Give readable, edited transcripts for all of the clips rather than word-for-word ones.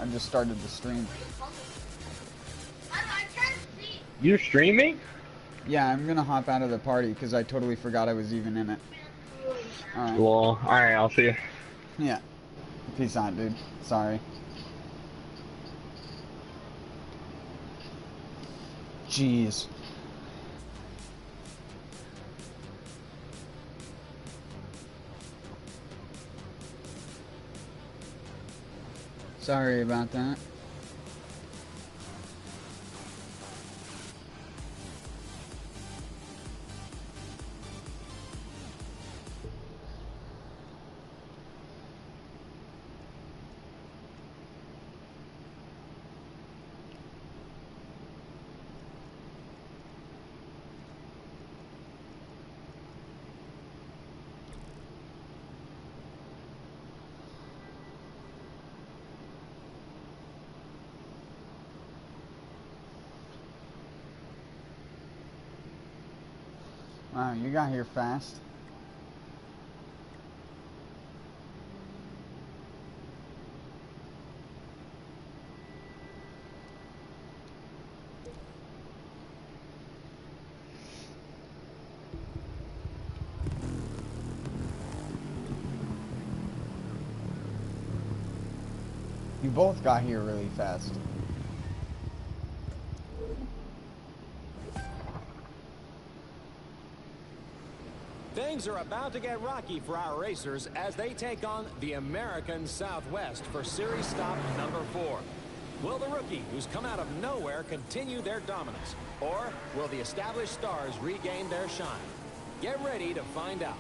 I just started the stream. You're streaming? Yeah, I'm gonna hop out of the party because I totally forgot I was even in it. Alright. Well, alright, I'll see you. Yeah. Peace out, dude. Sorry. Jeez. Sorry about that. Wow, you got here fast. You both got here really fast. Things are about to get rocky for our racers as they take on the American Southwest for series stop number 4. Will the rookie, who's come out of nowhere, continue their dominance? Or will the established stars regain their shine? Get ready to find out.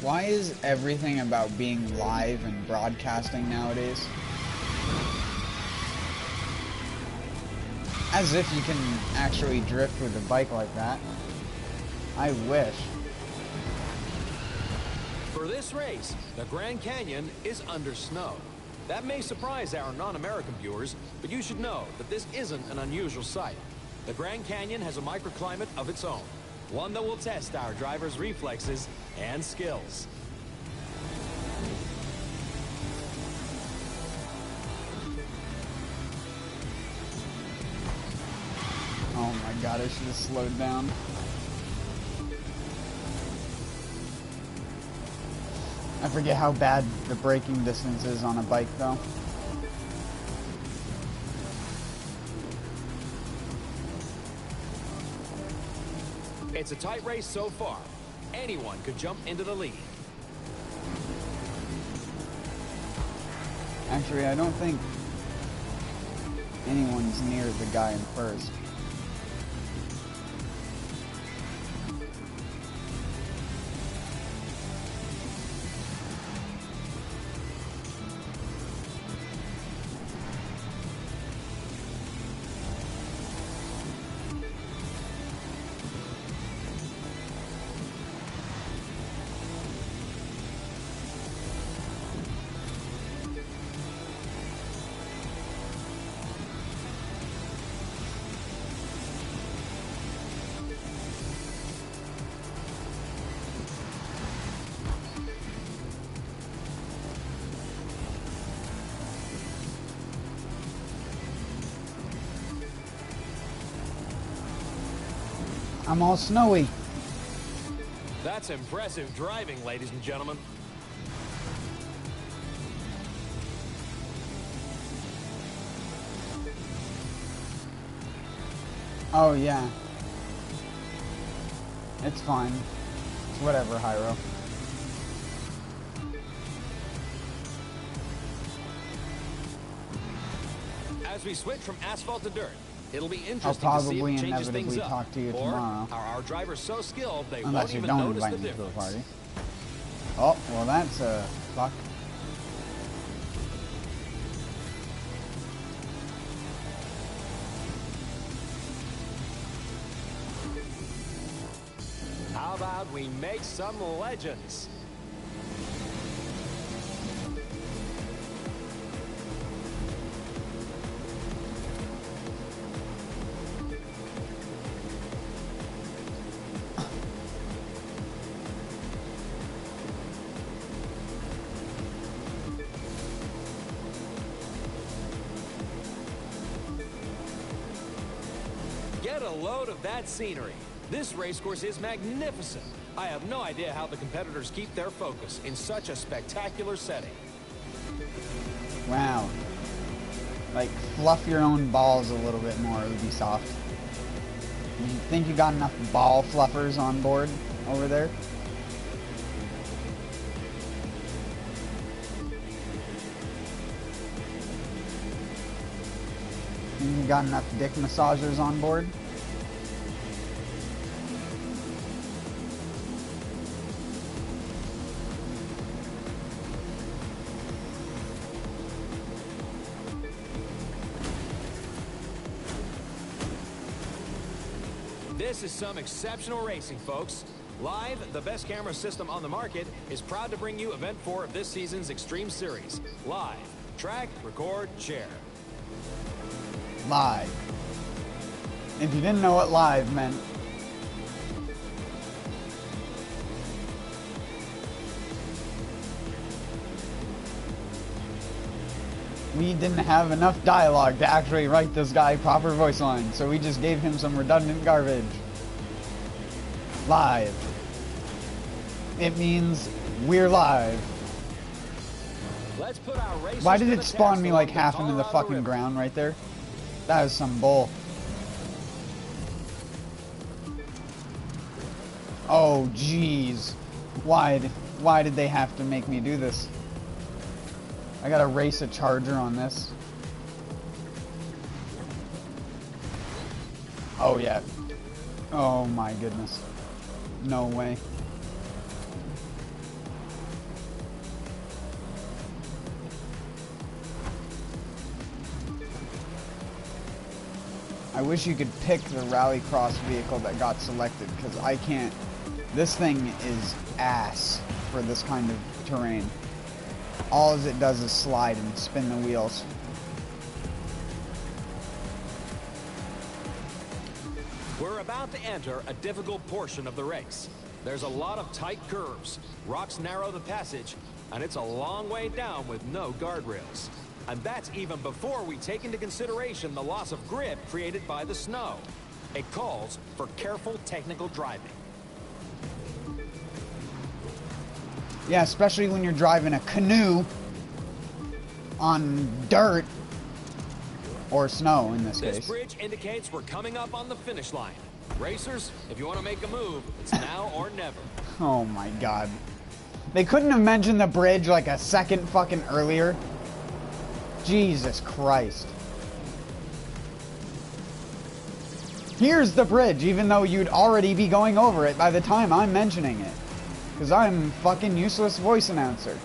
Why is everything about being live and broadcasting nowadays? As if you can actually drift with a bike like that. I wish. For this race, the Grand Canyon is under snow. That may surprise our non-American viewers, but you should know that this isn't an unusual sight. The Grand Canyon has a microclimate of its own, one that will test our drivers' reflexes and skills. Oh my god, I should have slowed down. I forget how bad the braking distance is on a bike though. It's a tight race so far. Anyone could jump into the lead. Actually, I don't think anyone's near the guy in first. I'm all snowy. That's impressive driving, ladies and gentlemen. Oh yeah. It's fine. It's whatever, Hyro. As we switch from asphalt to dirt, it'll be I'll interesting to see if probably it changes things inevitably up. talk to you Or tomorrow. are our drivers so skilled they Unless won't you even don't notice the invite me to the difference? party. Oh, well that's a fuck. How about we make some legends? a load of that scenery. This racecourse is magnificent. I have no idea how the competitors keep their focus in such a spectacular setting. Wow. Like, fluff your own balls a little bit more, Ubisoft. You think you got enough ball fluffers on board over there? Think you got enough dick massagers on board? This is some exceptional racing, folks. Live, the best camera system on the market, is proud to bring you Event 4 of this season's Extreme Series. Live. Track, record, share. Live. If you didn't know what live meant. We didn't have enough dialogue to actually write this guy proper voice lines, so we just gave him some redundant garbage. Live. It means we're live. Let's put our racers Why did to it the spawn test me like along the half into the Colorado fucking River. ground right there? That was some bull. Oh jeez. Why did they have to make me do this? I gotta race a Charger on this. Oh yeah. Oh my goodness. No way. I wish you could pick the rallycross vehicle that got selected, because I can't. This thing is ass for this kind of terrain. All it does is slide and spin the wheels. We're about to enter a difficult portion of the race. There's a lot of tight curves, rocks narrow the passage, and it's a long way down with no guardrails. And that's even before we take into consideration the loss of grip created by the snow. It calls for careful technical driving. Yeah, especially when you're driving a canoe on dirt or snow in this This case. bridge indicates we're coming up on the finish line. Racers, if you want to make a move, it's now or never. Oh my god. They couldn't have mentioned the bridge like a second fucking earlier. Jesus Christ. Here's the bridge, even though you'd already be going over it by the time I'm mentioning it. Because I'm fucking useless voice announcer.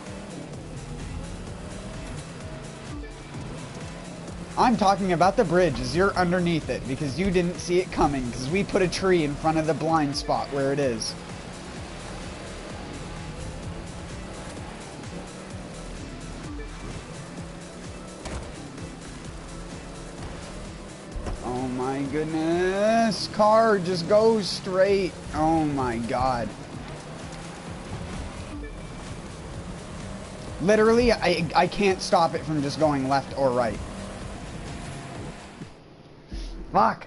I'm talking about the bridge as you're underneath it because you didn't see it coming because we put a tree in front of the blind spot where it is. Oh my goodness. Car just goes straight. Oh my god. Literally, I can't stop it from just going left or right. Fuck.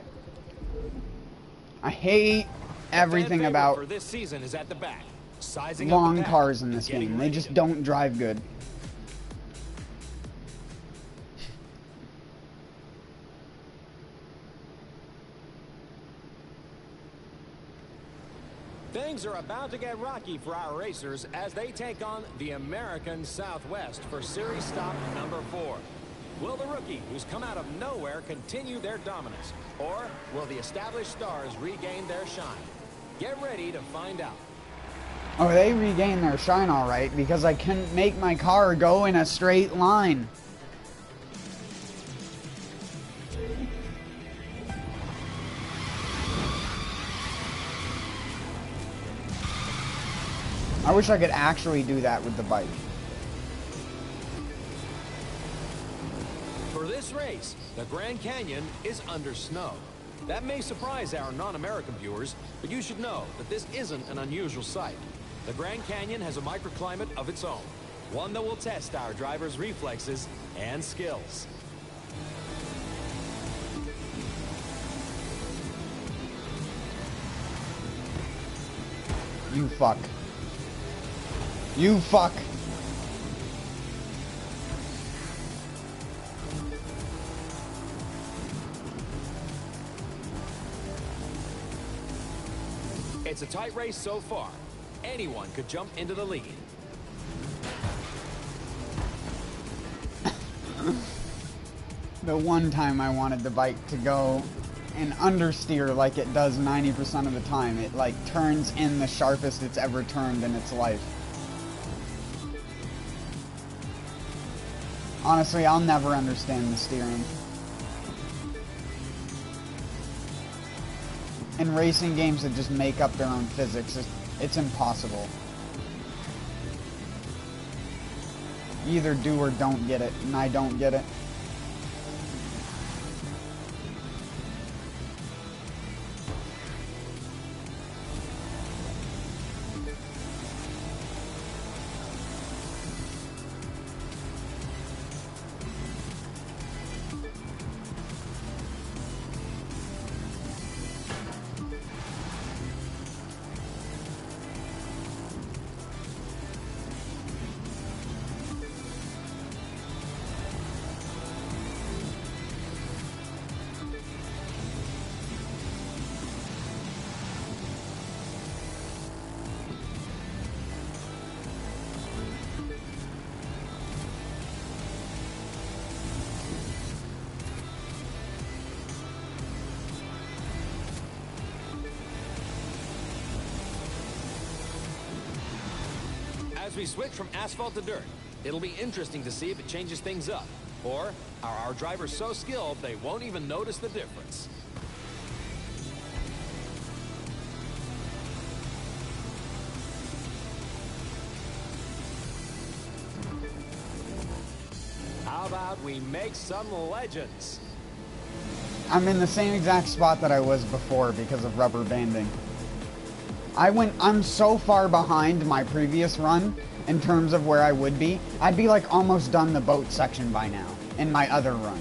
I hate everything about for this season is at the back. Sizing long up the pack cars in and this getting game. They ready just to- don't drive good. Things are about to get rocky for our racers as they take on the American Southwest for series stop number 4. Will the rookie, who's come out of nowhere, continue their dominance? Or will the established stars regain their shine? Get ready to find out. Oh, they regain their shine alright because I couldn't make my car go in a straight line. I wish I could actually do that with the bike. For this race, the Grand Canyon is under snow. That may surprise our non-American viewers, but you should know that this isn't an unusual sight. The Grand Canyon has a microclimate of its own, one that will test our drivers' reflexes and skills. You fuck. You fuck. It's a tight race so far. Anyone could jump into the lead. The one time I wanted the bike to go and understeer like it does 90% of the time. It like turns in the sharpest it's ever turned in its life. Honestly, I'll never understand the steering. In racing games that just make up their own physics, it's impossible. You either do or don't get it, and I don't get it. As we switch from asphalt to dirt, it'll be interesting to see if it changes things up. Or are our drivers so skilled they won't even notice the difference? How about we make some legends? I'm in the same exact spot that I was before because of rubber banding. I'm so far behind my previous run in terms of where I would be. I'd be like almost done the boat section by now in my other run.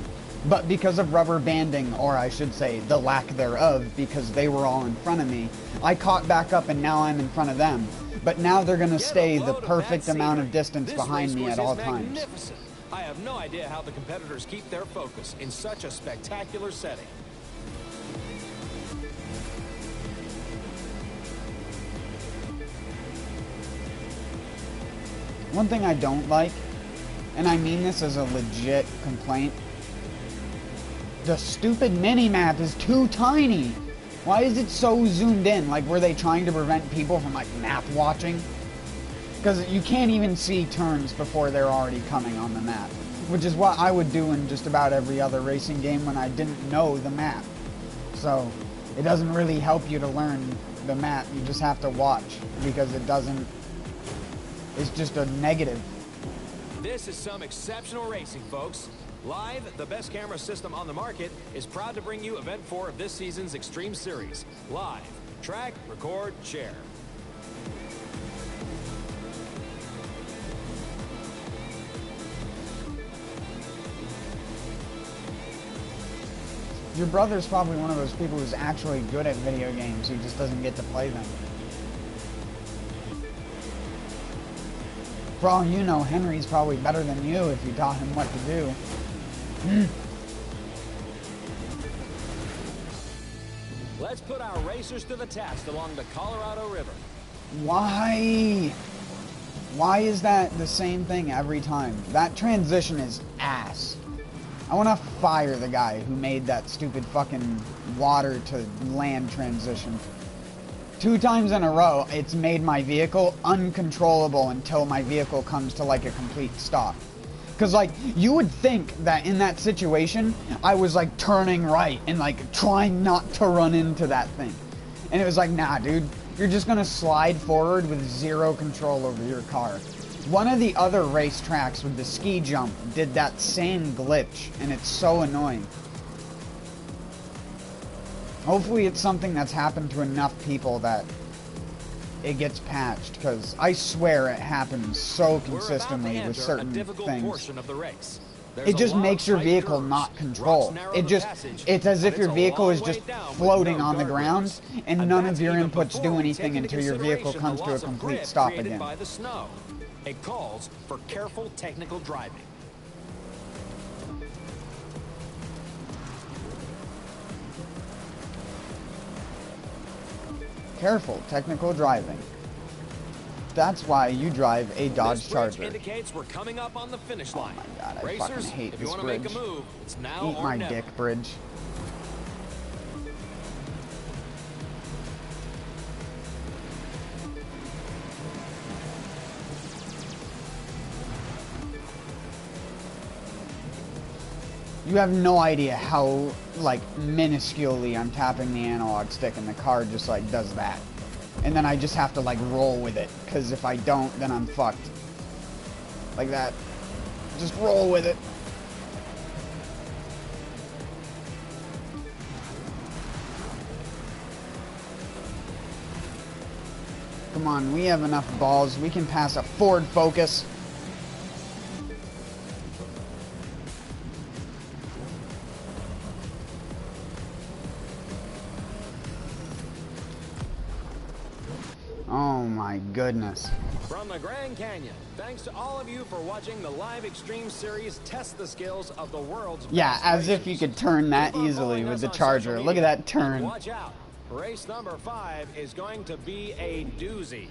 But because of rubber banding, or I should say the lack thereof, because they were all in front of me, I caught back up and now I'm in front of them. But now they're going to stay the perfect amount of distance behind me at all times. I have no idea how the competitors keep their focus in such a spectacular setting. One thing I don't like, and I mean this as a legit complaint, the stupid mini-map is too tiny. Why is it so zoomed in? Like, were they trying to prevent people from, like, map watching? Because you can't even see turns before they're already coming on the map. Which is what I would do in just about every other racing game when I didn't know the map. So, it doesn't really help you to learn the map. You just have to watch, because it doesn't... It's just a negative. This is some exceptional racing, folks. Live, the best camera system on the market, is proud to bring you Event 4 of this season's Extreme Series. Live. Track, record, share. Your brother's probably one of those people who's actually good at video games who just doesn't get to play them. For all you know, Henry's probably better than you if you taught him what to do. Let's put our racers to the test along the Colorado River. Why? Why is that the same thing every time? That transition is ass. I want to fire the guy who made that stupid fucking water to land transition. 2 times in a row, it's made my vehicle uncontrollable until my vehicle comes to like a complete stop. Because like, you would think that in that situation, I was like turning right and like trying not to run into that thing. And it was like, nah dude, you're just gonna slide forward with zero control over your car. One of the other racetracks with the ski jump did that same glitch, and it's so annoying. Hopefully it's something that's happened to enough people that it gets patched, because I swear it happens so consistently with certain a difficult things. portion of the race. It just makes your vehicle not control. It's as if your vehicle is just floating on the ground, and none of your inputs do anything until your vehicle comes to a complete stop again. It calls for careful technical driving. Careful technical driving. That's why you drive a Dodge Charger. Indicates we're coming up on the finish line. Oh my god, I Racers, fucking hate if you this want to bridge. make a move, it's now Eat or my never. dick, bridge. You have no idea how, like, minusculely I'm tapping the analog stick and the car just, like, does that. And then I just have to, like, roll with it. Because if I don't, then I'm fucked. Like that. Just roll with it. Come on, we have enough balls. We can pass a Ford Focus. Oh my goodness. From the Grand Canyon, thanks to all of you for watching the live Extreme Series test the skills of the world's Yeah, best as if racers. you could turn that Keep on easily following with us the on Charger. social Look at media. that turn. Watch out. Race number 5 is going to be a doozy.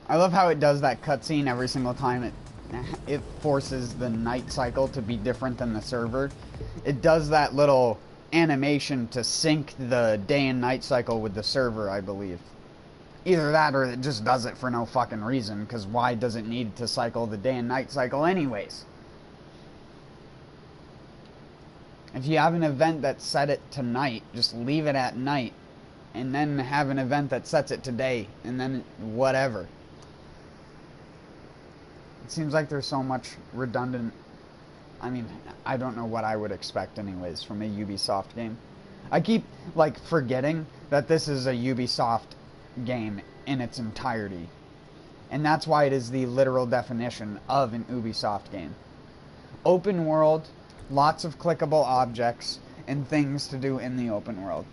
I love how it does that cutscene every single time it forces the night cycle to be different than the server. It does that little animation to sync the day and night cycle with the server, I believe. Either that or it just does it for no fucking reason, because why does it need to cycle the day and night cycle anyways? If you have an event that set it to night, just leave it at night, and then have an event that sets it to day, and then whatever. It seems like there's so much redundant... I mean, I don't know what I would expect anyways from a Ubisoft game. I keep, like, forgetting that this is a Ubisoft game in its entirety. And that's why it is the literal definition of an Ubisoft game. Open world, lots of clickable objects, and things to do in the open world.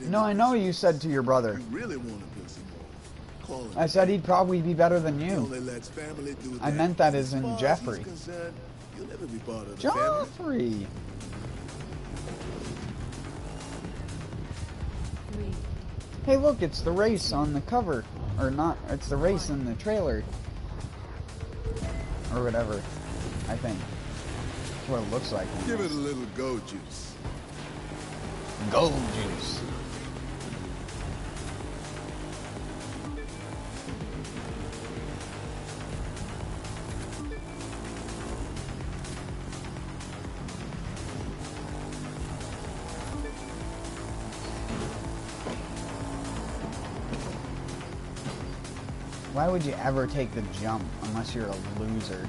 No, I know you said to your brother. I said he'd probably be better than you. I meant that as in Jeffrey. Jeffrey! Hey look, it's the race on the cover. Or not, it's the race in the trailer. Or whatever, I think. That's what it looks like. Give it a little go juice. Gold juice. Why would you ever take the jump unless you're a loser?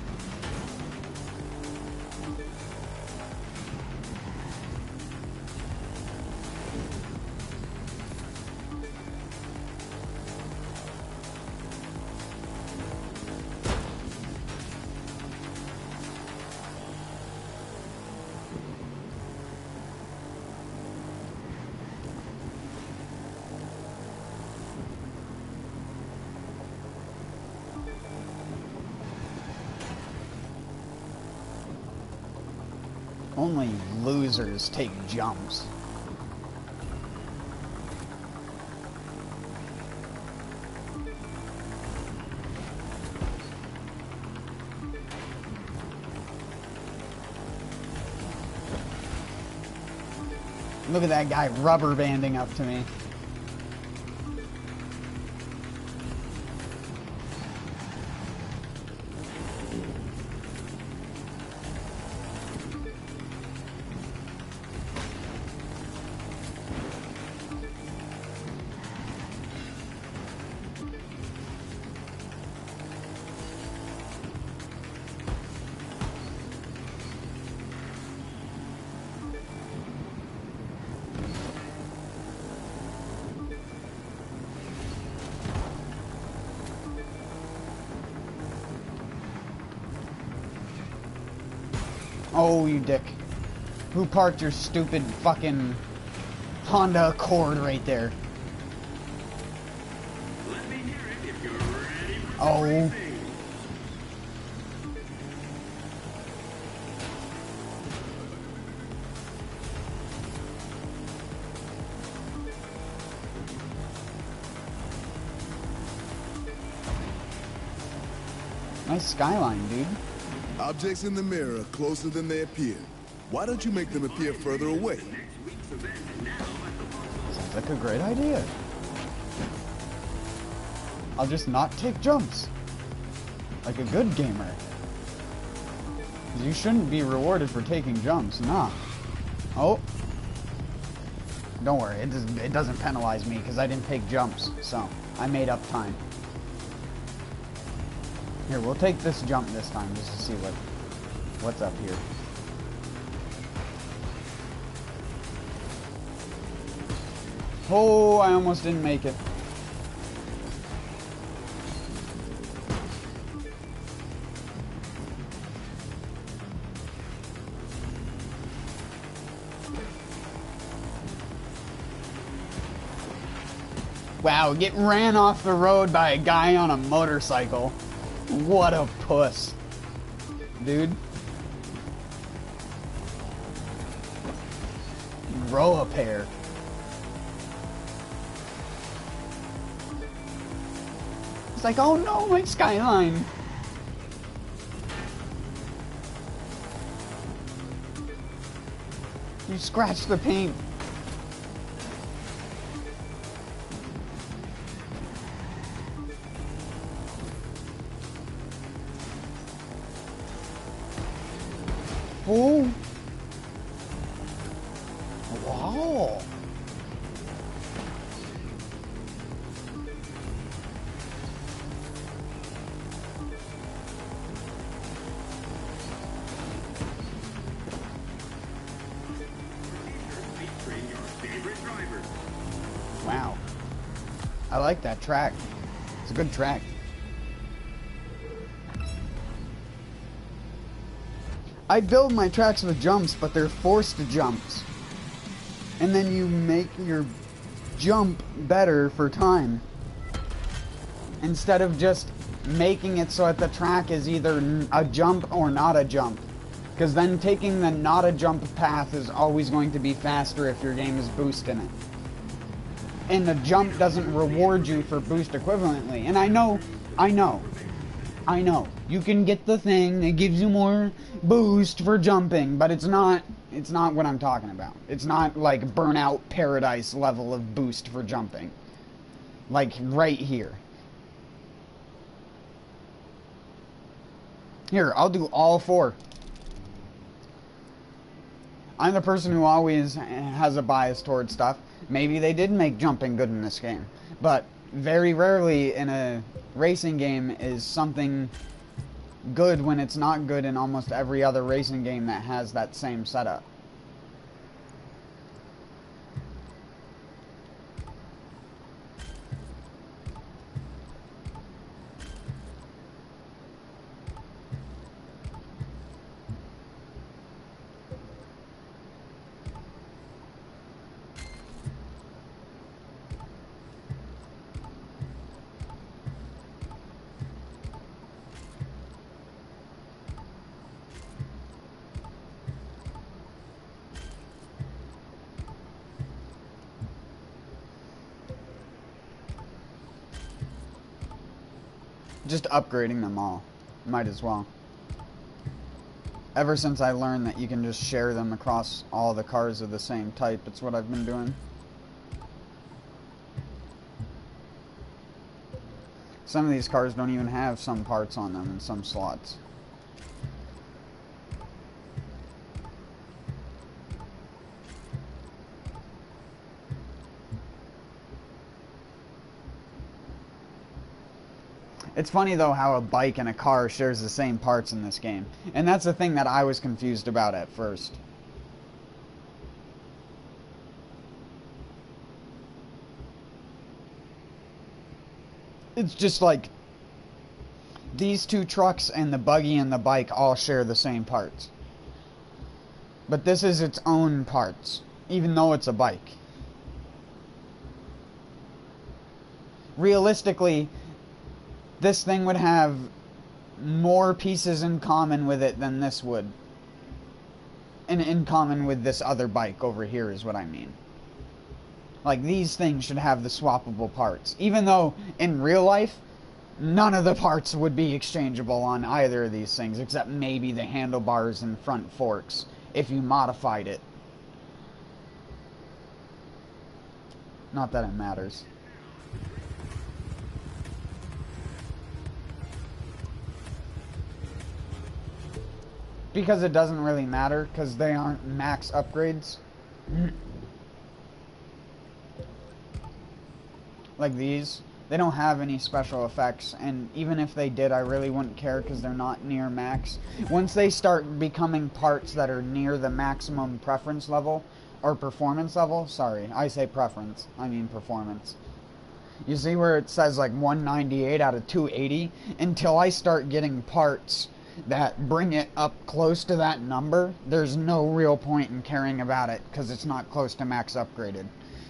Only losers take jumps. Look at that guy rubber banding up to me. Oh, you dick. Who parked your stupid fucking Honda Accord right there? Let me hear it if you're ready for Oh. racing. Nice skyline, dude. Objects in the mirror are closer than they appear. Why don't you make them appear further away? Sounds like a great idea. I'll just not take jumps. Like a good gamer. 'Cause you shouldn't be rewarded for taking jumps, nah. Oh. Don't worry, it doesn't penalize me because I didn't take jumps, so I made up time. Here, we'll take this jump this time just to see what's up here. Oh, I almost didn't make it. Wow, get ran off the road by a guy on a motorcycle. What a puss. Dude. Grow a pair. It's like, oh no, my skyline. You scratched the paint. Oh. Wow. Wow. I like that track. It's a good track. I build my tracks with jumps, but they're forced jumps. And then you make your jump better for time. Instead of just making it so that the track is either a jump or not a jump. Because then taking the not a jump path is always going to be faster if your game is boosting it. And the jump doesn't reward you for boost equivalently. And I know. You can get the thing that gives you more boost for jumping, but it's not what I'm talking about. It's not like Burnout Paradise level of boost for jumping. Like right here. Here, I'll do all four. I'm the person who always has a bias towards stuff. Maybe they did make jumping good in this game, but very rarely in a racing game is something good when it's not good in almost every other racing game that has that same setup. Just upgrading them all. Might as well. Ever since I learned that you can just share them across all the cars of the same type, it's what I've been doing. Some of these cars don't even have some parts on them in some slots. It's funny though how a bike and a car shares the same parts in this game. And that's the thing that I was confused about at first. It's just like these two trucks and the buggy and the bike all share the same parts. But this is its own parts, even though it's a bike. Realistically, this thing would have more pieces in common with it than this would. And in common with this other bike over here is what I mean. Like, these things should have the swappable parts. Even though, in real life, none of the parts would be exchangeable on either of these things, except maybe the handlebars and front forks, if you modified it. Not that it matters. Because it doesn't really matter, because they aren't max upgrades. Like these, they don't have any special effects, and even if they did, I really wouldn't care because they're not near max. Once they start becoming parts that are near the maximum preference level, or performance level, sorry, I say preference, I mean performance. You see where it says like 198 out of 280? Until I start getting parts that bring it up close to that number, there's no real point in caring about it, because it's not close to max upgraded.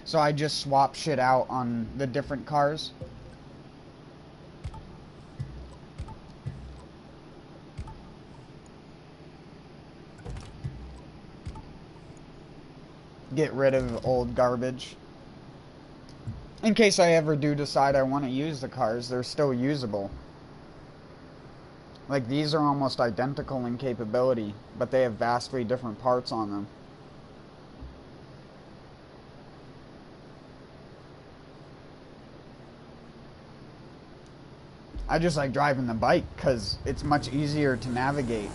So I just swap shit out on the different cars. Get rid of old garbage. In case I ever do decide I want to use the cars, they're still usable. Like, these are almost identical in capability, but they have vastly different parts on them. I just like driving the bike because it's much easier to navigate.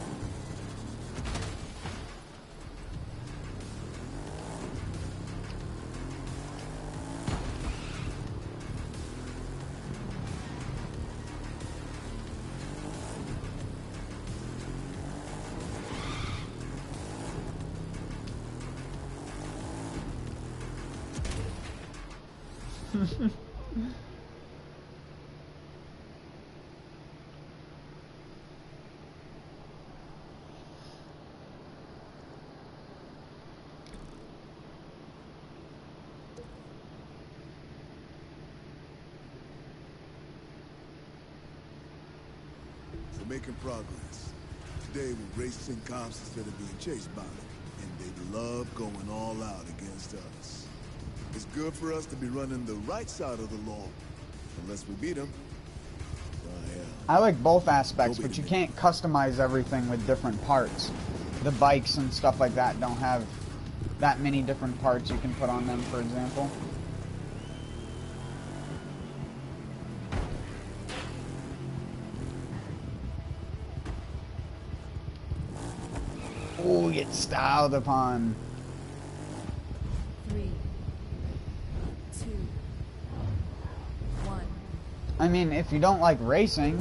We're making progress. Today we're racing cops instead of being chased by them. And they love going all out against us. It's good for us to be running the right side of the law. Unless we beat them. I like both aspects, but you can't customize everything with different parts. The bikes and stuff like that don't have that many different parts you can put on them, for example. Oh, get styled upon. 3, 2, 1. I mean, if you don't like racing,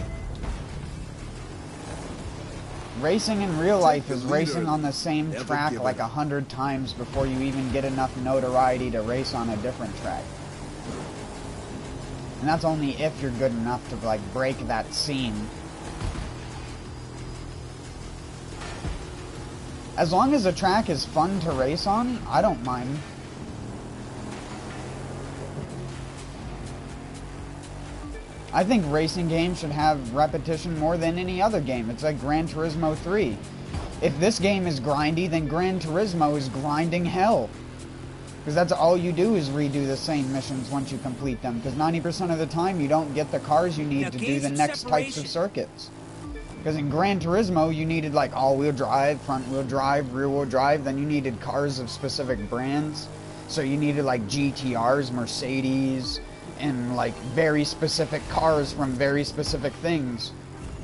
racing in real life is racing on the same track like 100 times before you even get enough notoriety to race on a different track. And that's only if you're good enough to, like, break that scene. As long as the track is fun to race on, I don't mind. I think racing games should have repetition more than any other game. It's like Gran Turismo 3. If this game is grindy, then Gran Turismo is grinding hell. Because that's all you do is redo the same missions once you complete them. Because 90% of the time you don't get the cars you need to do the next types of circuits. Because in Gran Turismo, you needed like all-wheel drive, front-wheel drive, rear-wheel drive. Then you needed cars of specific brands. So you needed like GTRs, Mercedes, and like very specific cars from very specific things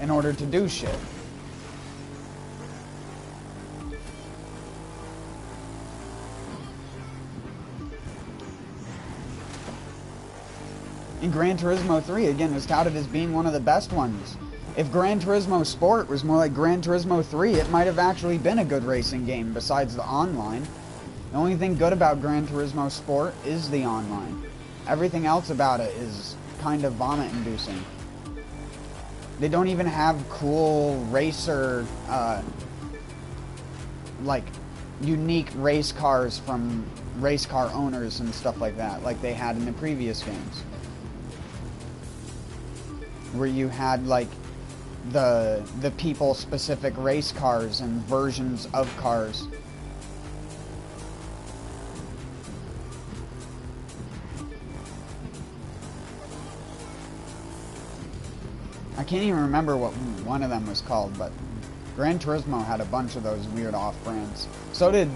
in order to do shit. In Gran Turismo 3, again, was touted as being one of the best ones. If Gran Turismo Sport was more like Gran Turismo 3, it might have actually been a good racing game besides the online. The only thing good about Gran Turismo Sport is the online. Everything else about it is kind of vomit-inducing. They don't even have cool racer, like, unique race cars from race car owners and stuff like that, like they had in the previous games. Where you had like the people specific race cars and versions of cars. I can't even remember what one of them was called, but Gran Turismo had a bunch of those weird off-brands. So did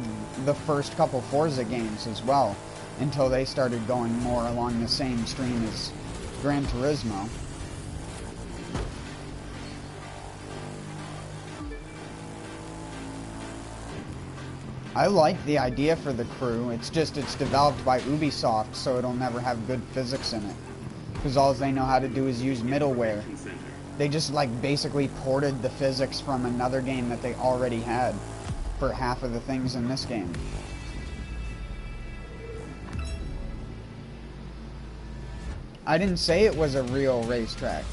the first couple Forza games as well, until they started going more along the same stream as Gran Turismo. I like the idea for the crew, it's just it's developed by Ubisoft, so it'll never have good physics in it. Because all they know how to do is use middleware. They just like basically ported the physics from another game that they already had for half of the things in this game. I didn't say it was a real racetrack.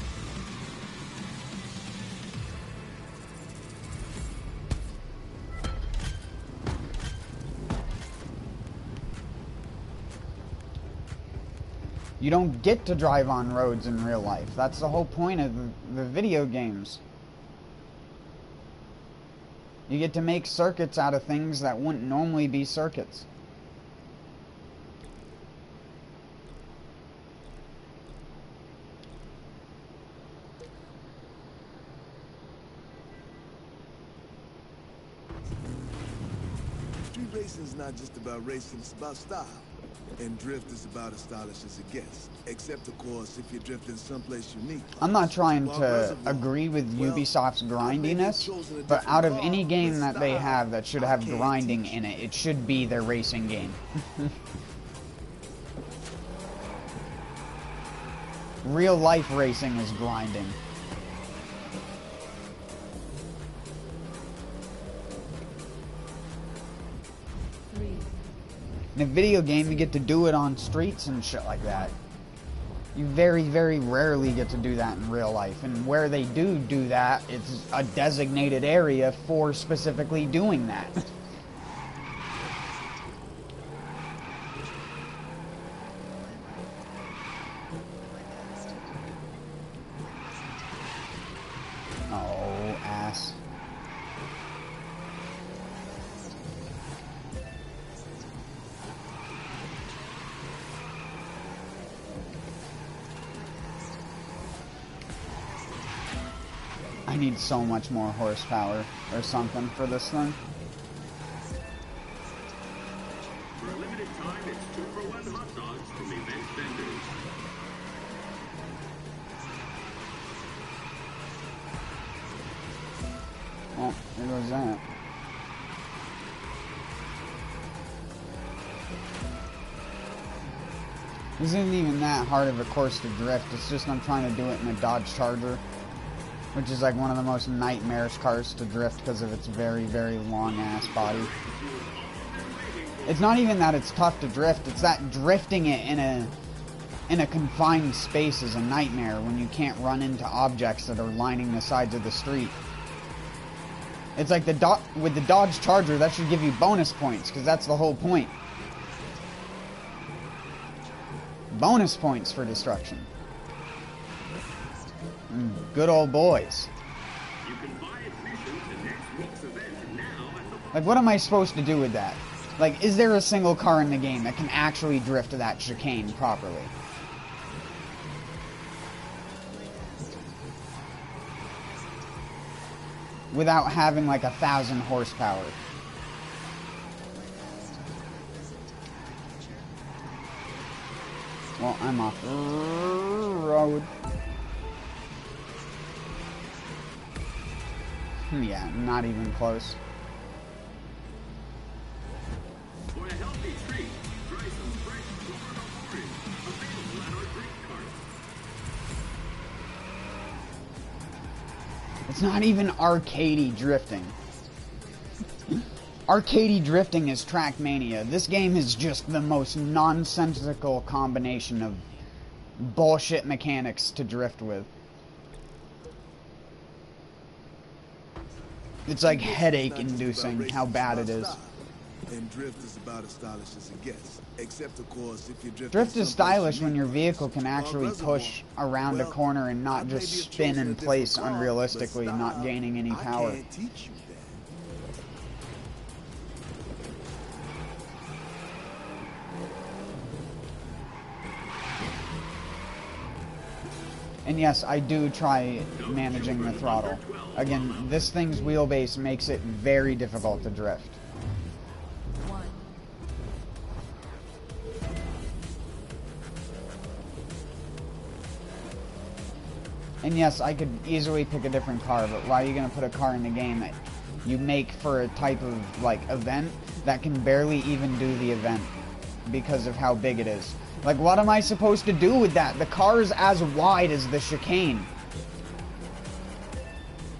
You don't get to drive on roads in real life. That's the whole point of the video games. You get to make circuits out of things that wouldn't normally be circuits. Street racing is not just about racing, it's about style. And drift is about as stylish as it gets. Except, of course, if you're drifting someplace unique. I'm not trying to agree with Ubisoft's grindiness, but out of any game that they have that should have grinding in it, it should be their racing game. Real life racing is grinding. In a video game, you get to do it on streets and shit like that. You very, very rarely get to do that in real life. And where they do that, it's a designated area for specifically doing that. Oh, ass. I need so much more horsepower or something for this thing. For a limited time, it's 2-for-1 hot dogs from event vendors. Oh, there goes that. This isn't even that hard of a course to drift. It's just I'm trying to do it in a Dodge Charger, which is like one of the most nightmarish cars to drift because of its very, very long-ass body. It's not even that it's tough to drift, it's that drifting it in a confined space is a nightmare when you can't run into objects that are lining the sides of the street. It's like with the Dodge Charger, that should give you bonus points, because that's the whole point. Bonus points for destruction. Good old boys. You can buy admission to next week's event now at the... Like, what am I supposed to do with that? Like, is there a single car in the game that can actually drift that chicane properly? Without having like 1,000 horsepower. Well, I'm off the road. Yeah, not even close. For a healthy treat, try some fresh Florida orange, available at our drink cart. It's not even arcadey drifting. Arcadey drifting is Trackmania. This game is just the most nonsensical combination of bullshit mechanics to drift with. It's like headache-inducing how bad it is. And drift is about as stylish as it gets. Except, of course, if you drift... Drift is stylish when your vehicle can actually push around a corner and not just spin in place unrealistically, not gaining any power. I can't teach you that. And yes, I do try managing the throttle. Again, this thing's wheelbase makes it very difficult to drift. 1. And yes, I could easily pick a different car, but why are you going to put a car in the game that you make for a type of, like, event that can barely even do the event because of how big it is? Like, what am I supposed to do with that? The car is as wide as the chicane.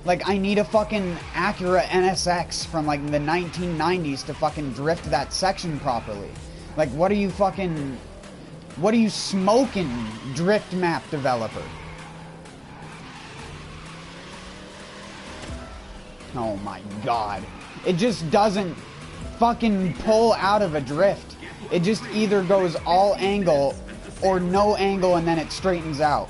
Like, I need a fucking Acura NSX from, like, the 1990s to fucking drift that section properly. Like, what are you fucking... What are you smoking, drift map developer? Oh my god. It just doesn't fucking pull out of a drift. It just either goes all angle or no angle and then it straightens out.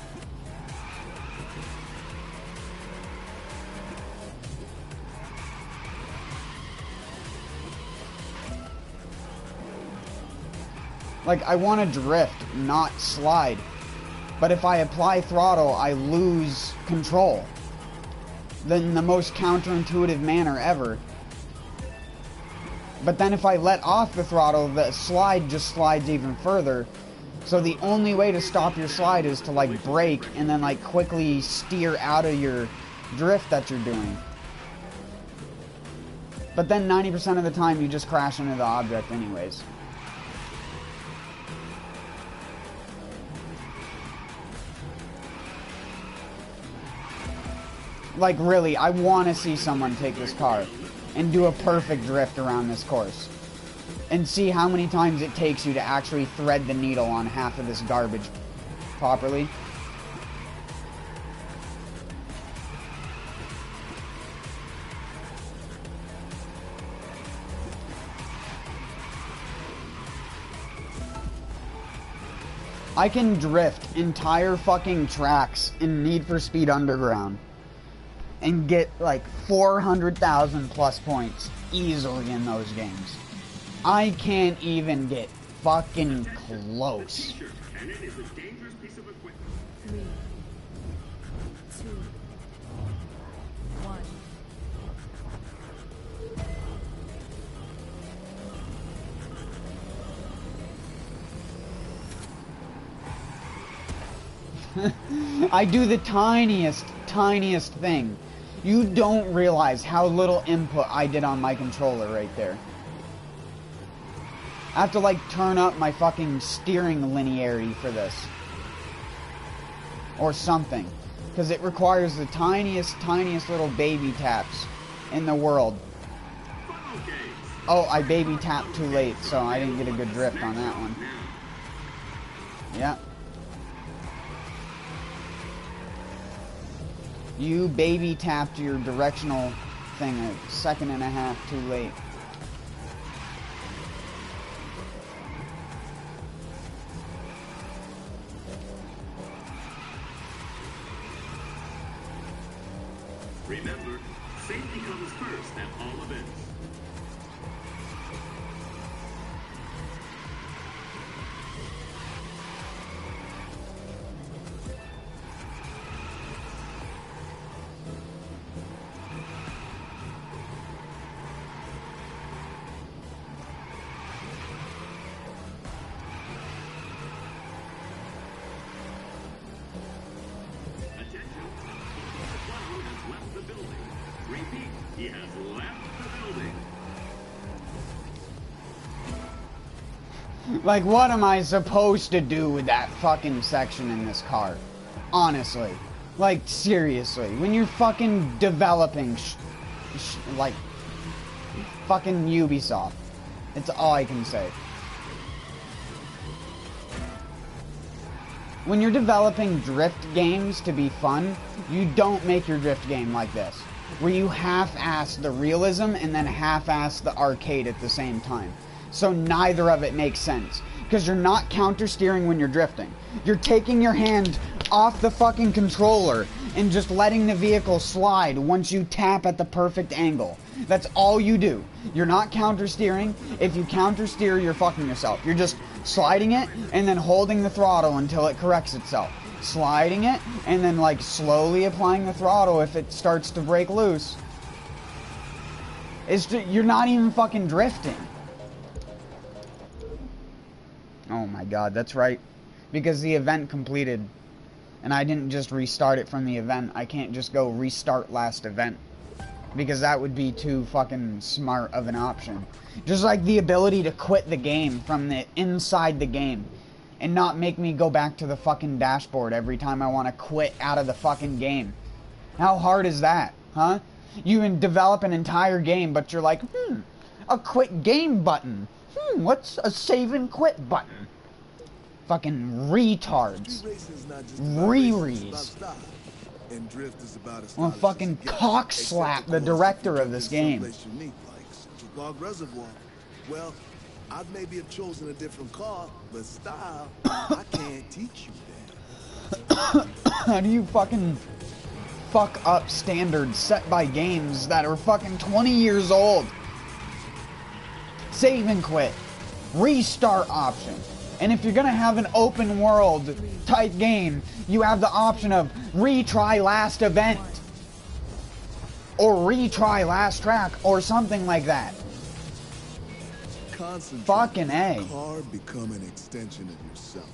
Like, I want to drift, not slide. But if I apply throttle, I lose control. In the most counterintuitive manner ever. But then if I let off the throttle, the slide just slides even further. So the only way to stop your slide is to, like, brake and then, like, quickly steer out of your drift that you're doing. But then 90% of the time you just crash into the object anyways. Like, really, I want to see someone take this car and do a perfect drift around this course. And see how many times it takes you to actually thread the needle on half of this garbage properly. I can drift entire fucking tracks in Need for Speed Underground and get like 400,000 plus points easily in those games. I can't even get fucking close. And it is a dangerous piece of equipment. 3, 2, 1. I do the tiniest thing. You don't realize how little input I did on my controller right there. I have to, like, turn up my fucking steering linearity for this. Or something. Because it requires the tiniest little baby taps in the world. Oh, I baby tapped too late, so I didn't get a good drift on that one. Yeah. You baby tapped your directional thing a second and a half too late. Remember, safety comes first at all events. He has left the building. Like, what am I supposed to do with that fucking section in this car? Honestly. Like, seriously. When you're fucking developing, like, fucking Ubisoft. It's all I can say. When you're developing drift games to be fun, you don't make your drift game like this. where you half-ass the realism and then half-ass the arcade at the same time. So neither of it makes sense. Because you're not counter-steering when you're drifting. You're taking your hand off the fucking controller and just letting the vehicle slide once you tap at the perfect angle. That's all you do. You're not counter-steering. If you counter-steer, you're fucking yourself. You're just sliding it and then holding the throttle until it corrects itself. Sliding it and then like slowly applying the throttle if it starts to break loose. It's just, you're not even fucking drifting. Oh my god, that's right. Because the event completed. And I didn't just restart it from the event. I can't just go restart last event. Because that would be too fucking smart of an option. Just like the ability to quit the game from the inside the game. And not make me go back to the fucking dashboard every time I want to quit out of the fucking game. How hard is that, huh? You develop an entire game, but you're like, a quit game button. What's a save and quit button? Fucking retards. Rerees. I'll fucking cock slap the director of this game. Well, I'd maybe have chosen a different car, but style, I can't teach you that. How do you fucking fuck up standards set by games that are fucking 20 years old? Save and quit. Restart option. And if you're gonna have an open world type game, you have the option of retry last event. Or retry last track, or something like that. Fucking A. Car become an extension of yourself.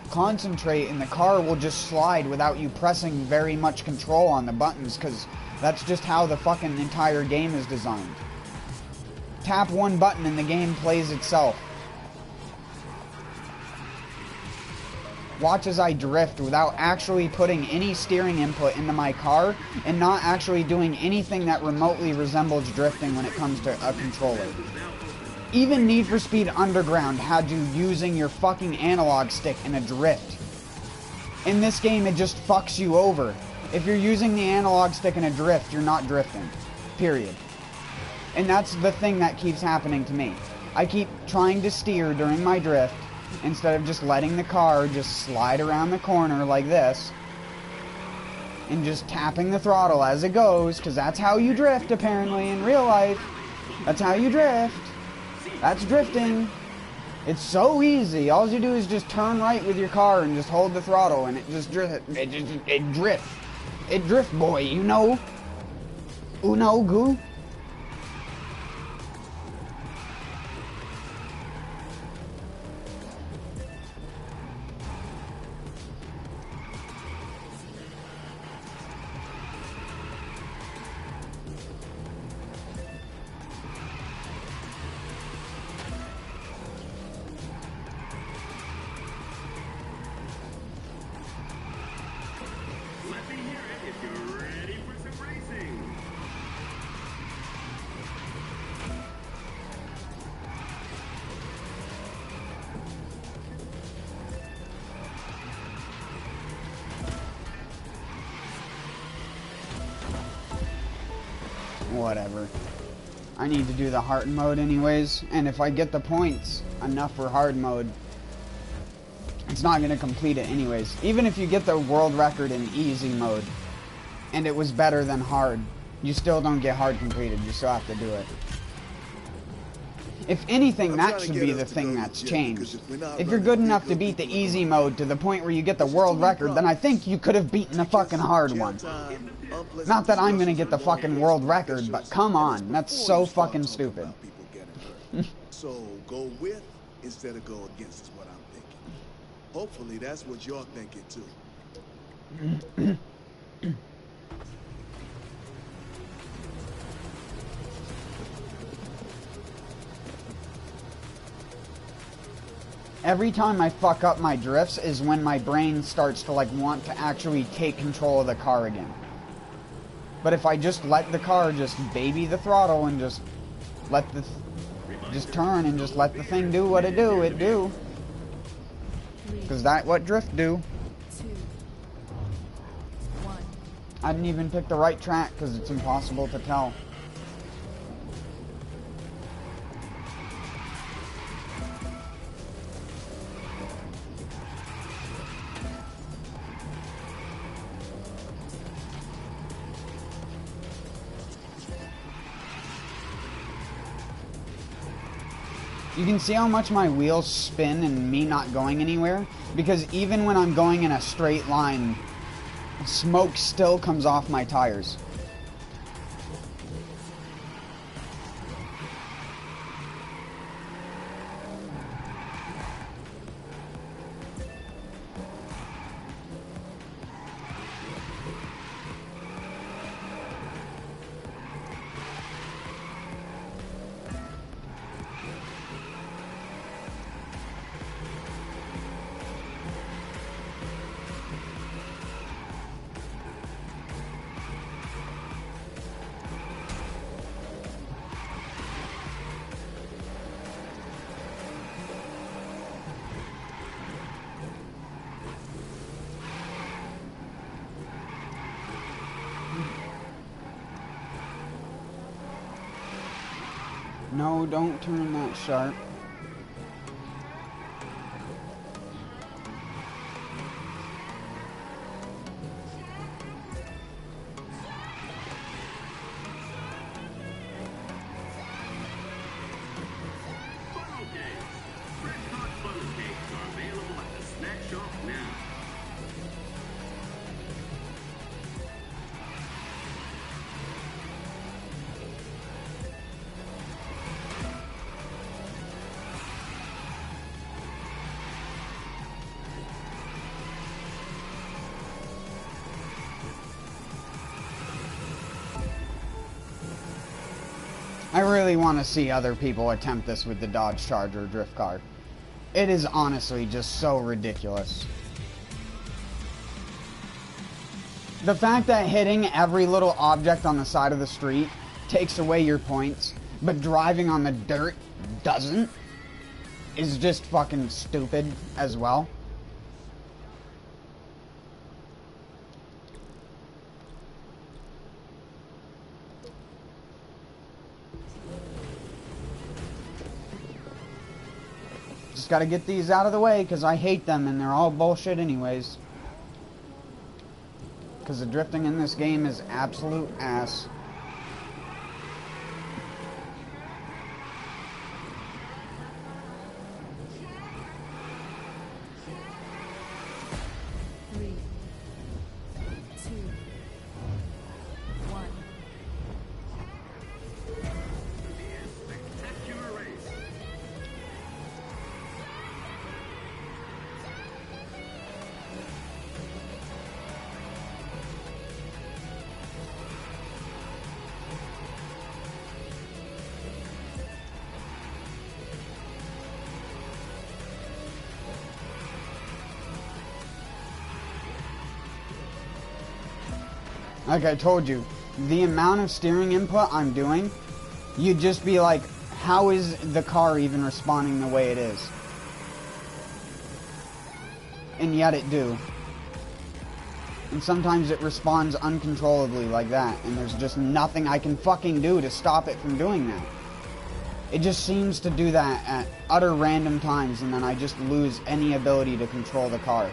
Concentrate and the car will just slide without you pressing very much control on the buttons, because that's just how the fucking entire game is designed. Tap one button and the game plays itself. Watch as I drift without actually putting any steering input into my car and not actually doing anything that remotely resembles drifting when it comes to a controller. Even Need for Speed Underground had you using your fucking analog stick in a drift. In this game, it just fucks you over. If you're using the analog stick in a drift, you're not drifting. Period. And that's the thing that keeps happening to me. I keep trying to steer during my drift, instead of just letting the car just slide around the corner like this. And just tapping the throttle as it goes, because that's how you drift apparently in real life. That's how you drift. That's drifting. It's so easy. All you do is just turn right with your car and just hold the throttle and it just drifts. It drifts. It drift, boy, you know. Uno, goo. Let me hear it if you're ready for some racing. Whatever. I need to do the hard mode anyways, and if I get the points enough for hard mode, it's not going to complete it anyways. Even if you get the world record in easy mode, and it was better than hard, you still don't get hard completed. You still have to do it. If anything, that should be the thing that's changed. If you're good enough to beat the easy mode to the point where you get the world record, then I think you could have beaten the fucking hard one. Not that I'm gonna get the fucking world record, but come on, that's so fucking stupid. So go with instead of go against is what I'm thinking. Hopefully that's what you're thinking too. Every time I fuck up my drifts is when my brain starts to like want to actually take control of the car again. But if I just let the car just baby the throttle and just let the just turn and just let the thing do what it do. Because that's what drift do. 2, 1. I didn't even pick the right track because it's impossible to tell. You can see how much my wheels spin and me not going anywhere, because even when I'm going in a straight line, smoke still comes off my tires. No, don't turn that sharp. Funnel cakes. Fresh hot funnel cakes are available at the snack shop now. I really want to see other people attempt this with the Dodge Charger drift car. It is honestly just so ridiculous. The fact that hitting every little object on the side of the street takes away your points, but driving on the dirt doesn't, is just fucking stupid as well. Just gotta get these out of the way because I hate them and they're all bullshit anyways. Because the drifting in this game is absolute ass. Three, two, one. Spectacular race. Like I told you, the amount of steering input I'm doing, you'd just be like, how is the car even responding the way it is? And yet it do. And sometimes it responds uncontrollably like that, and there's just nothing I can fucking do to stop it from doing that. It just seems to do that at utter random times, and then I just lose any ability to control the car.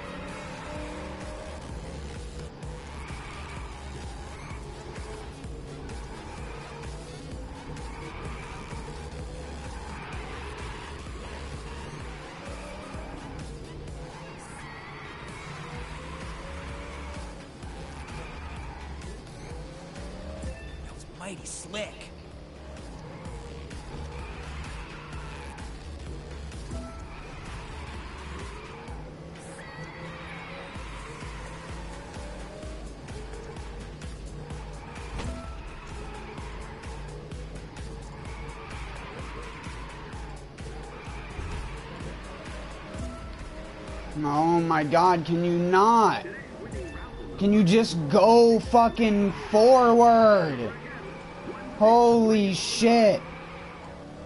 Mighty slick. Oh my god, can you not? Can you just go fucking forward? Holy shit.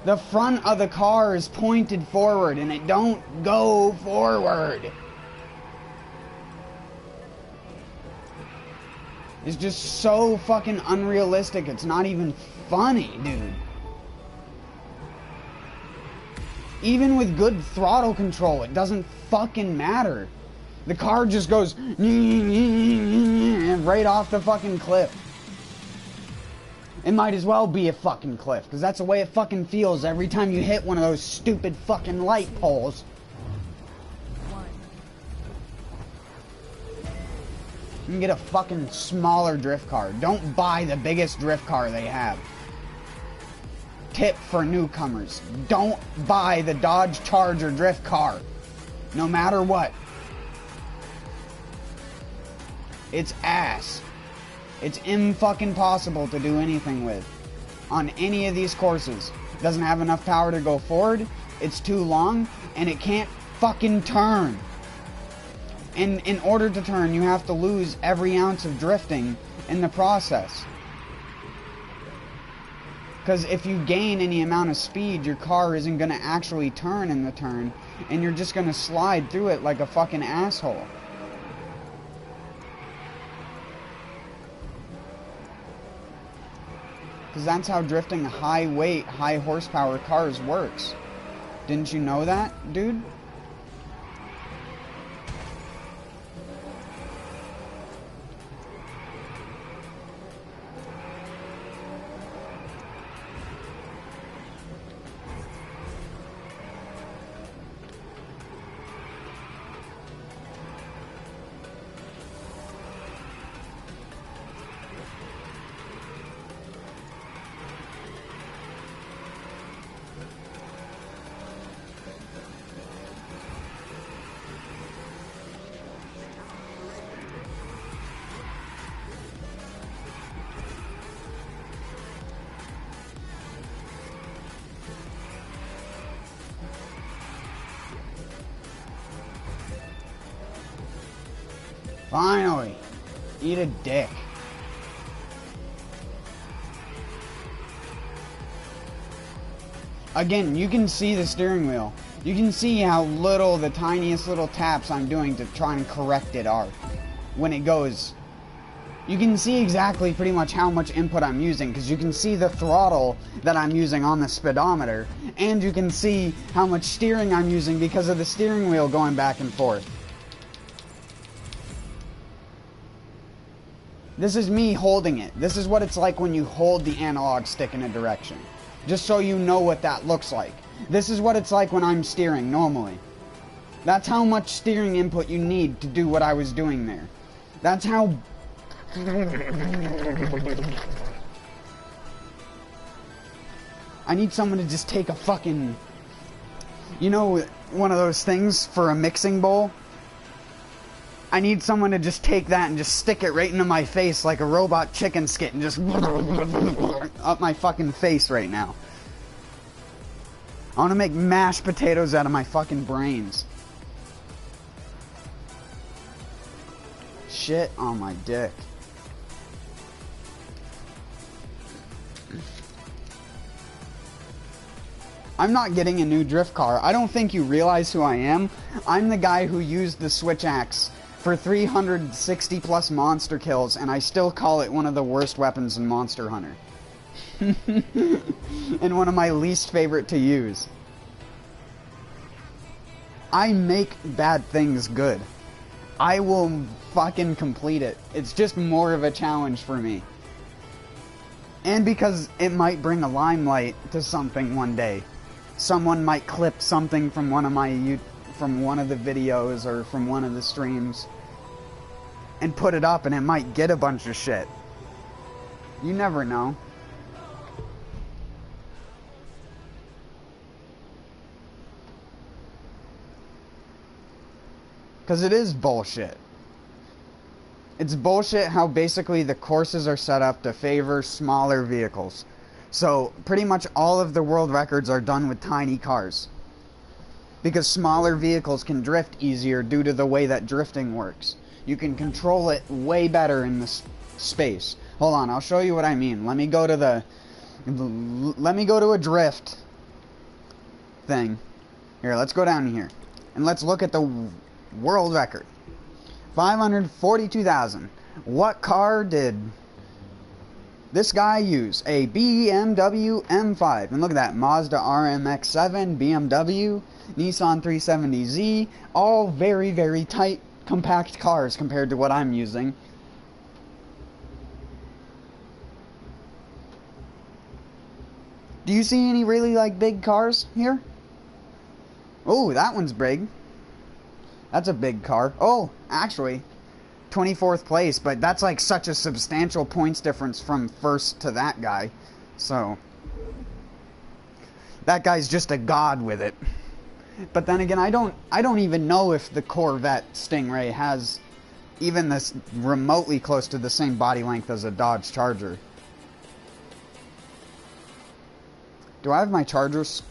The front of the car is pointed forward and it don't go forward. is just so fucking unrealistic. It's not even funny, dude. Even with good throttle control, it doesn't fucking matter. The car just goes right off the fucking cliff. It might as well be a fucking cliff, because that's the way it fucking feels every time you hit one of those stupid fucking light poles. You can get a fucking smaller drift car. Don't buy the biggest drift car they have. Tip for newcomers. Don't buy the Dodge Charger drift car. No matter what. It's ass. It's fucking impossible to do anything with. On any of these courses. It doesn't have enough power to go forward. It's too long. And it can't fucking turn. And in order to turn, you have to lose every ounce of drifting in the process. Because if you gain any amount of speed, your car isn't going to actually turn in the turn. And you're just going to slide through it like a fucking asshole. Because that's how drifting high weight, high horsepower cars works. Didn't you know that, dude? Finally. Eat a dick. Again, you can see the steering wheel. You can see how little, the tiniest little taps I'm doing to try and correct it are. When it goes. You can see exactly pretty much how much input I'm using, because you can see the throttle that I'm using on the speedometer. And you can see how much steering I'm using because of the steering wheel going back and forth. This is me holding it. This is what it's like when you hold the analog stick in a direction. Just so you know what that looks like. This is what it's like when I'm steering normally. That's how much steering input you need to do what I was doing there. That's how... I need someone to just take a fucking... You know, one of those things for a mixing bowl? I need someone to just take that and just stick it right into my face like a robot chicken skit and just up my fucking face right now. I want to make mashed potatoes out of my fucking brains. Shit on my dick. I'm not getting a new drift car. I don't think you realize who I am. I'm the guy who used the switch axe for 360 plus monster kills, and I still call it one of the worst weapons in Monster Hunter. And one of my least favorite to use. I make bad things good. I will fucking complete it. It's just more of a challenge for me. And because it might bring a limelight to something one day. Someone might clip something from one of the videos or from one of the streams and put it up, and it might get a bunch of shit. You never know. Because it is bullshit. It's bullshit how basically the courses are set up to favor smaller vehicles. So pretty much all of the world records are done with tiny cars. Because smaller vehicles can drift easier due to the way that drifting works. You can control it way better in this space. Hold on, I'll show you what I mean. Let me go to a drift thing. Here, let's go down here. And let's look at the world record. 542,000. What car did this guy use? A BMW M5. And look at that. Mazda RMX-7, BMW, Nissan 370Z. All very, very tight, compact cars compared to what I'm using. Do you see any really, like, big cars here? Oh, that one's big. That's a big car. Oh, actually, 24th place, but that's like such a substantial points difference from first to that guy. So, that guy's just a god with it. But then again, I don't even know if the Corvette Stingray has even this remotely close to the same body length as a Dodge Charger. Do I have my Chargers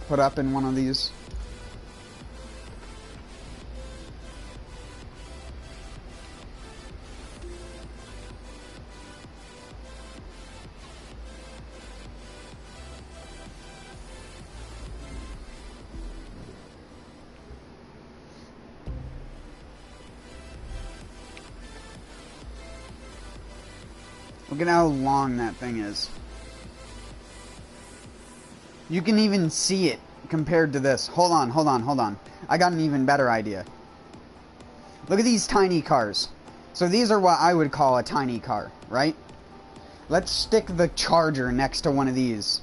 put up in one of these? Look at how long that thing is. You can even see it compared to this. Hold on, hold on, hold on. I got an even better idea. Look at these tiny cars. So these are what I would call a tiny car, right? Let's stick the Charger next to one of these.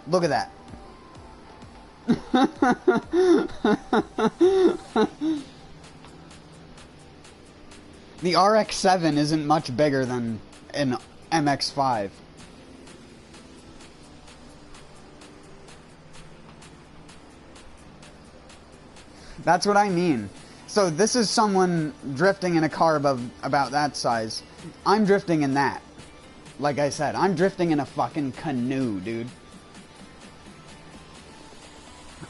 Look at that. The RX-7 isn't much bigger than an MX-5. That's what I mean. So this is someone drifting in a car about that size. I'm drifting in that. Like I said, I'm drifting in a fucking canoe, dude.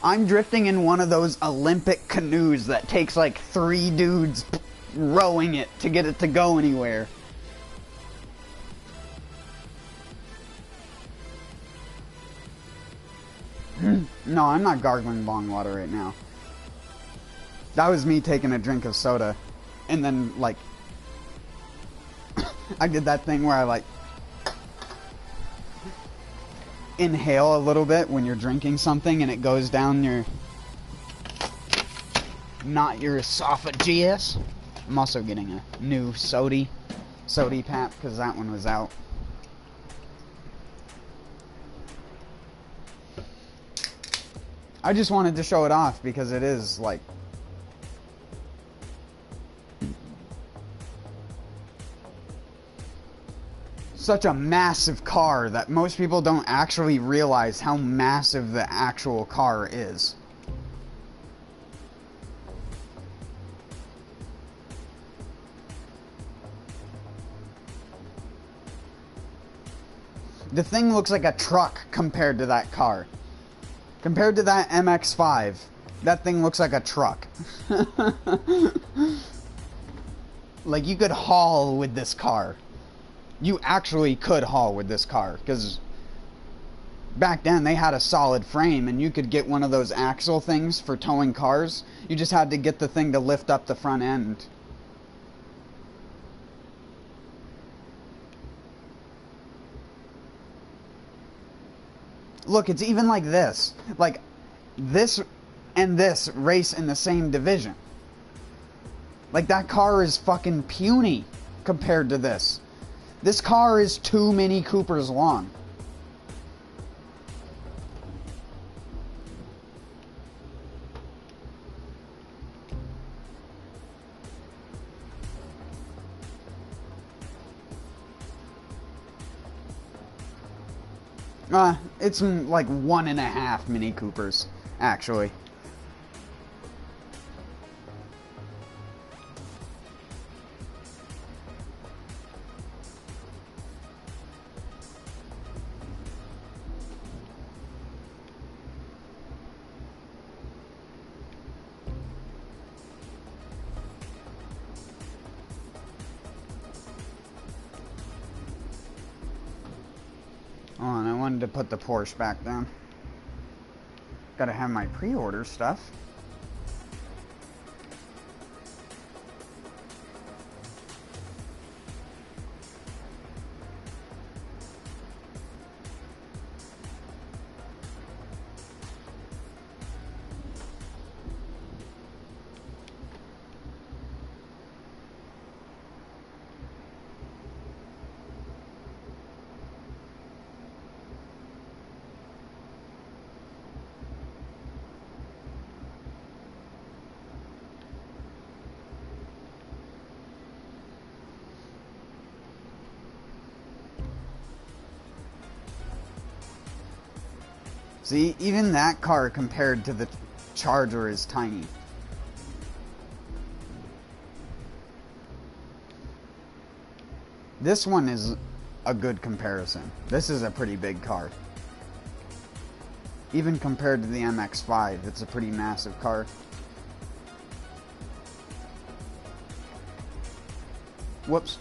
I'm drifting in one of those Olympic canoes that takes like 3 dudes rowing it to get it to go anywhere. No, I'm not gargling bong water right now. That was me taking a drink of soda. And then, like, I did that thing where I, like, inhale a little bit when you're drinking something and it goes down your, not your esophagus. I'm also getting a new sody pap because that one was out. I just wanted to show it off because it is like such a massive car that most people don't actually realize how massive the actual car is. The thing looks like a truck compared to that car. Compared to that MX-5, that thing looks like a truck. Like, you could haul with this car. You actually could haul with this car, because back then they had a solid frame and you could get one of those axle things for towing cars. You just had to get the thing to lift up the front end. Look, it's even like this. Like, this and this race in the same division. Like, that car is fucking puny compared to this. This car is 2 Mini Coopers long. It's like 1.5 Mini Coopers, actually. wanted to put the Porsche back down. Gotta have my pre-order stuff. See, even that car compared to the Charger is tiny. This one is a good comparison. This is a pretty big car. Even compared to the MX-5, it's a pretty massive car. Whoops.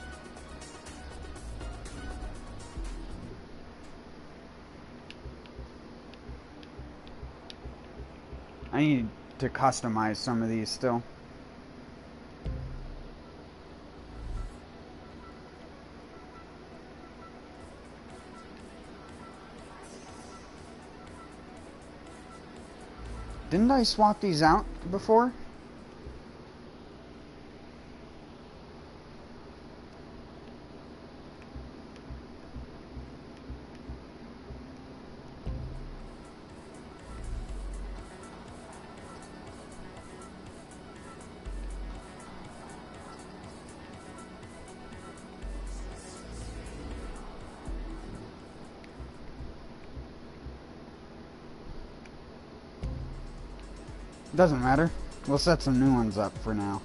I need to customize some of these still. Didn't I swap these out before? Doesn't matter. We'll set some new ones up for now.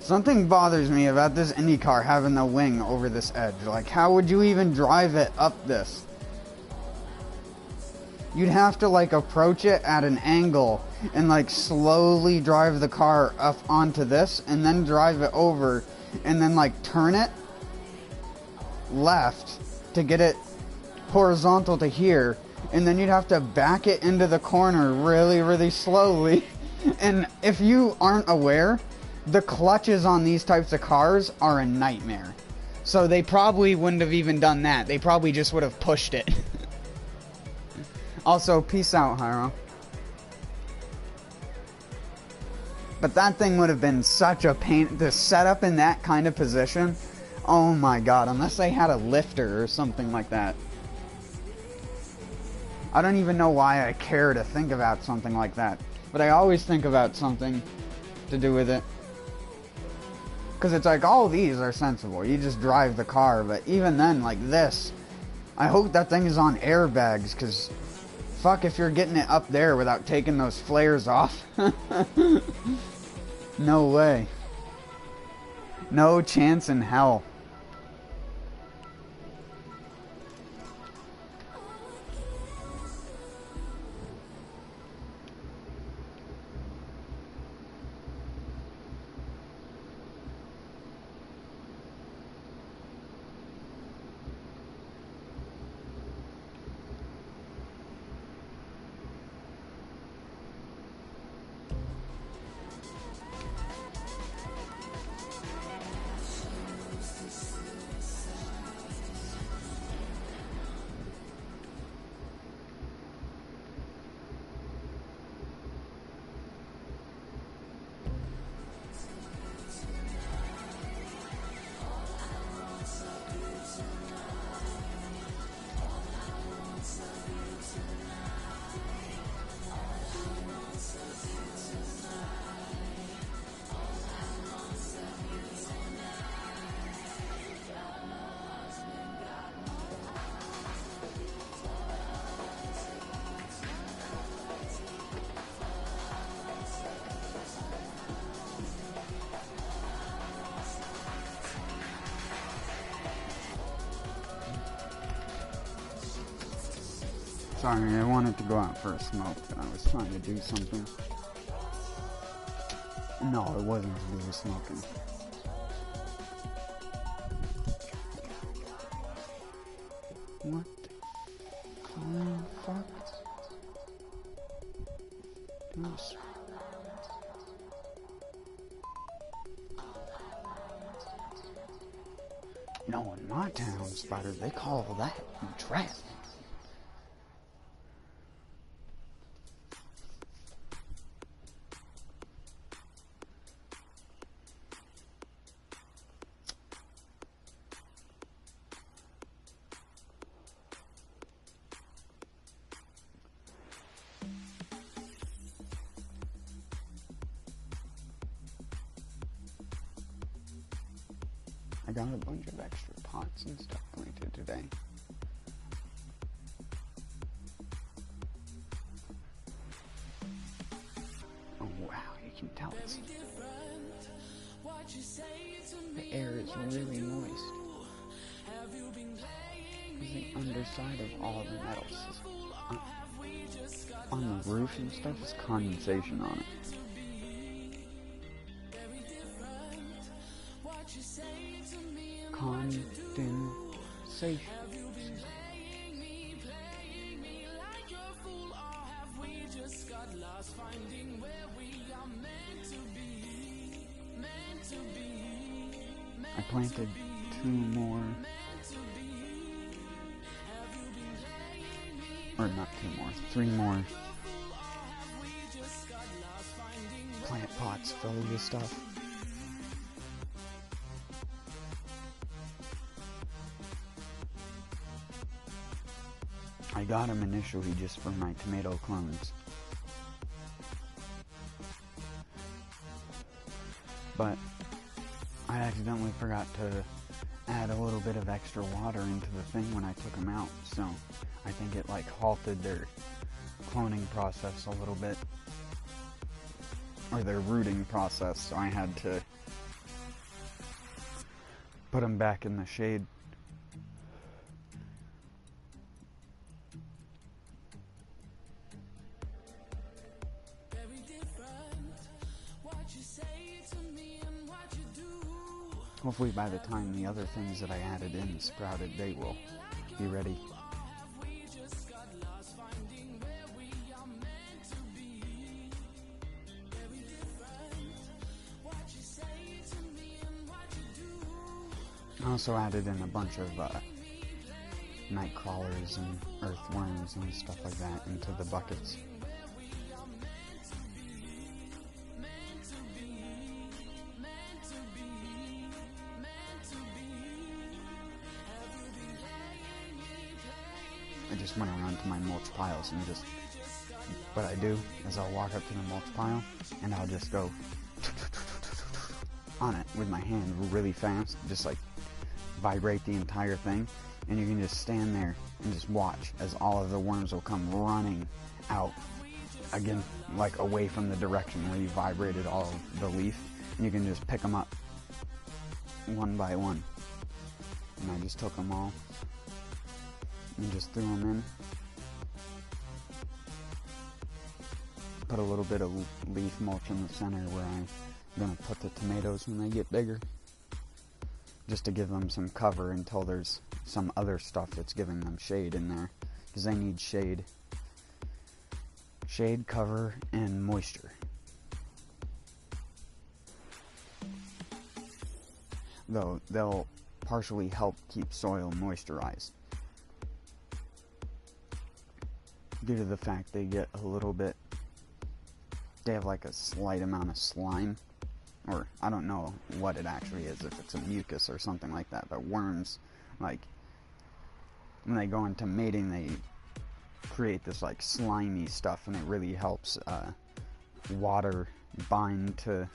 Something bothers me about this IndyCar having the wing over this edge. Like, how would you even drive it up this? You'd have to, like, approach it at an angle and, like, slowly drive the car up onto this and then drive it over and then, like, turn it left to get it horizontal to here, and then you'd have to back it into the corner really, really slowly. And if you aren't aware, the clutches on these types of cars are a nightmare. So they probably wouldn't have even done that. They probably just would have pushed it. Also, peace out, Hyro. But that thing would have been such a pain to set up in that kind of position. Oh my god, unless they had a lifter or something like that. I don't even know why I care to think about something like that. But I always think about something to do with it. Because it's like, all these are sensible. You just drive the car. But even then, like this, I hope that thing is on airbags. Because fuck if you're getting it up there without taking those flares off. No way. No chance in hell. Sorry, I wanted to go out for a smoke. I was trying to do something. No, it wasn't to do with smoking. What the fuck? Yes. No, in my town, Spider, they call that trap. I got a bunch of extra pots and stuff planted today. Oh wow, you can tell it's... The air is really moist. The underside of all the metals on the roof and stuff is condensation on it. Condensation. I planted 2 more, or not 2 more, 3 more plant pots filled with stuff. I got them initially just for my tomato clones, but I accidentally forgot to add a little bit of extra water into the thing when I took them out, so I think it like halted their cloning process a little bit, or their rooting process, so I had to put them back in the shade. Hopefully by the time the other things that I added in sprouted, they will be ready. I also added in a bunch of night crawlers and earthworms and stuff like that into the buckets. I just went around to my mulch piles and just, what I do is I'll walk up to the mulch pile and I'll just go on it with my hand really fast, just like vibrate the entire thing, and you can just stand there and just watch as all of the worms will come running out, again, like away from the direction where you vibrated all of the leaf, and you can just pick them up one by one. And I just took them all and just threw them in. Put a little bit of leaf mulch in the center where I'm gonna put the tomatoes when they get bigger, just to give them some cover until there's some other stuff that's giving them shade in there, because they need shade, cover, and moisture. Though they'll partially help keep soil moisturized due to the fact they get a little bit, they have like a slight amount of slime, or I don't know what it actually is, if it's a mucus or something like that, but worms, like, when they go into mating, they create this like slimy stuff, and it really helps water bind to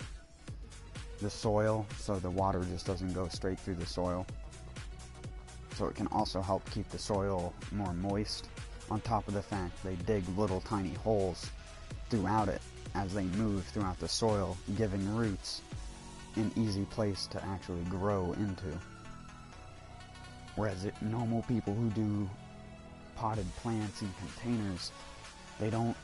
the soil, so the water just doesn't go straight through the soil. So it can also help keep the soil more moist, on top of the fact they dig little tiny holes throughout it as they move throughout the soil, giving roots an easy place to actually grow into. Whereas normal people who do potted plants in containers, they don't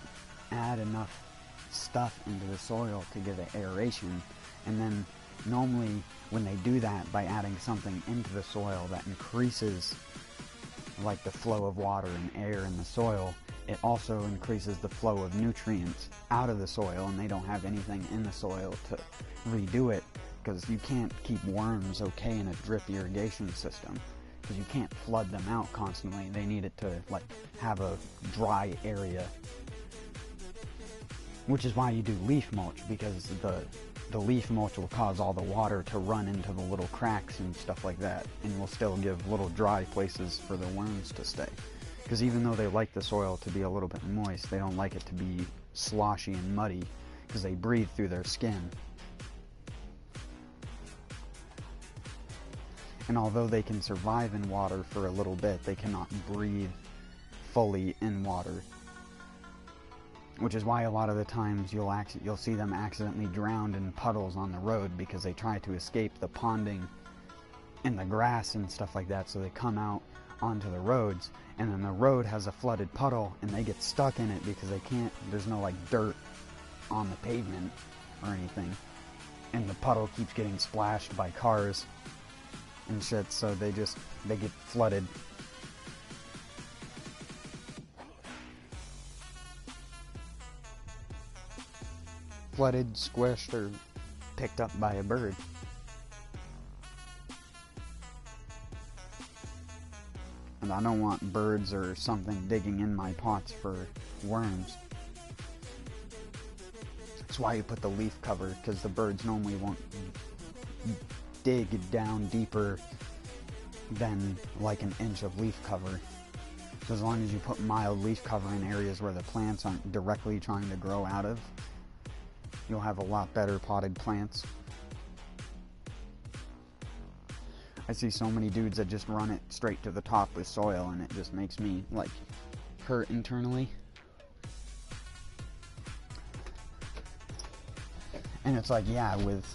add enough stuff into the soil to give it aeration. And then normally when they do that by adding something into the soil that increases like the flow of water and air in the soil, it also increases the flow of nutrients out of the soil, and they don't have anything in the soil to redo it, because you can't keep worms okay in a drip irrigation system, because you can't flood them out constantly. They need it to like have a dry area, which is why you do leaf mulch, because the leaf mulch will cause all the water to run into the little cracks and stuff like that, and will still give little dry places for the worms to stay. Because even though they like the soil to be a little bit moist, they don't like it to be sloshy and muddy, because they breathe through their skin. And although they can survive in water for a little bit, they cannot breathe fully in water. Which is why a lot of the times you'll see them accidentally drowned in puddles on the road, because they try to escape the ponding in the grass and stuff like that, so they come out onto the roads, and then the road has a flooded puddle and they get stuck in it because there's no like dirt on the pavement or anything, and the puddle keeps getting splashed by cars and shit, so they get flooded. Flooded, squished, or picked up by a bird. And I don't want birds or something digging in my pots for worms. That's why you put the leaf cover, because the birds normally won't dig down deeper than like an inch of leaf cover. So as long as you put mild leaf cover in areas where the plants aren't directly trying to grow out of, you'll have a lot better potted plants. I see so many dudes that just run it straight to the top with soil, and it just makes me like hurt internally. And it's like, yeah, with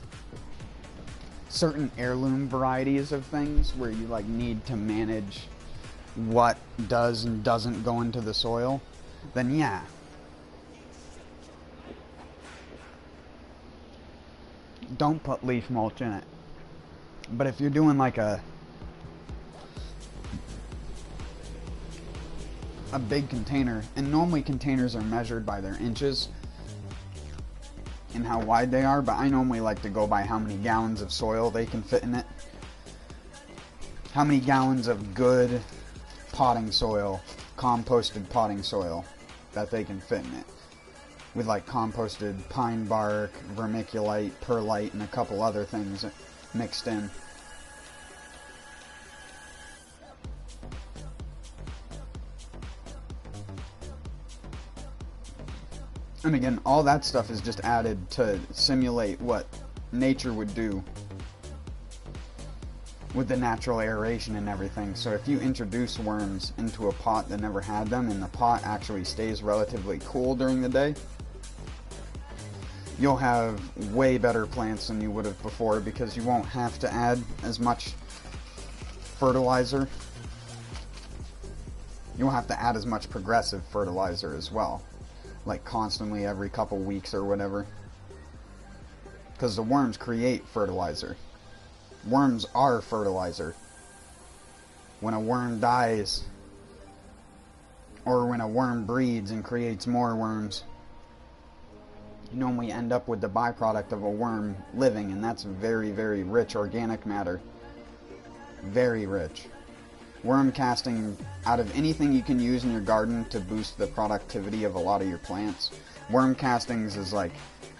certain heirloom varieties of things where you like need to manage what does and doesn't go into the soil, then yeah, don't put leaf mulch in it. But if you're doing like a big container, and normally containers are measured by their inches and how wide they are, but I normally like to go by how many gallons of soil they can fit in it. How many gallons of good potting soil, composted potting soil, that they can fit in it. With like composted pine bark, vermiculite, perlite, and a couple other things mixed in. And again, all that stuff is just added to simulate what nature would do with the natural aeration and everything. So if you introduce worms into a pot that never had them, and the pot actually stays relatively cool during the day, you'll have way better plants than you would have before, because you won't have to add as much fertilizer. You won't have to add as much progressive fertilizer as well, like constantly every couple weeks or whatever, because the worms create fertilizer. Worms are fertilizer. When a worm dies, or when a worm breeds and creates more worms, you normally end up with the byproduct of a worm living, and that's very, very rich organic matter. Very rich. Worm casting, out of anything you can use in your garden to boost the productivity of a lot of your plants, worm castings is like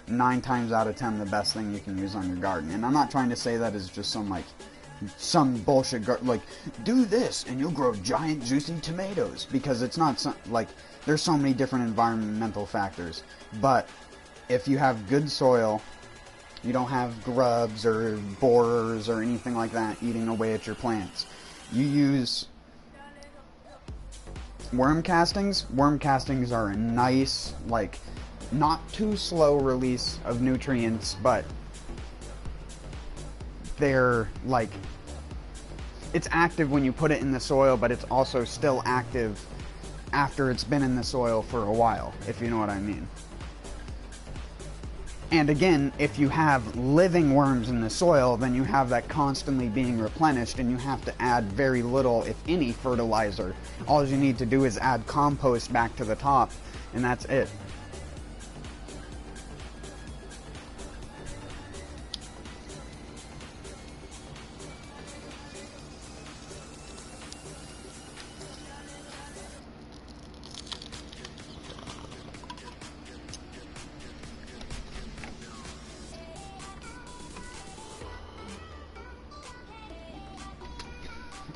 9 times out of 10 the best thing you can use on your garden. And I'm not trying to say that as just some bullshit, like, do this and you'll grow giant juicy tomatoes, because it's not like, there's so many different environmental factors. But if you have good soil, you don't have grubs or borers or anything like that eating away at your plants. You use worm castings. Worm castings are a nice, like, not too slow release of nutrients, but they're like, it's active when you put it in the soil, but it's also still active after it's been in the soil for a while, if you know what I mean. And again, if you have living worms in the soil, then you have that constantly being replenished, and you have to add very little, if any, fertilizer. All you need to do is add compost back to the top, and that's it.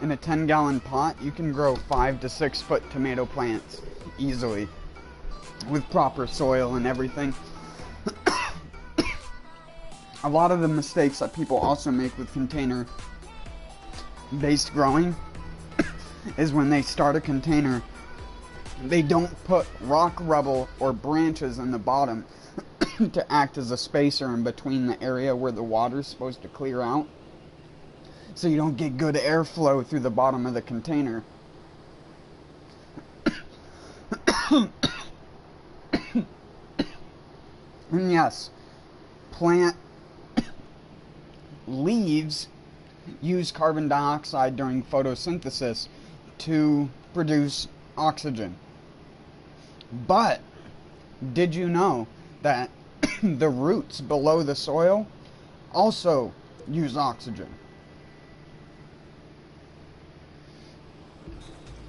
In a 10-gallon pot, you can grow 5 to 6 foot tomato plants easily with proper soil and everything. A lot of the mistakes that people also make with container-based growing is when they start a container, they don't put rock rubble or branches in the bottom to act as a spacer in between the area where the water is supposed to clear out, so you don't get good airflow through the bottom of the container. And yes, plant leaves use carbon dioxide during photosynthesis to produce oxygen. But did you know that the roots below the soil also use oxygen?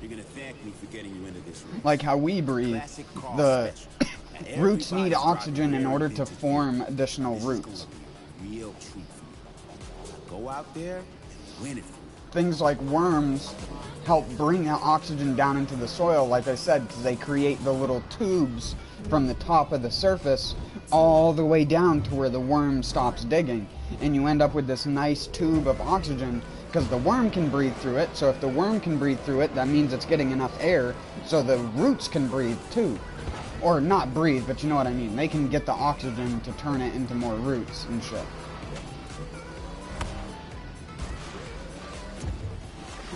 You're gonna thank me for getting you into this room. Like how we breathe, the roots need oxygen in order to form additional roots. Real treat for you. Go out there and win it for me. Things like worms help bring oxygen down into the soil, like I said, because they create the little tubes from the top of the surface all the way down to where the worm stops digging. And you end up with this nice tube of oxygen because the worm can breathe through it. So if the worm can breathe through it, that means it's getting enough air so the roots can breathe too. Or not breathe, but you know what I mean. They can get the oxygen to turn it into more roots and shit.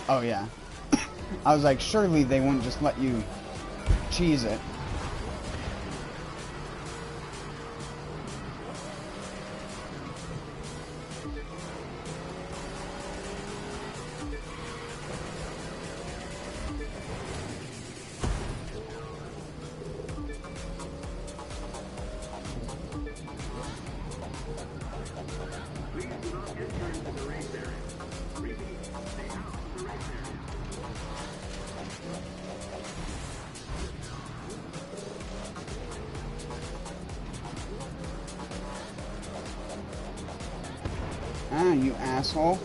Oh yeah. I was like, surely they wouldn't just let you cheese it. Ah, you asshole.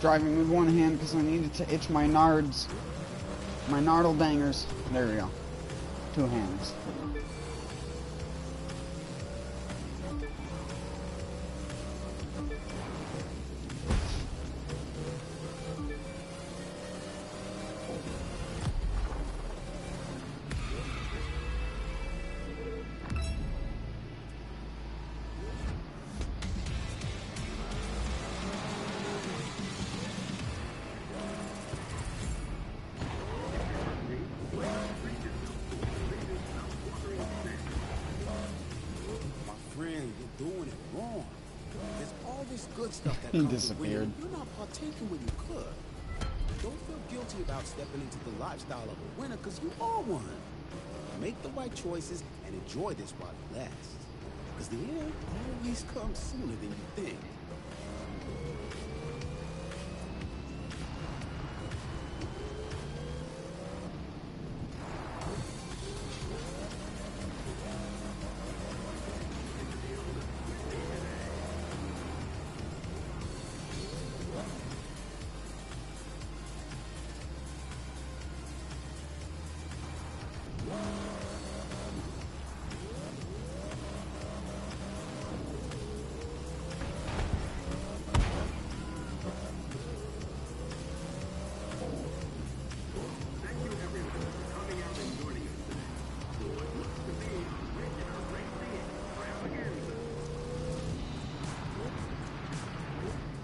Driving with one hand because I needed to itch my nards. My nardle dangers. There we go. Two hands. He disappeared. You're not partaking when you could. Don't feel guilty about stepping into the lifestyle of a winner, because you are one. make the right choices and enjoy this while it lasts. Because the end always comes sooner than you think.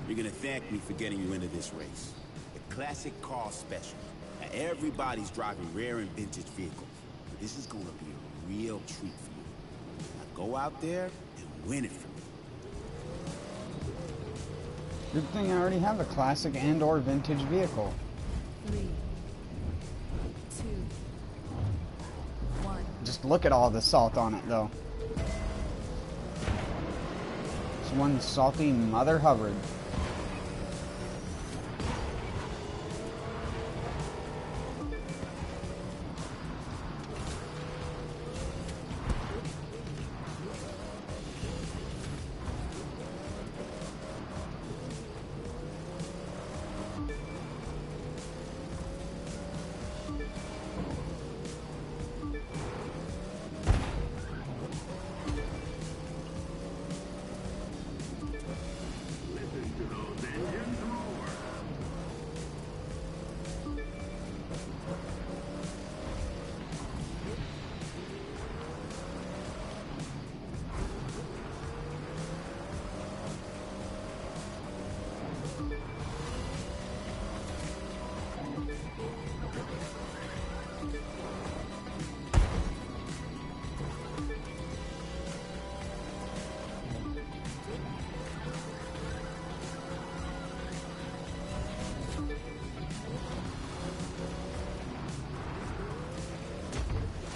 You're gonna thank me for getting you into this race. The classic car special. Now everybody's driving rare and vintage vehicles. But this is gonna be a real treat for you. Now go out there and win it for me. Good thing I already have a classic and or vintage vehicle. 3, 2, 1. Just look at all the salt on it though. It's one salty Mother Hubbard.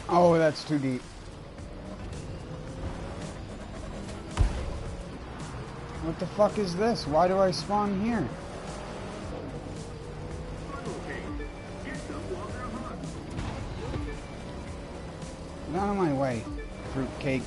Oh, that's too deep. What the fuck is this? Why do I spawn here? Get out of my way, fruitcake.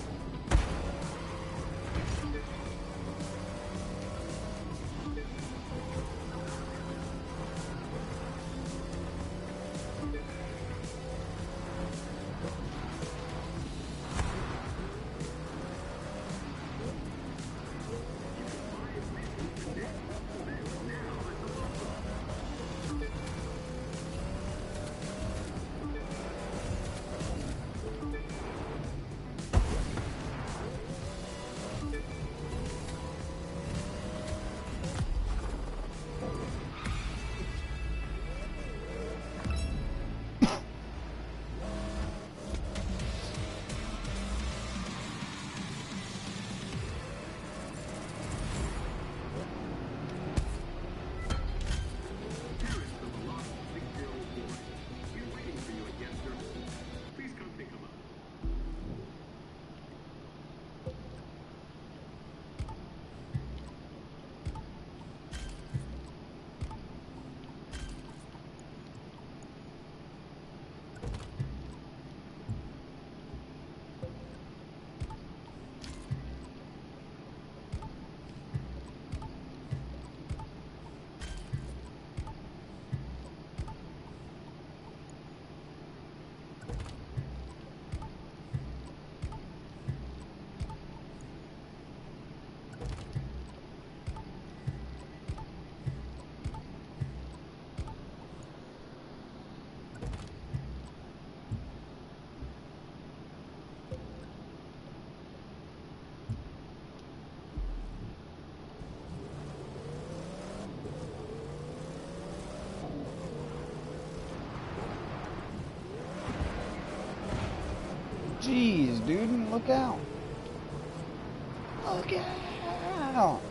Jeez, dude, look out. Look out.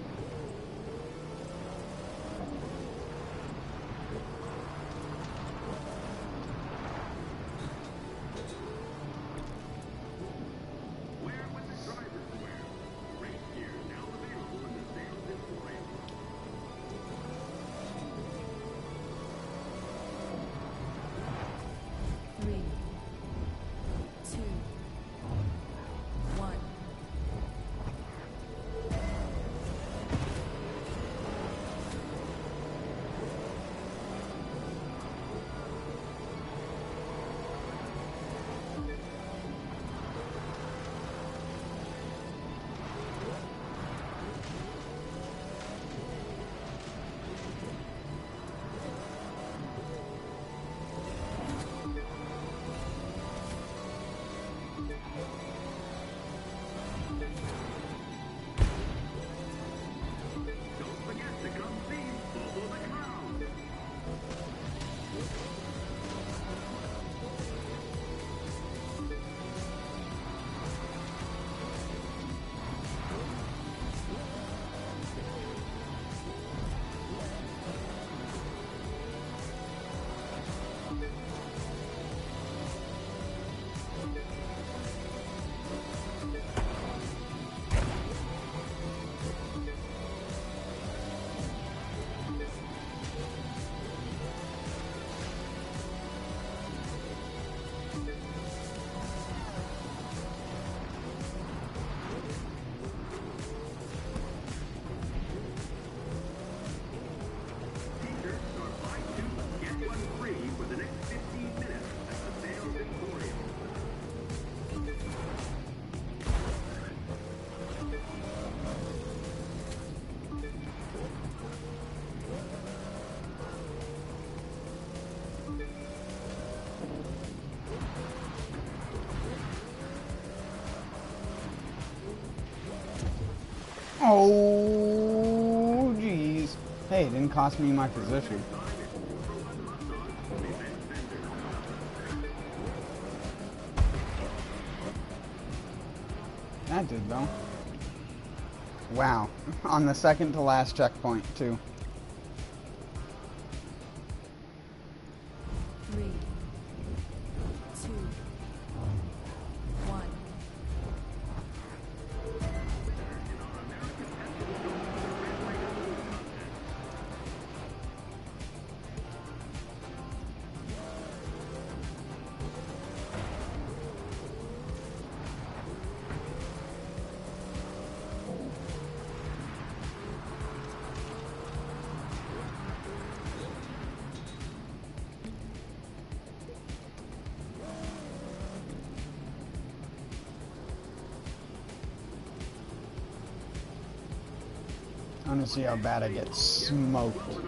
Oh, jeez. Hey, it didn't cost me my position. That did, though. Wow. On the second to last checkpoint, too. 3, 2, 1. I want to see how bad I get smoked. 3,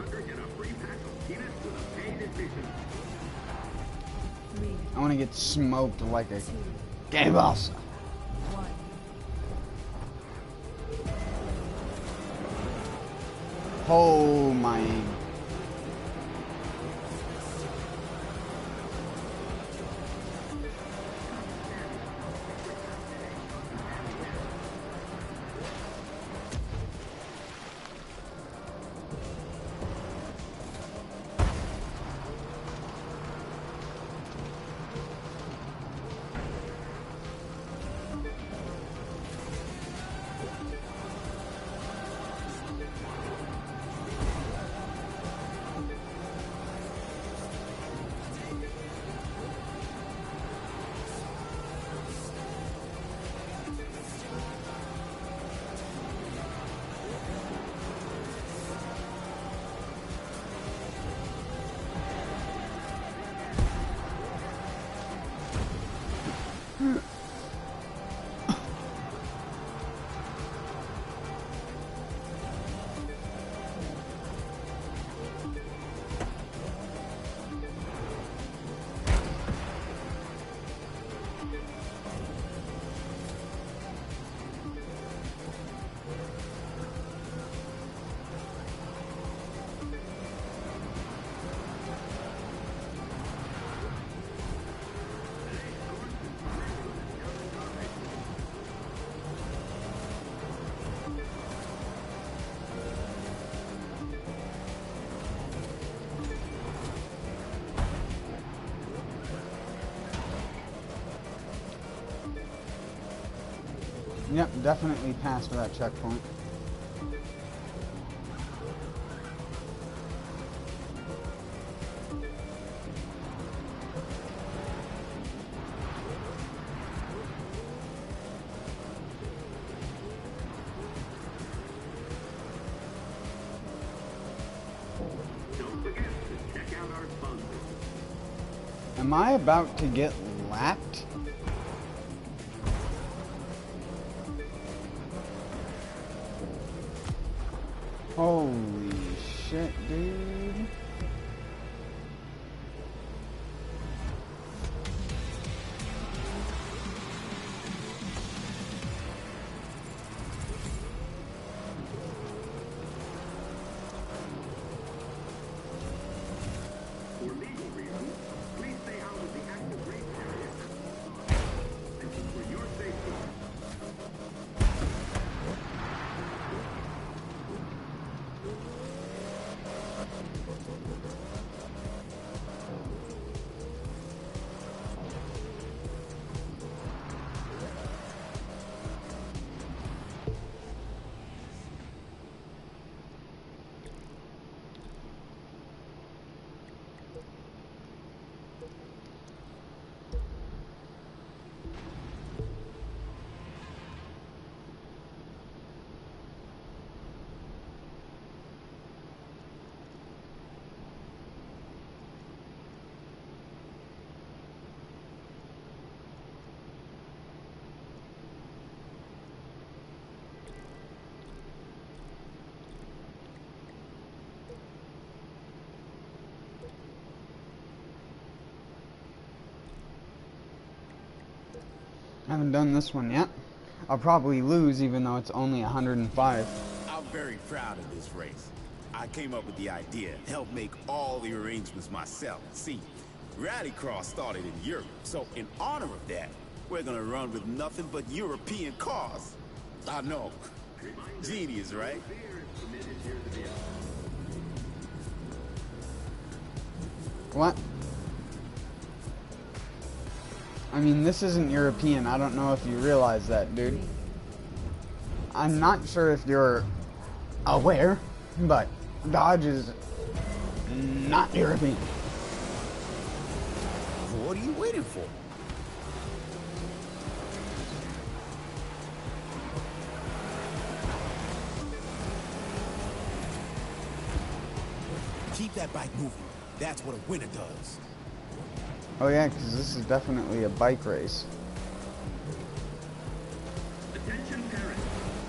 I want to get smoked like a 2, gay boss. 1. Oh my. Yep, definitely passed that checkpoint. Don't forget to check out our sponsors. Am I about to get lapped? Holy shit, dude. For legal reasons, please stay out of the active race area. This is for your safety. I haven't done this one yet. I'll probably lose even though it's only 105. I'm very proud of this race. I came up with the idea, helped make all the arrangements myself. See, Rallycross started in Europe, so in honor of that, we're gonna run with nothing but European cars. I know. Genius, right? What? I mean, this isn't European. I don't know if you realize that, dude. I'm not sure if you're aware, but Dodge is not European. What are you waiting for? Keep that bike moving. That's what a winner does. Oh yeah, because this is definitely a bike race. Attention parents.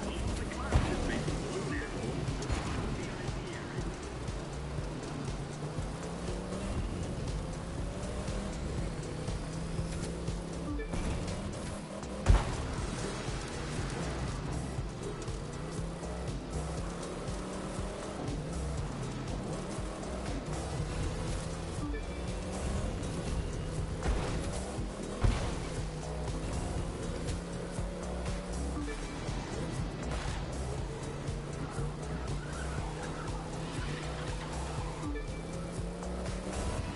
All the classes facing balloon animals in the VIP area.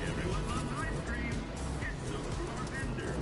Everyone loves ice cream. Get some from our vendors.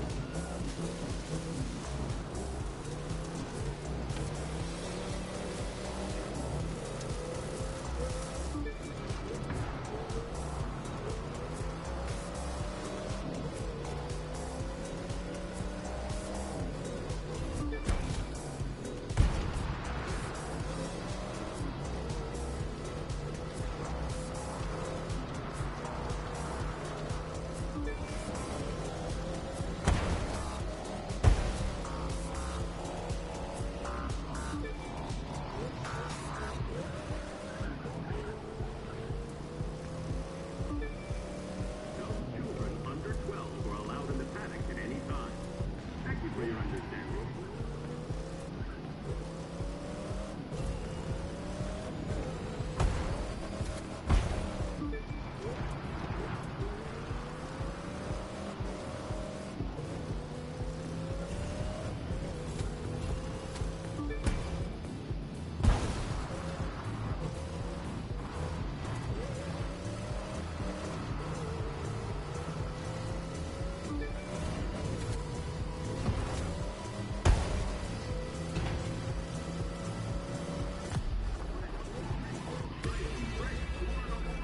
No children under 12 are allowed in the paddock at any time. Thank you for your understanding.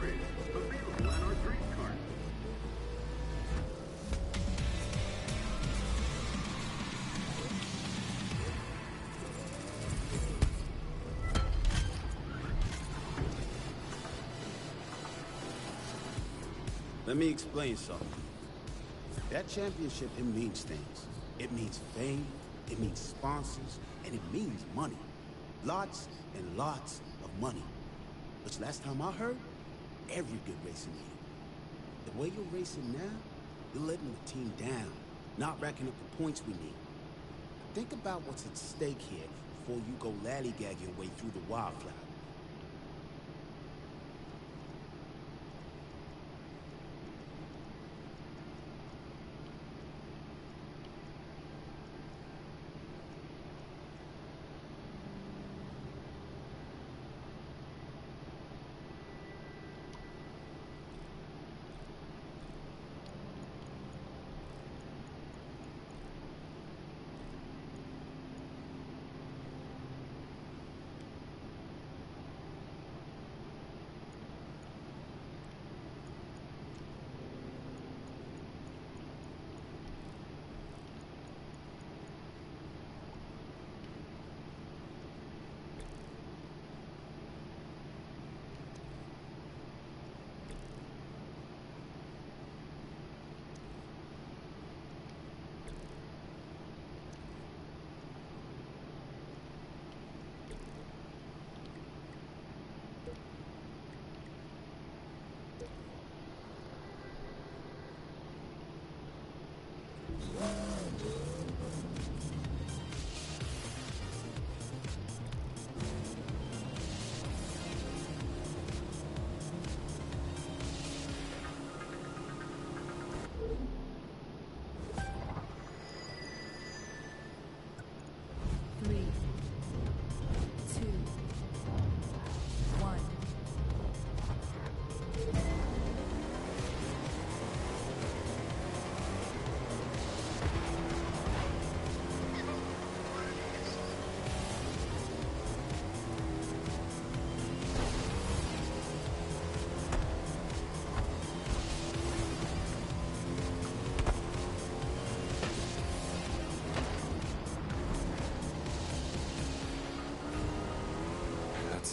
Available at our drink cart. Let me explain something. That championship, it means things. It means fame, it means sponsors, and it means money. Lots and lots of money. Which last time I heard, every good racing needed. The way you're racing now, you're letting the team down, not racking up the points we need. Think about what's at stake here before you go lallygag your way through the wildflower.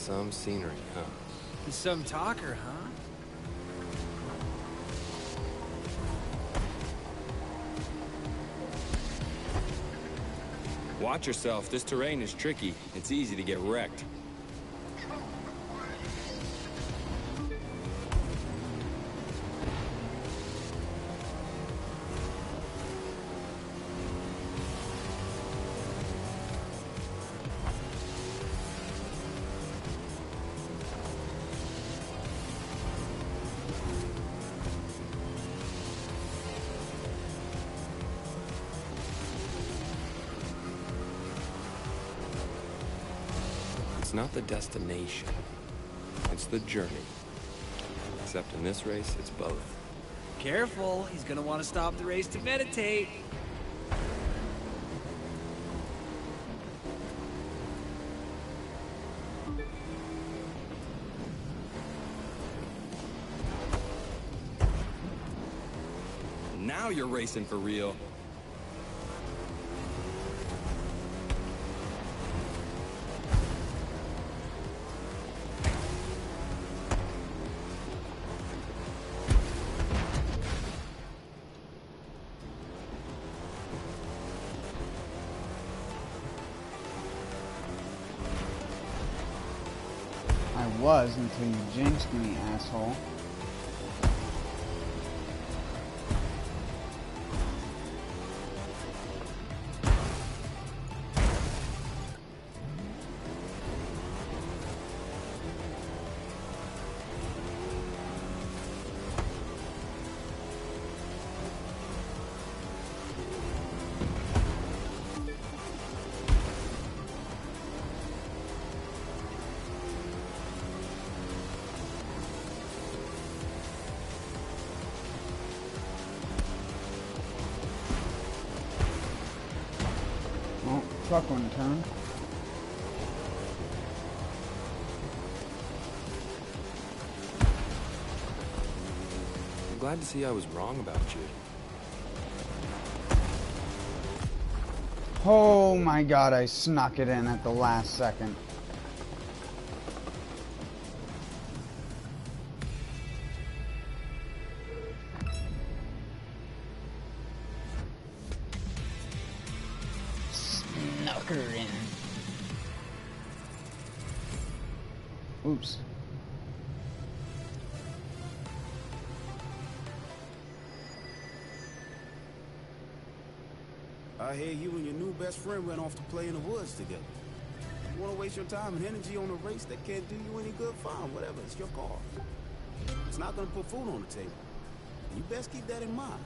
Some scenery, huh? Some talker, huh? Watch yourself. This terrain is tricky. It's easy to get wrecked. It's not the destination, it's the journey. Except in this race, it's both. Careful, he's gonna want to stop the race to meditate. Now you're racing for real. Was until you jinxed me, asshole. Truck one turn. I'm glad to see I was wrong about you. Oh my god, I snuck it in at the last second. Oops. I hear you and your new best friend went off to play in the woods together. You want to waste your time and energy on a race that can't do you any good, fine, whatever, it's your call. It's not going to put food on the table. You best keep that in mind.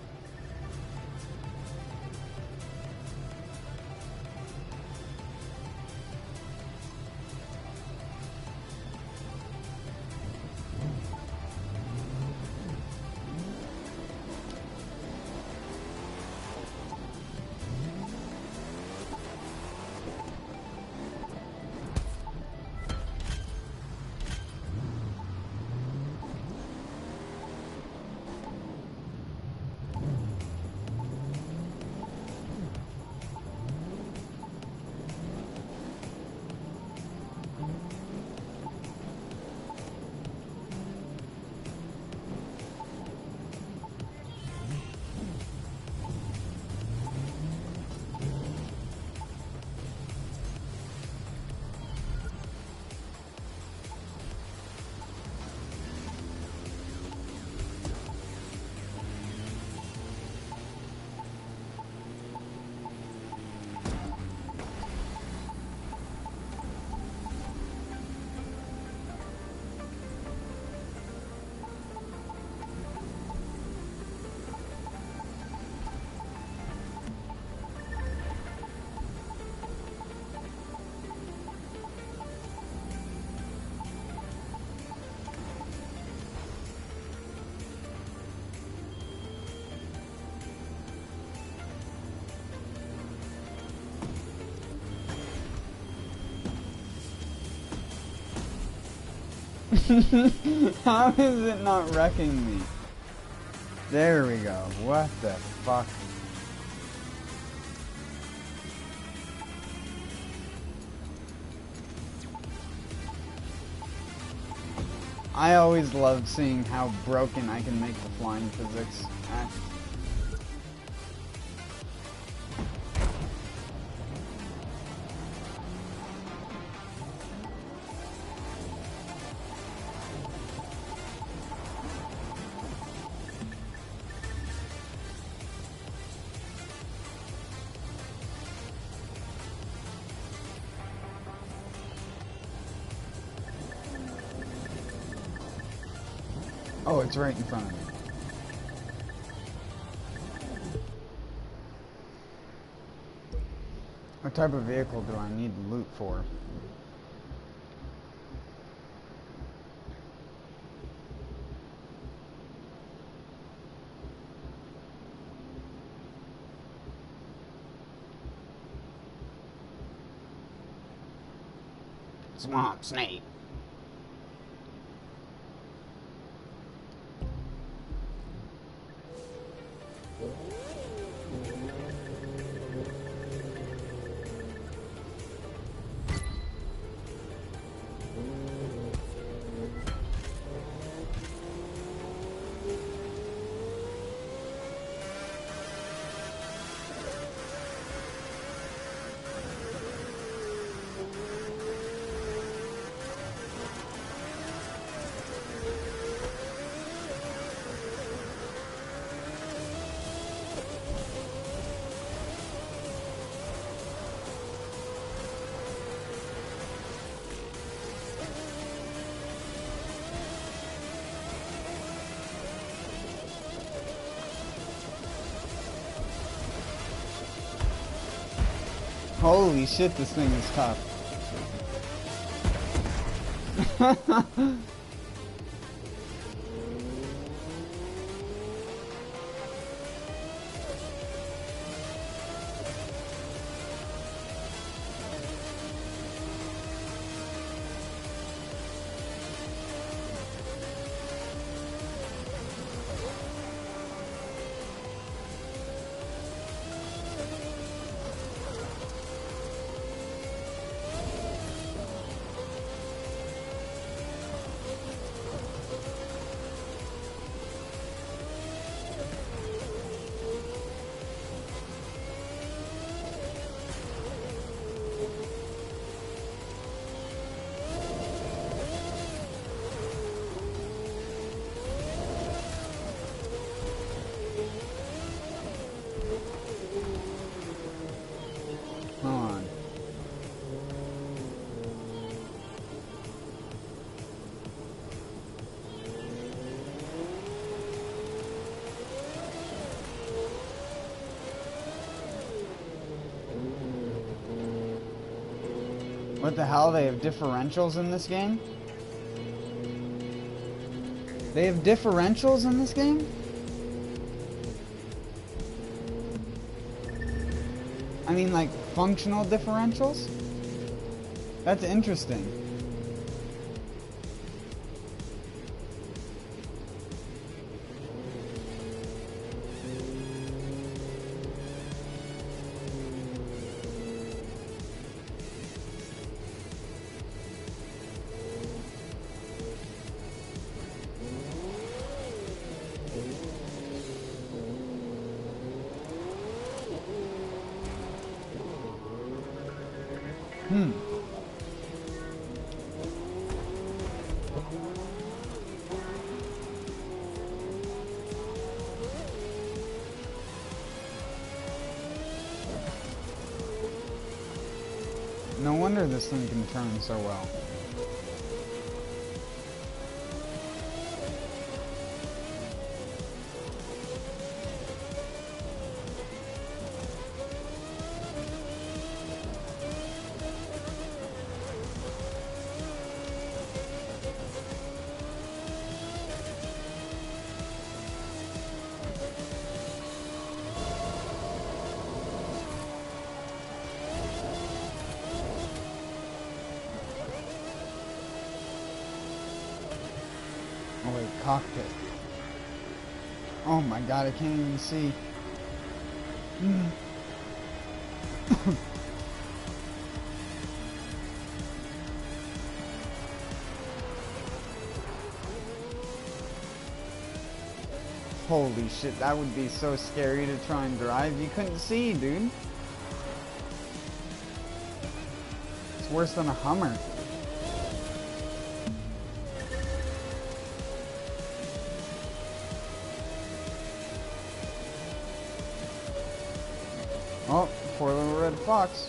How is it not wrecking me? There we go. What the fuck? I always loved seeing how broken I can make the flying physics act. Oh, it's right in front of me. What type of vehicle do I need loot for? Swamp snake. Holy shit, this thing is tough. What the hell? They have differentials in this game? They have differentials in this game? I mean, like, functional differentials? That's interesting. No wonder this thing can turn so well. Oh wait, cockpit. Oh my god, I can't even see. Holy shit, that would be so scary to try and drive. You couldn't see, dude. It's worse than a Hummer. Oh, poor little red fox.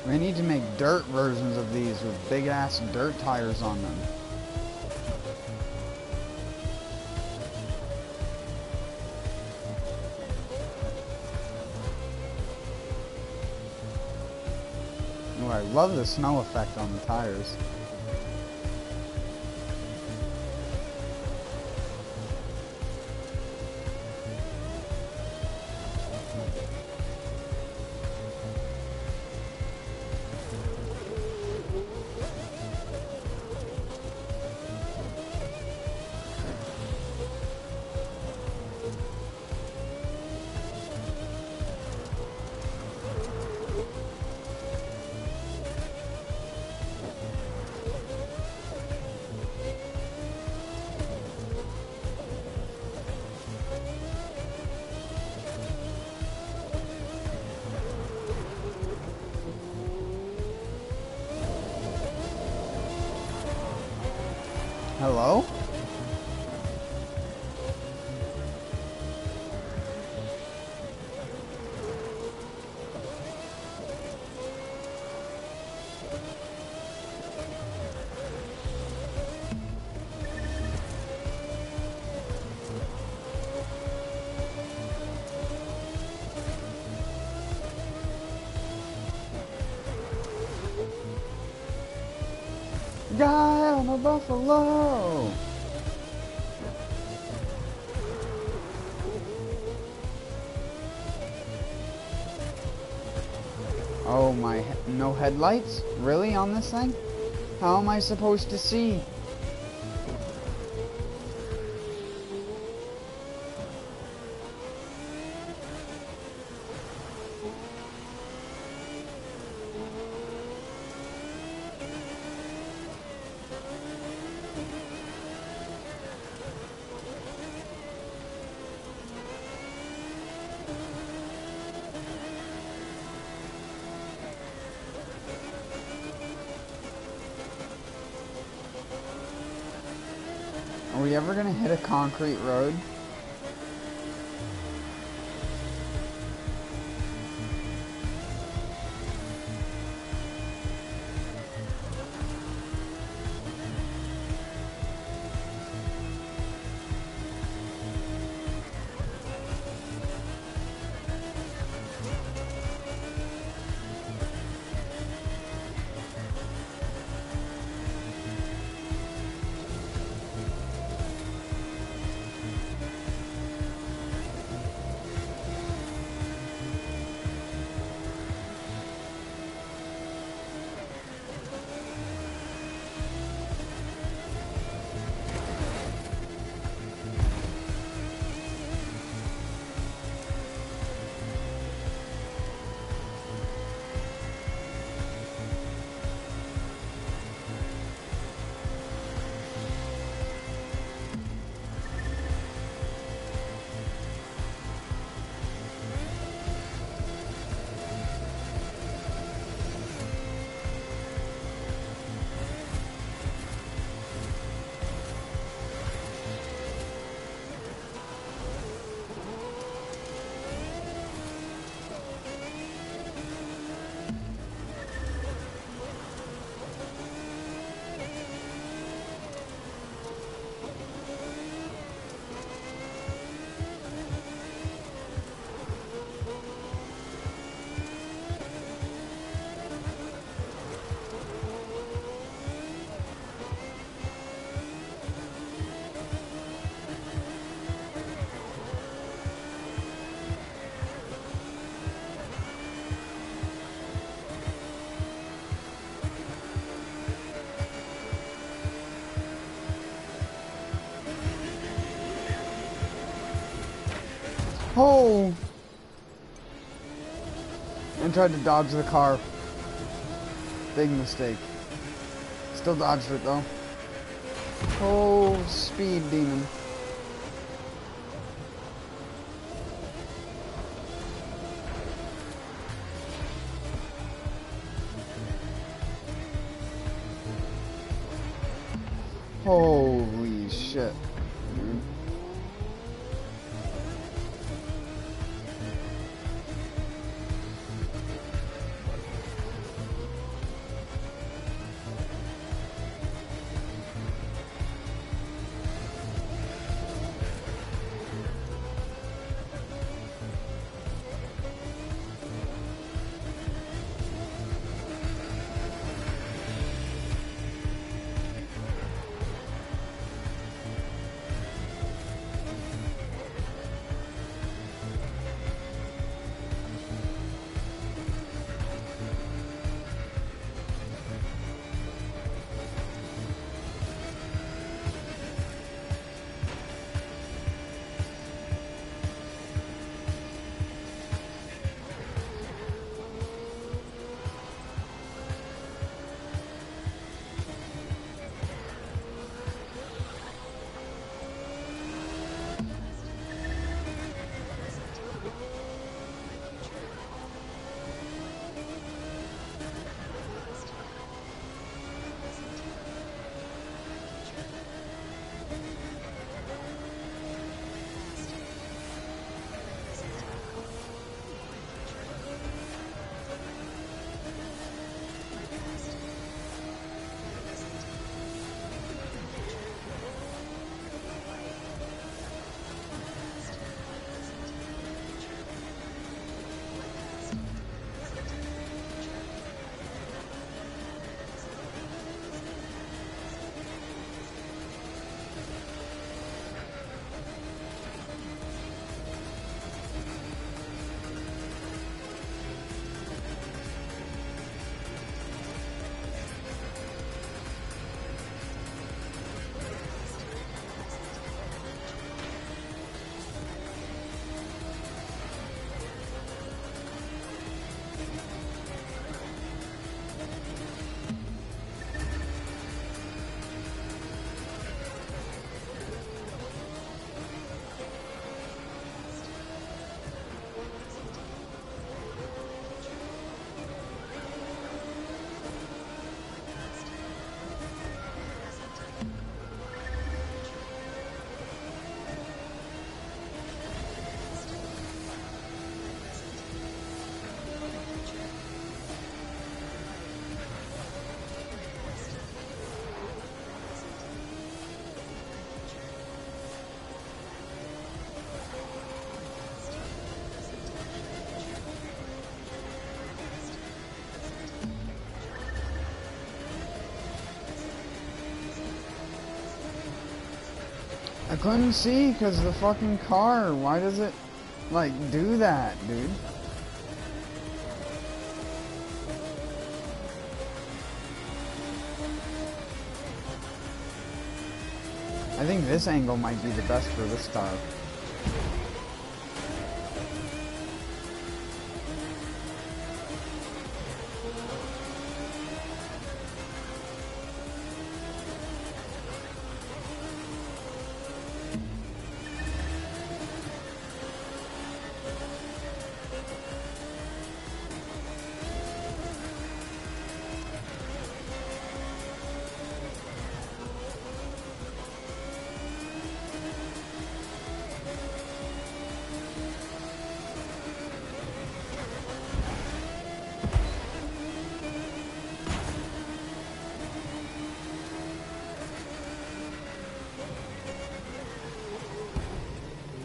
We need to make dirt versions of these with big ass dirt tires on them. Oh, I love the snow effect on the tires. Hello? Guy on a buffalo. Oh my, no headlights? Really on this thing? How am I supposed to see? Are we ever gonna hit a concrete road? Oh! And tried to dodge the car. Big mistake. Still dodged it though. Oh, speed demon. Holy shit, dude. I couldn't see because the fucking car. Why does it, like, do that, dude? I think this angle might be the best for this car.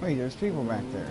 Wait, there's people back there.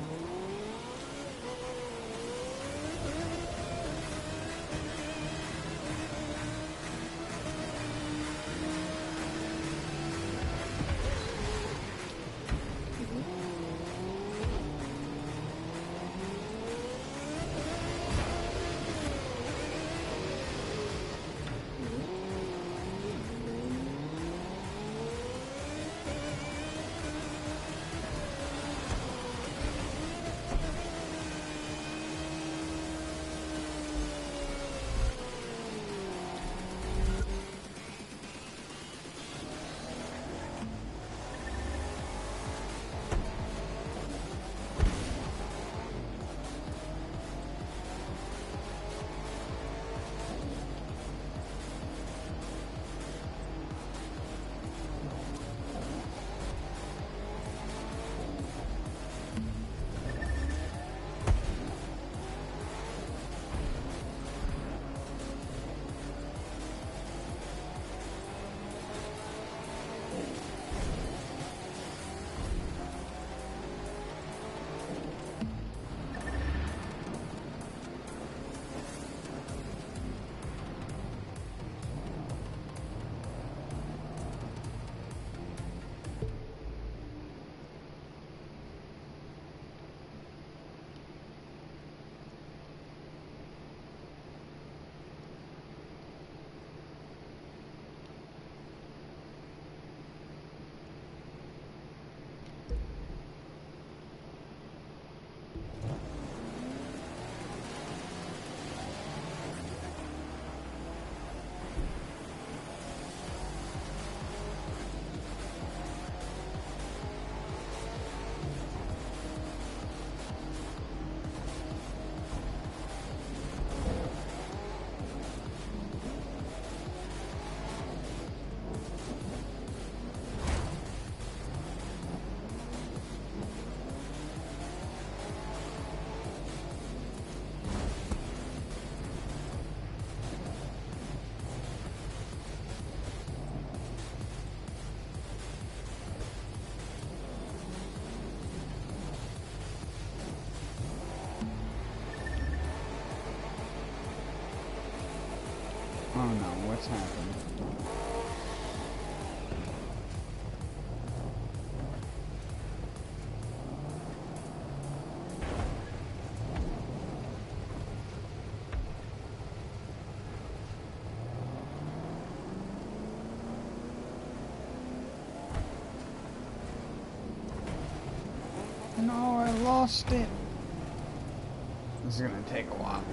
just happened. No, I lost it. This is gonna take a while.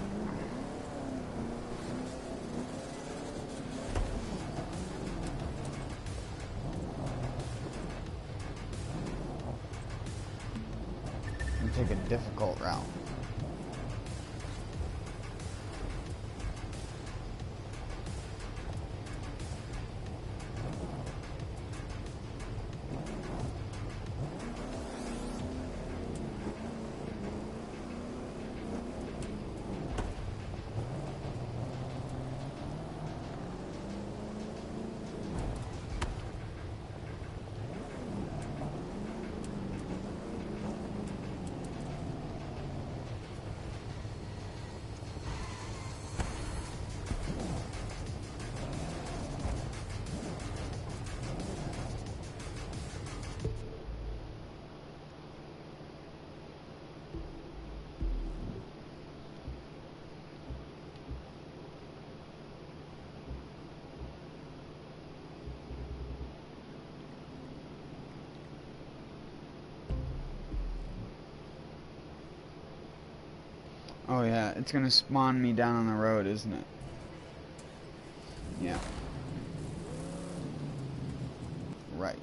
And take a difficult route. Oh yeah, it's gonna spawn me down on the road, isn't it? Yeah. Right.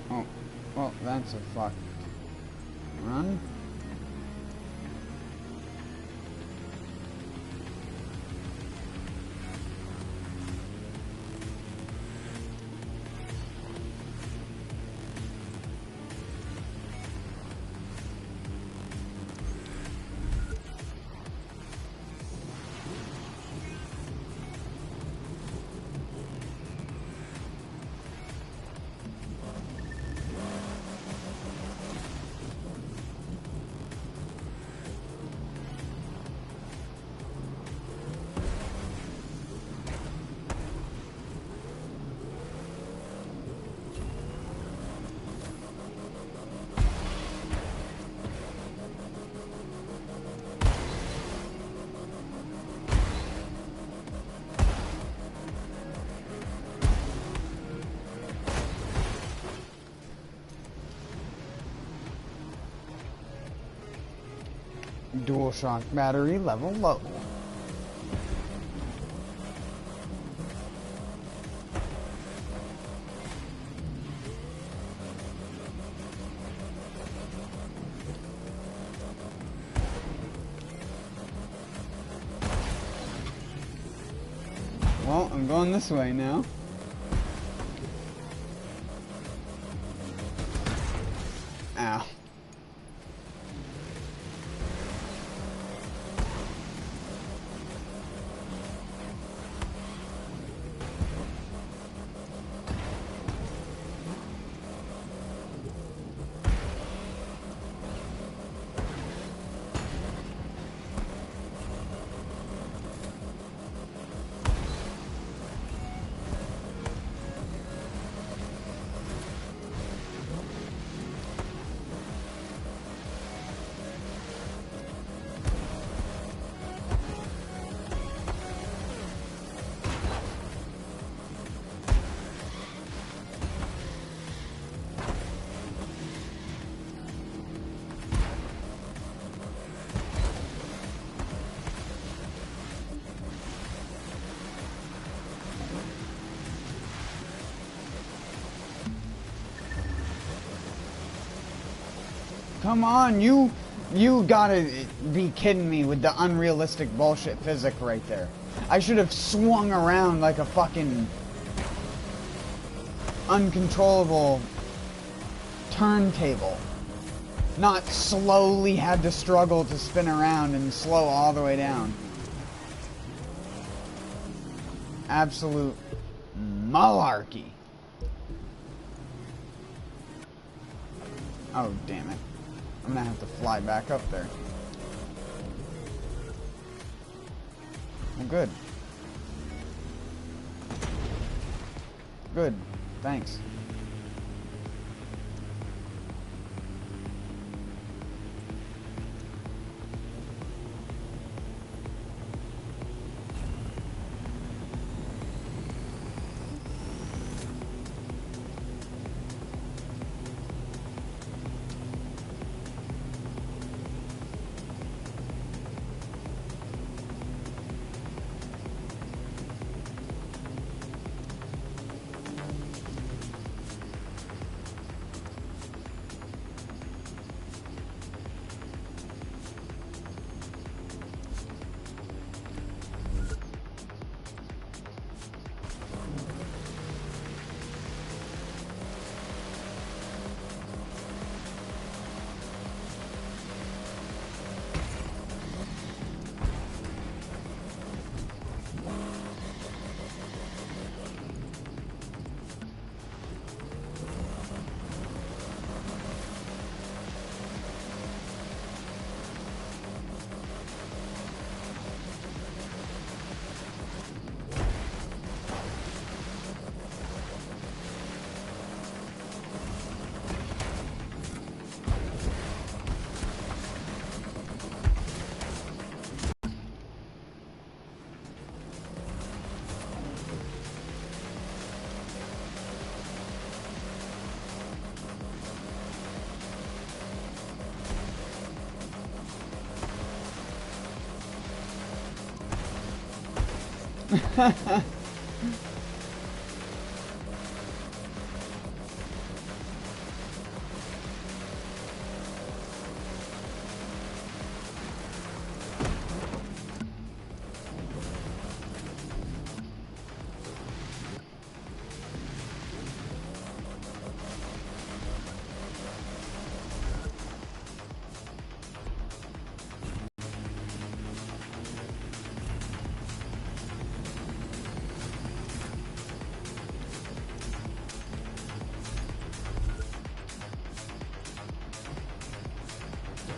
Oh, well, that's a fucked run. DualShock battery level low. Well, I'm going this way now. Ow. Come on, you gotta be kidding me with the unrealistic bullshit physics right there. I should have swung around like a fucking uncontrollable turntable. Not slowly had to struggle to spin around and slow all the way down. Absolute malarkey. Oh, damn it. I'm gonna have to fly back up there. Well, good. Good. Thanks.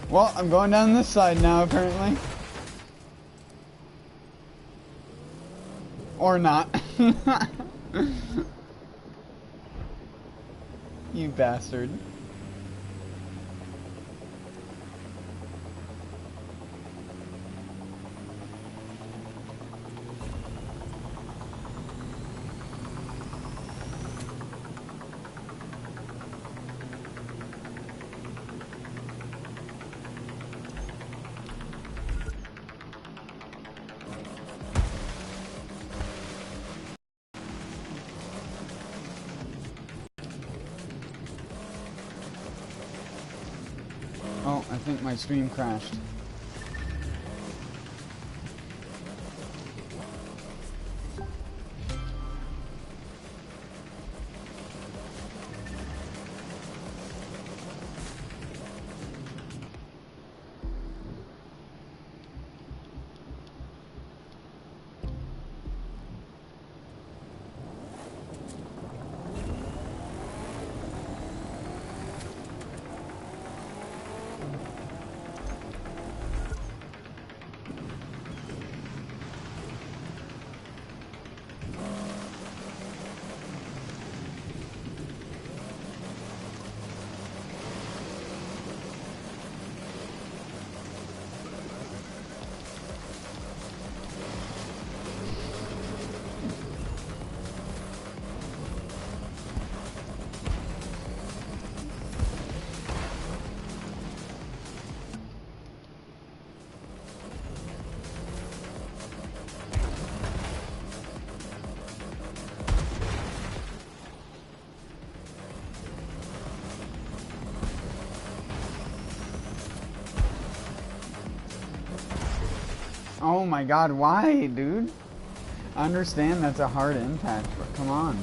Well, I'm going down this side now, apparently. Or not. You bastard. Oh, I think my stream crashed. Oh my god, why, dude? I understand that's a hard impact, but come on.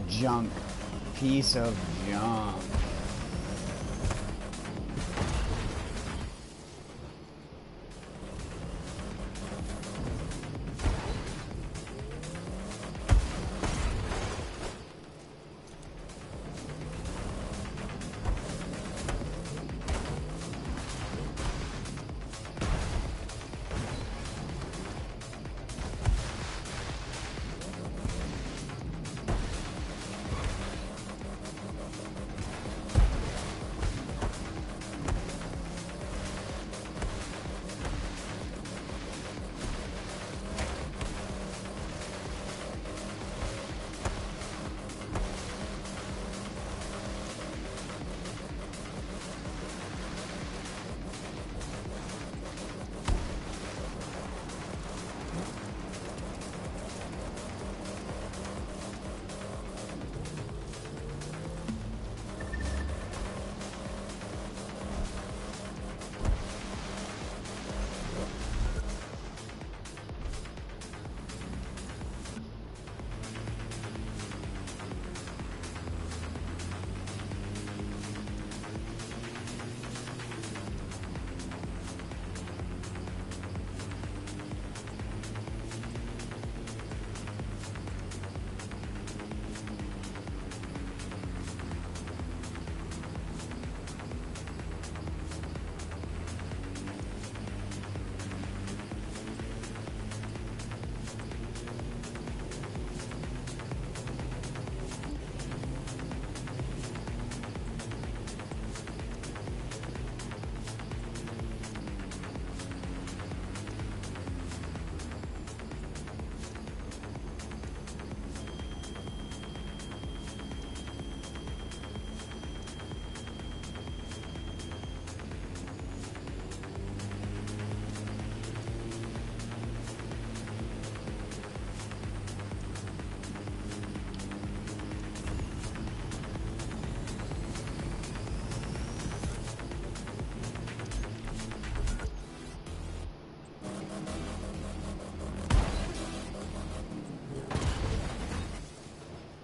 Junk. Piece of junk.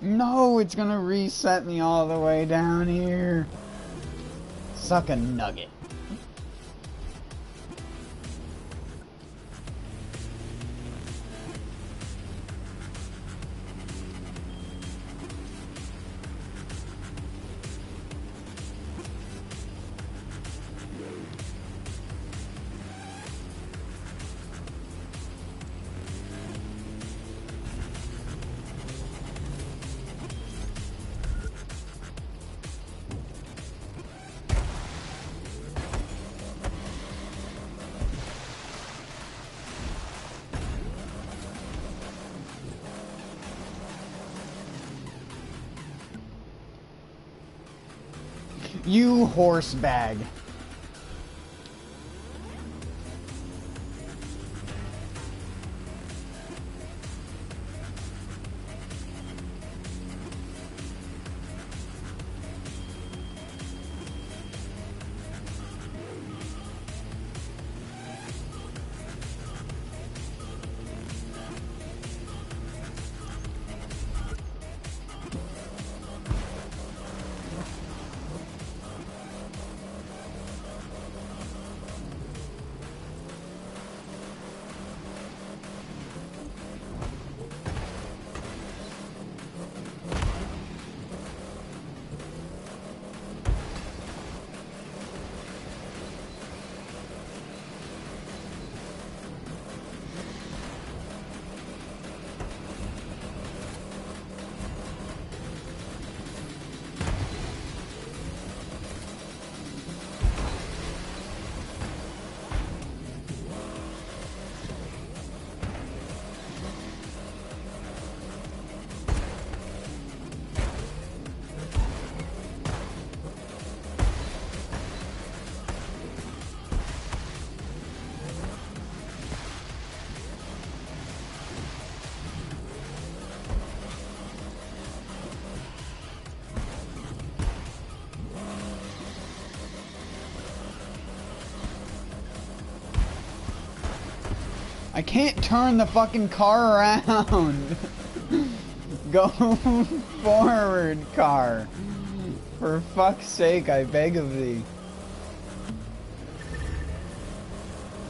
No, it's gonna reset me all the way down here. Suck a nugget. You horse bag. I can't turn the fucking car around. Go forward, car. For fuck's sake, I beg of thee.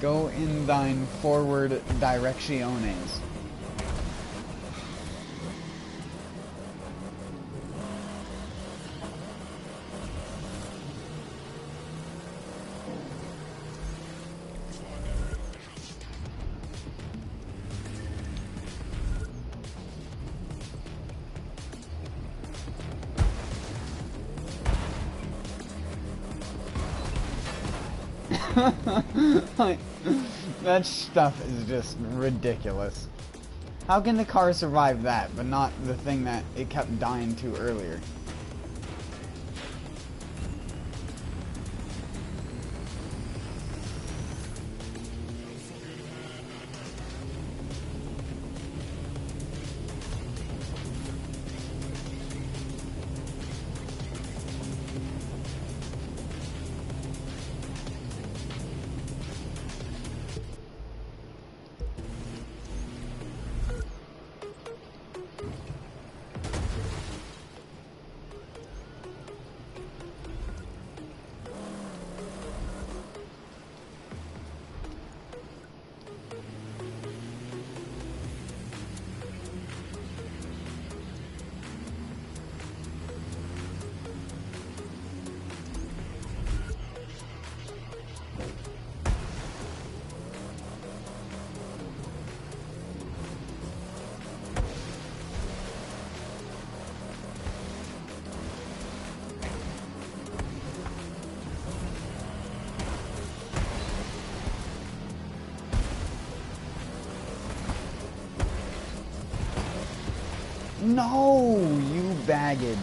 Go in thine forward directiones. Like, that stuff is just ridiculous. How can the car survive that, but not the thing that it kept dying to earlier? No, you baggage.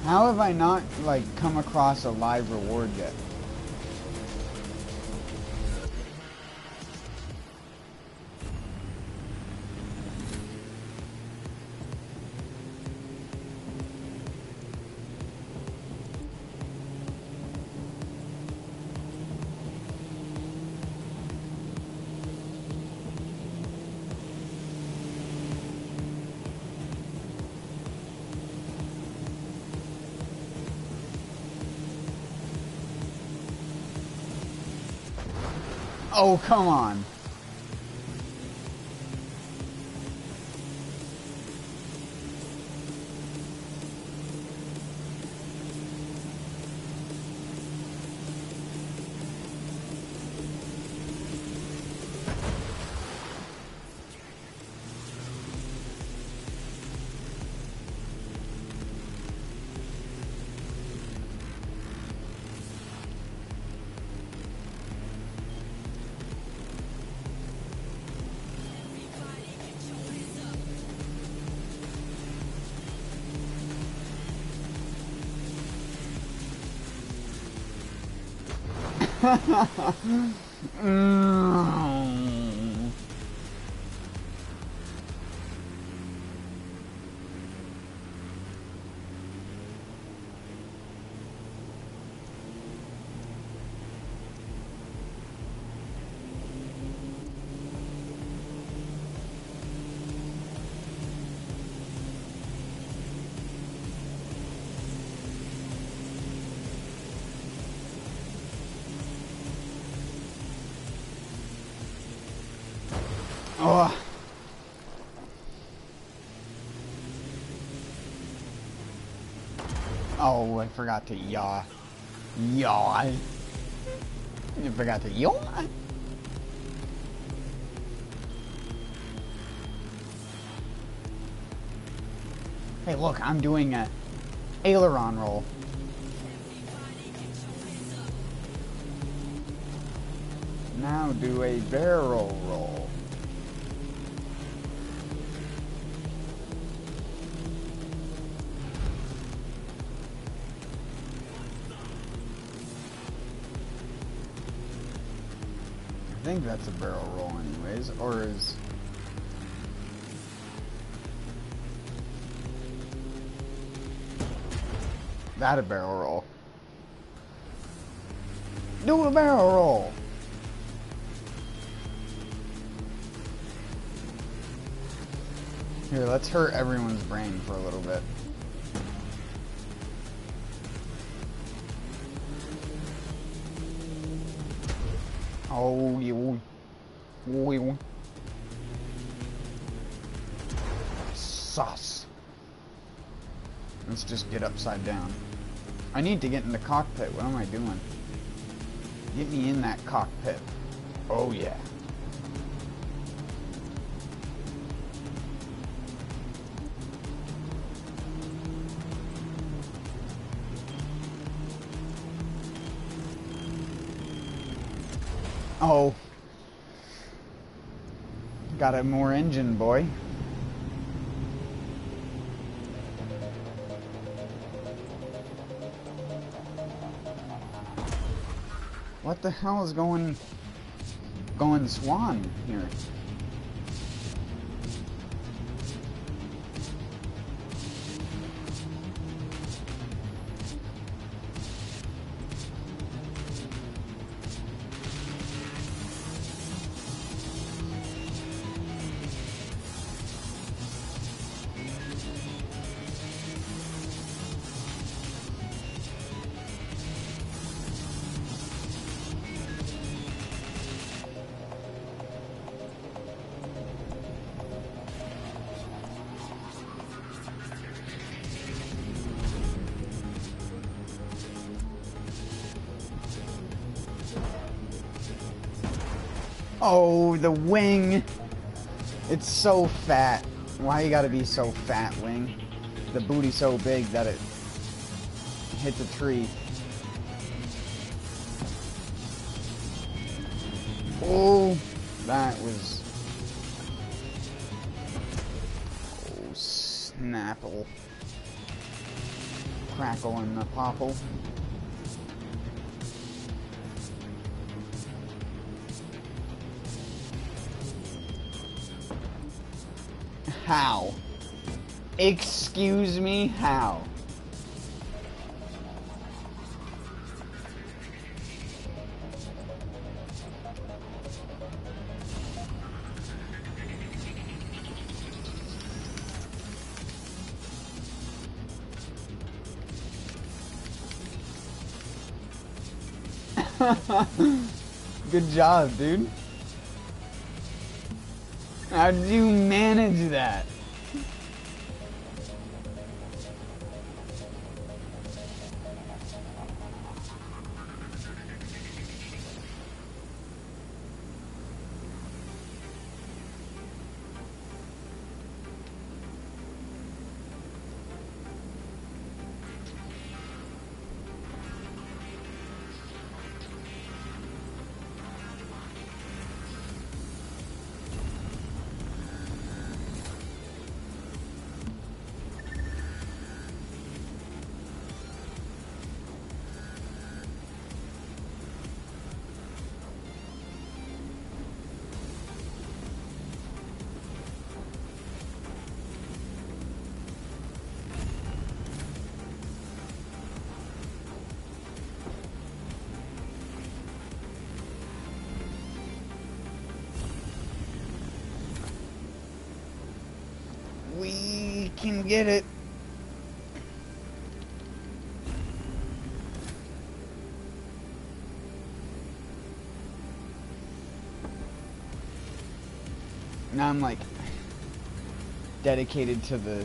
How have I not, like, come across a live reward yet? Oh, come on. Oh. Oh, I forgot to yaw. Yawn. You forgot to yawn. Hey, look, I'm doing a aileron roll. Now do a barrel roll. I think that's a barrel roll anyways, or is... that a barrel roll? Do a barrel roll! Here, let's hurt everyone's brain for a little bit. Oh, you. Sauce. Let's just get upside down. I need to get in the cockpit. What am I doing? Get me in that cockpit. Oh, yeah. Oh. Got a more engine, boy. What the hell is going swan here? Oh, the wing. It's so fat. Why you gotta be so fat, wing? The booty's so big that it hits a tree. Oh, that was... oh, snapple. Crackle and the popple. How? Excuse me, how? Good job, dude. How did you manage that? We can get it. Now I'm like dedicated to the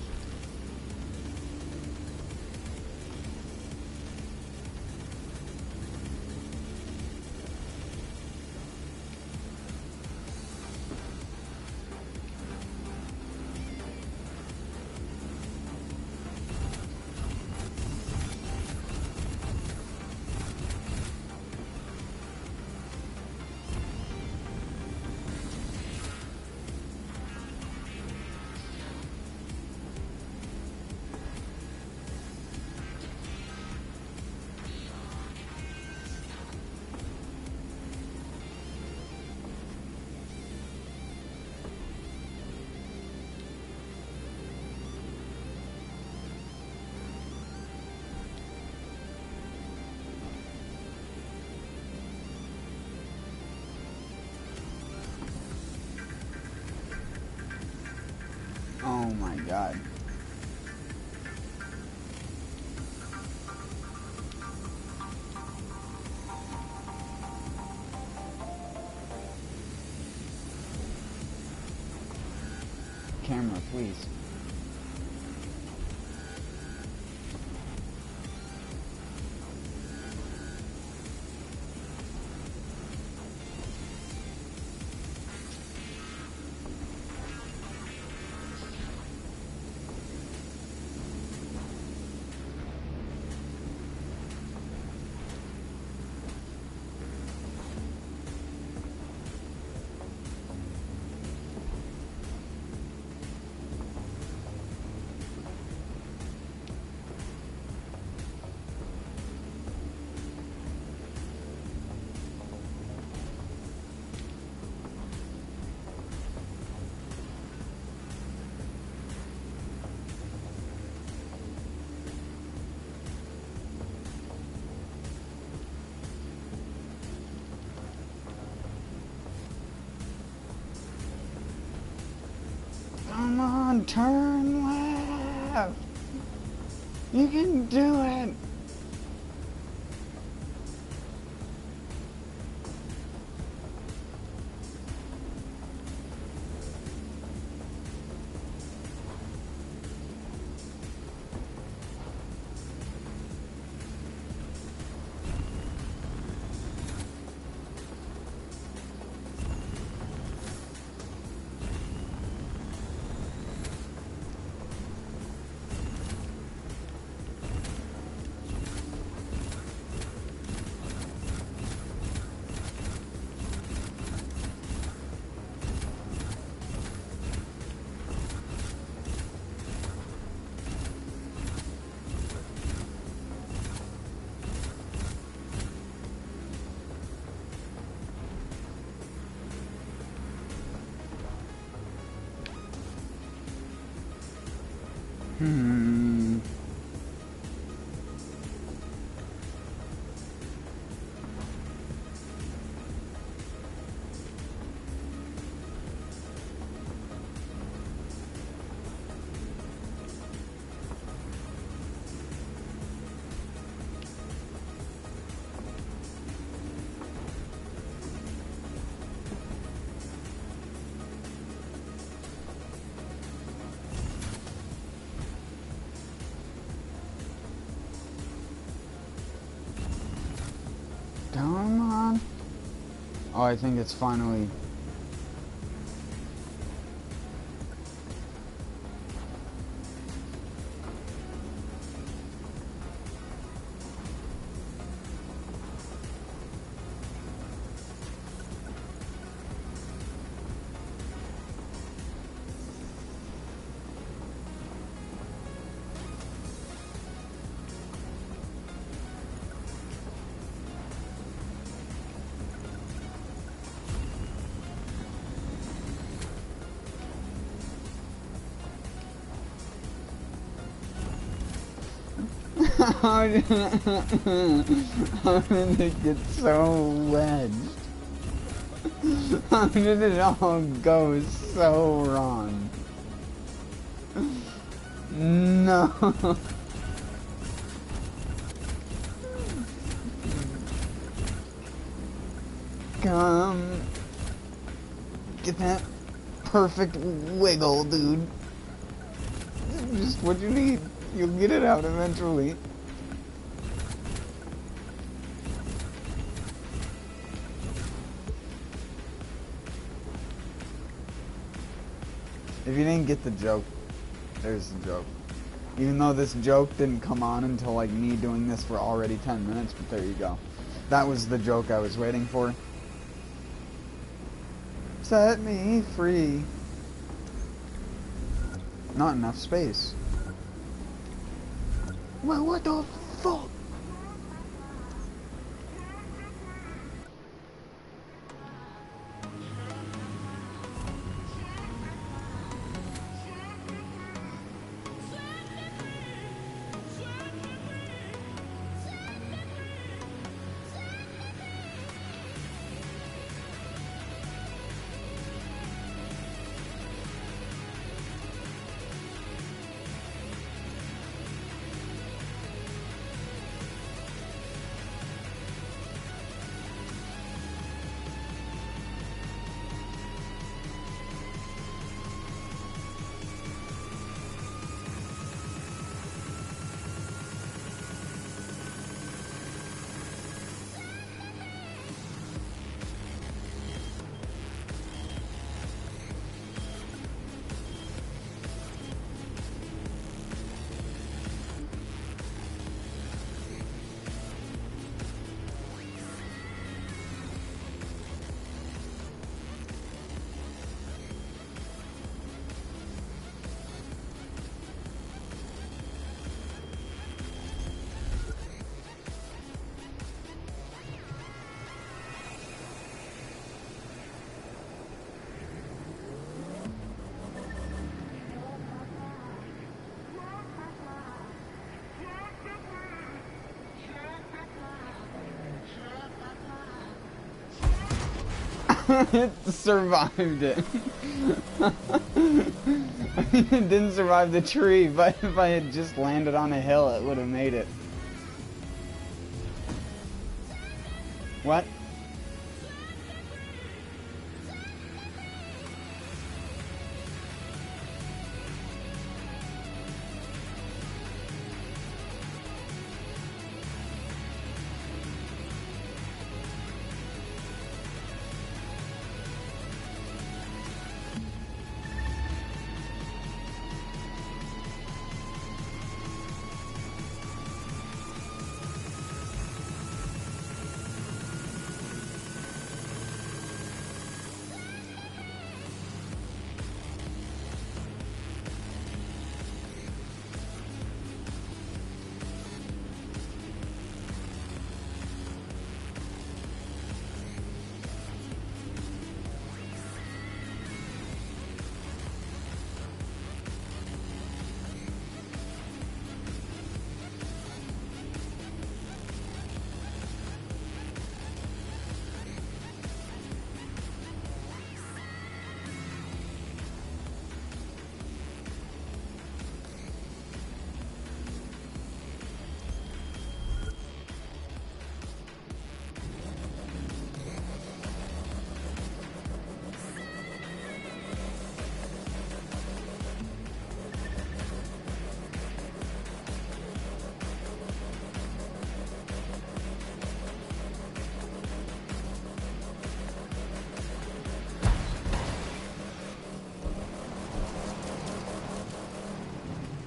camera, please. Come on, turn left. You can do it. Come on. Oh, I think it's finally... How did it get so wedged? How did it all go so wrong? No. Come. Get that perfect wiggle, dude. Just what you need. You'll get it out eventually. If you didn't get the joke, there's the joke. Even though this joke didn't come on until like me doing this for already 10 minutes, but there you go. That was the joke I was waiting for. Set me free. Not enough space. Well, what the fuck? It survived it. It didn't survive the tree, but if I had just landed on a hill, it would have made it. What?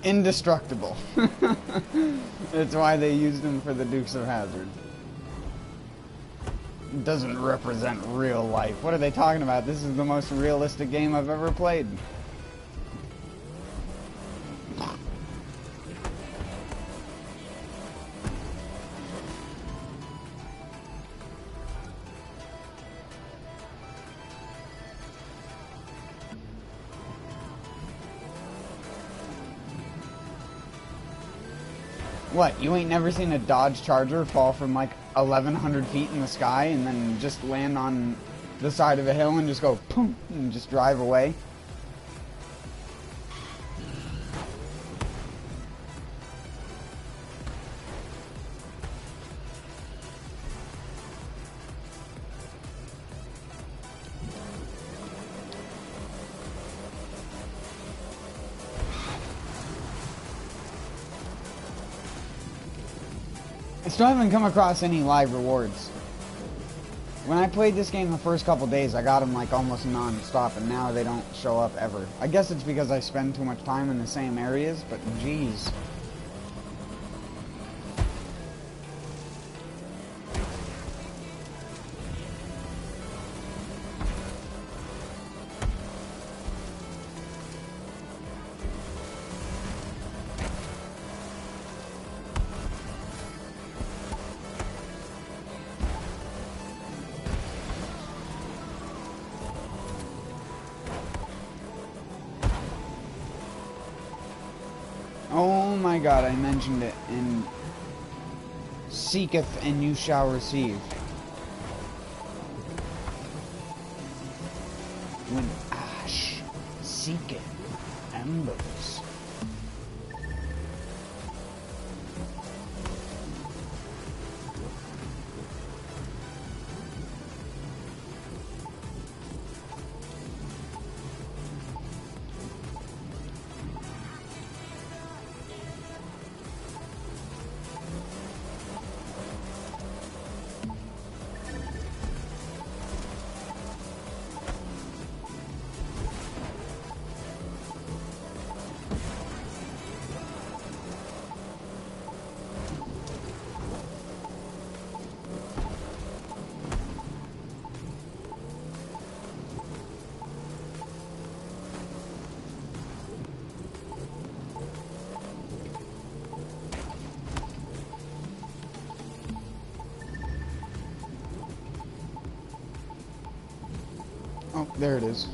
Indestructible. That's why they used him for the Dukes of Hazzard. It doesn't represent real life. What are they talking about? This is the most realistic game I've ever played. What, you ain't never seen a Dodge Charger fall from like 1,100 feet in the sky and then just land on the side of a hill and just go boom and just drive away? I still haven't come across any live rewards. When I played this game the first couple days, I got them like almost non-stop, and now they don't show up ever. I guess it's because I spend too much time in the same areas, but geez. Oh my god, I mentioned it in Seeketh and you shall receive. When ash seeketh embers. Oh, there it is.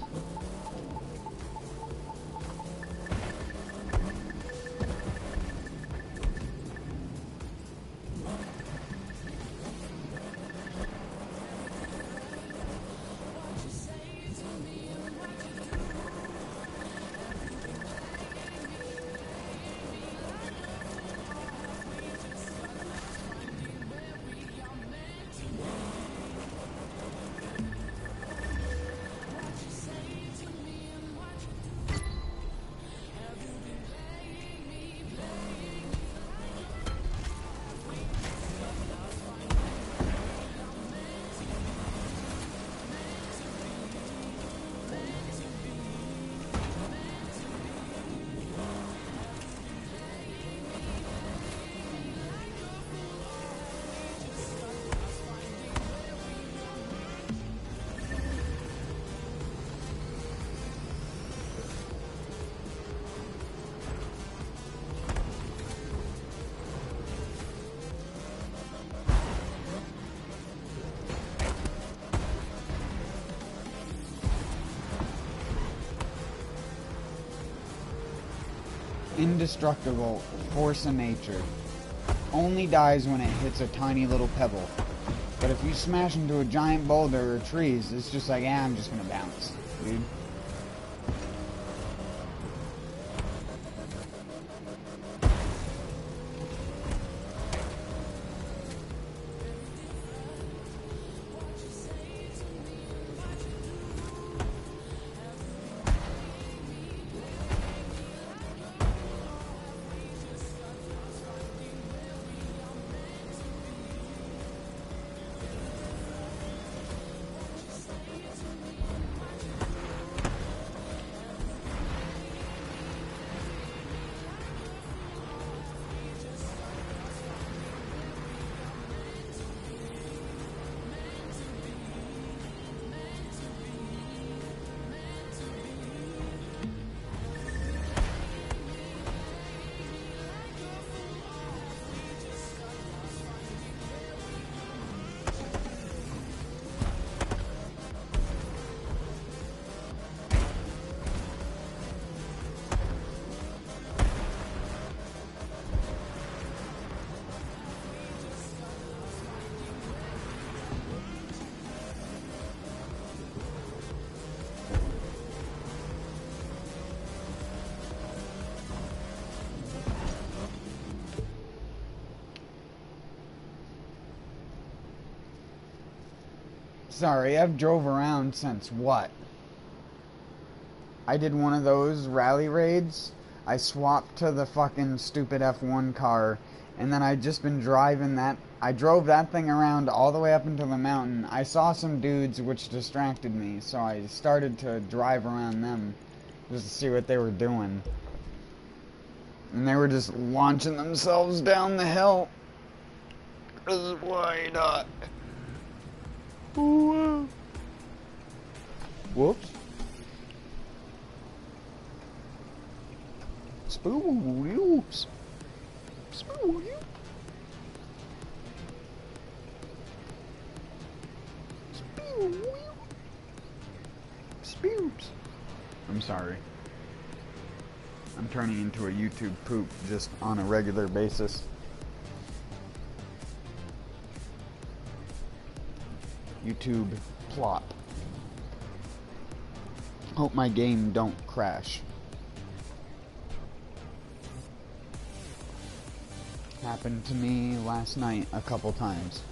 indestructible force of nature. Only dies when it hits a tiny little pebble. But if you smash into a giant boulder or trees, it's just like, I'm just gonna bounce, dude. Sorry, I've drove around since what? I did one of those rally raids. I swapped to the fucking stupid F1 car, and then I'd just been driving that. I drove that thing around all the way up into the mountain. I saw some dudes which distracted me, so I started to drive around them just to see what they were doing. And they were just launching themselves down the hill. 'Cause why not? Ooh. Whoops. Spoops. Spoops. Spoops. I'm sorry. I'm turning into a YouTube poop just on a regular basis. YouTube plop. Hope my game don't crash. Happened to me last night a couple times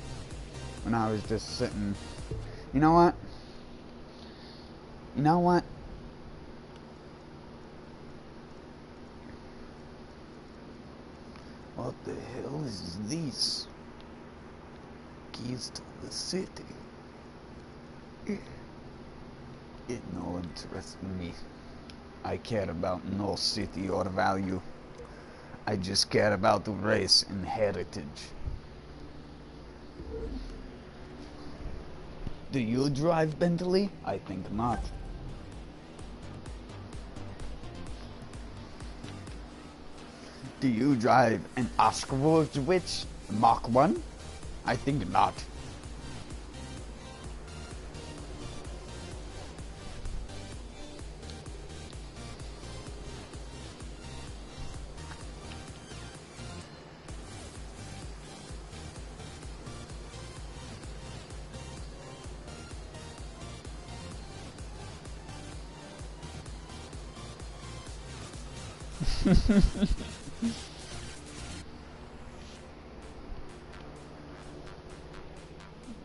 when I was just sitting. You know what? You know what? What the hell is this? Keys to the city. It no interest me. I care about no city or value. I just care about the race and heritage. Do you drive Bentley? I think not. Do you drive an Oscar-Witch Mach 1? I think not.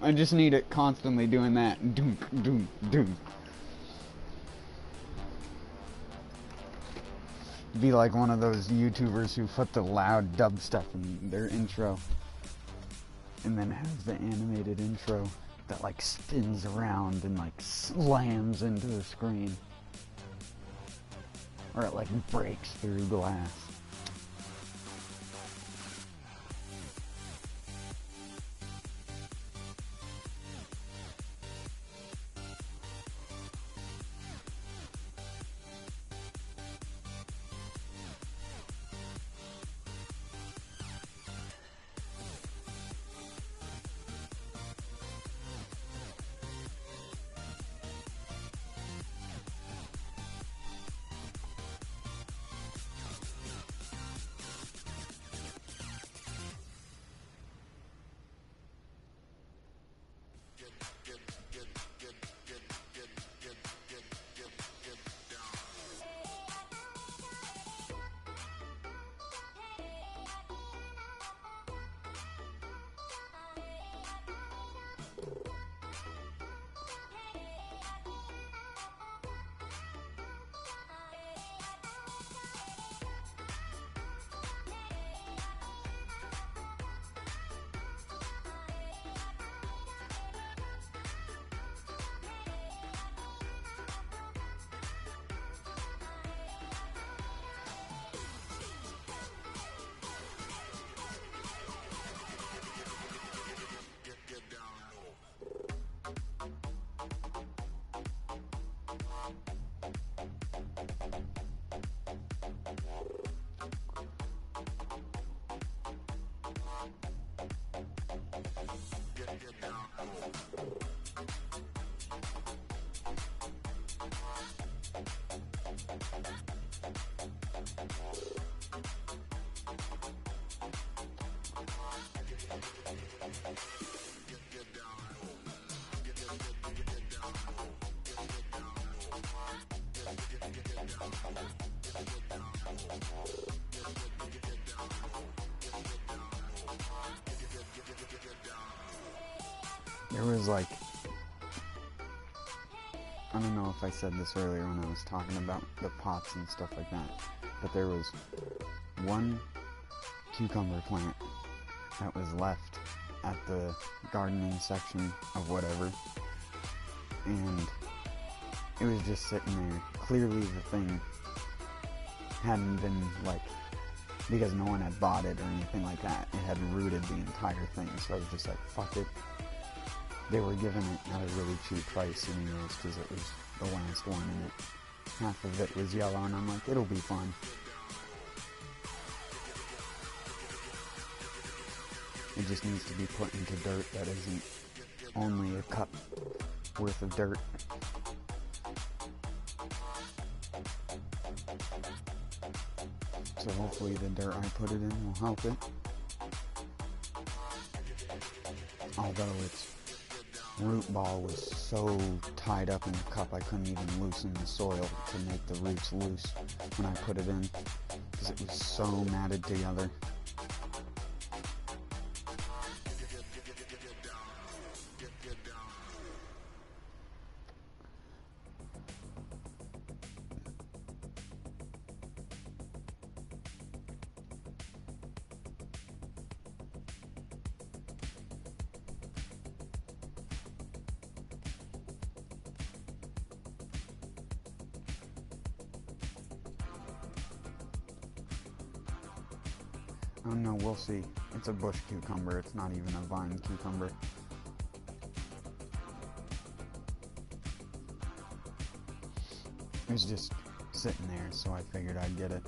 I just need it constantly doing that. Doom, doom, doom. Be like one of those YouTubers who put the loud dub stuff in their intro. And then have the animated intro that like spins around and like slams into the screen. Or it like breaks through glass. There was like, I don't know if I said this earlier when I was talking about the pots and stuff like that, but there was one cucumber plant that was left at the gardening section of whatever, and it was just sitting there. Clearly the thing hadn't been, like, because no one had bought it or anything like that, it had rooted the entire thing, so I was just like, fuck it. They were giving it at a really cheap price anyways, because it was the last one, and half of it was yellow, and I'm like, it'll be fun. It just needs to be put into dirt that isn't only a cup worth of dirt. So hopefully the dirt I put it in will help it. Although its root ball was so tied up in the cup I couldn't even loosen the soil to make the roots loose when I put it in, because it was so matted together. I don't know, we'll see. It's a bush cucumber, it's not even a vine cucumber. It was just sitting there, so I figured I'd get it.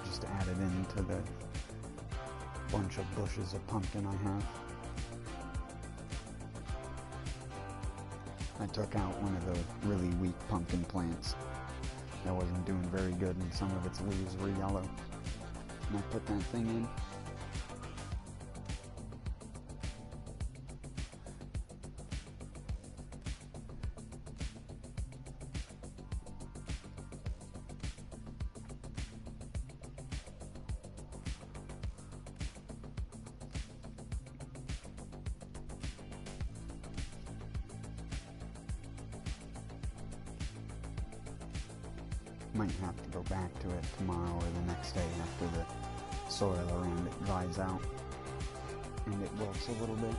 Just add it into the bunch of bushes of pumpkin I have. I took out one of the really weak pumpkin plants that wasn't doing very good, and some of its leaves were yellow. And I put that thing in. Might have to go back to it tomorrow or the next day after the soil around it dries out and it wilts a little bit.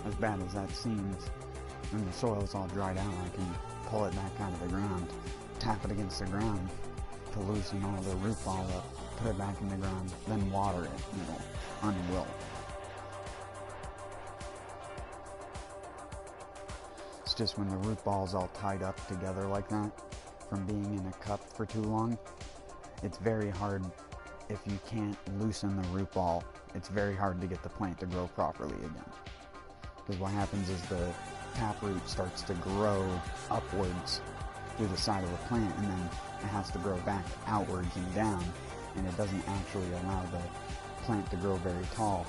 As bad as that seems, when the soil's all dried out, I can pull it back out of the ground, tap it against the ground to loosen all the root ball up, put it back in the ground, then water it, and it'll unwilt. It's just when the root ball's all tied up together like that, from being in a cup for too long, it's very hard. If you can't loosen the root ball, it's very hard to get the plant to grow properly again. Because what happens is the taproot starts to grow upwards through the side of the plant, and then it has to grow back outwards and down, and it doesn't actually allow the plant to grow very tall.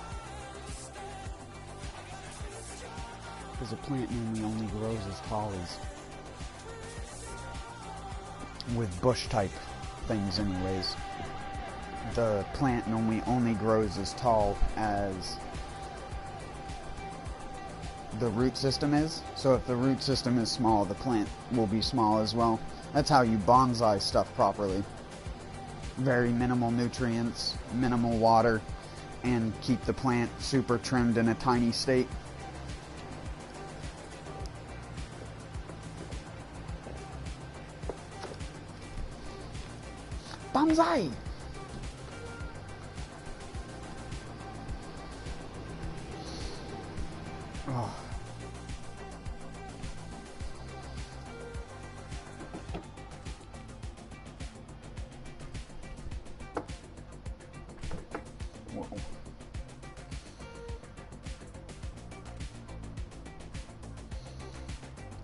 Because a plant normally only grows as tall as, with bush type things anyways, the plant normally only grows as tall as the root system is. So if the root system is small, the plant will be small as well. That's how you bonsai stuff properly. Very minimal nutrients, minimal water, and keep the plant super trimmed in a tiny state. Bonsai! Oh. Whoa.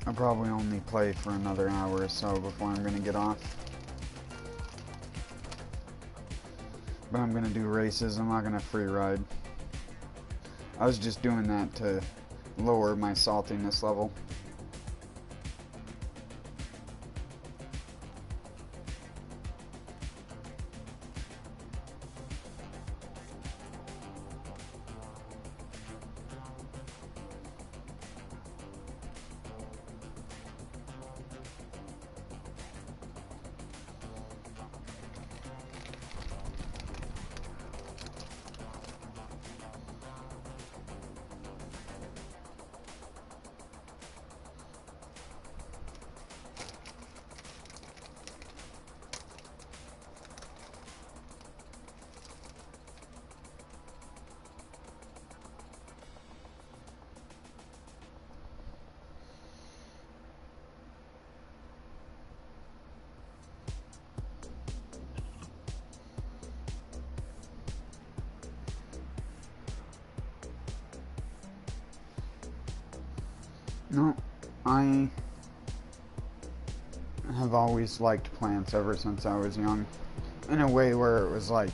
I'll probably only play for another hour or so before I'm gonna get off. But I'm gonna do races, I'm not gonna free ride. I was just doing that to lower my saltiness level. No, I have always liked plants ever since I was young. In a way where it was like,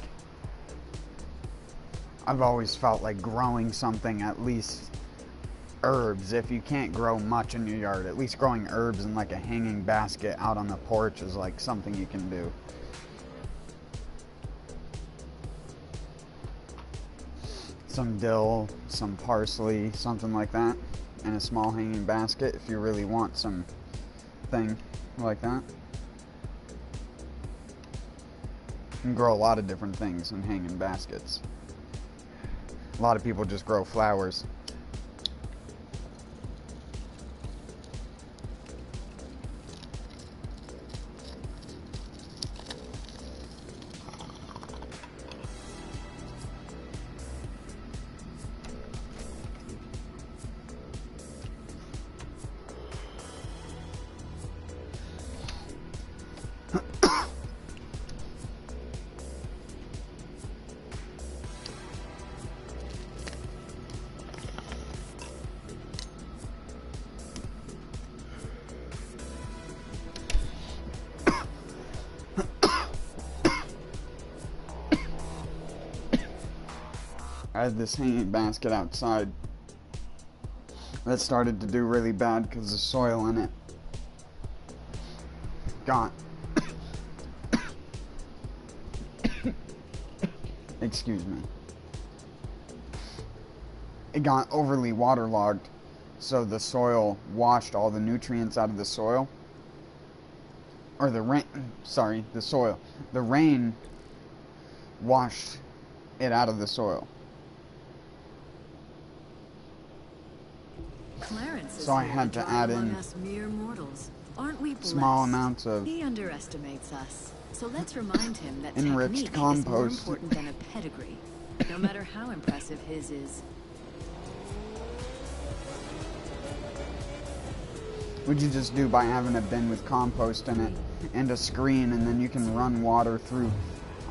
I've always felt like growing something, at least herbs. If you can't grow much in your yard, at least growing herbs in like a hanging basket out on the porch is like something you can do. Some dill, some parsley, something like that. In a small hanging basket if you really want some thing like that. You can grow a lot of different things in hanging baskets. A lot of people just grow flowers. I had this hanging basket outside that started to do really bad because the soil in it got excuse me, it got overly waterlogged, so the soil washed all the nutrients out of the soil, or the rain, sorry, the soil, the rain washed it out of the soil. So I had to add in mere mortals. Aren't we small amounts of He underestimates us. So let's remind him that enriched technique compost. is more important than a pedigree, no matter how impressive his is. Would you just do by having a bin with compost in it and a screen, and then you can run water through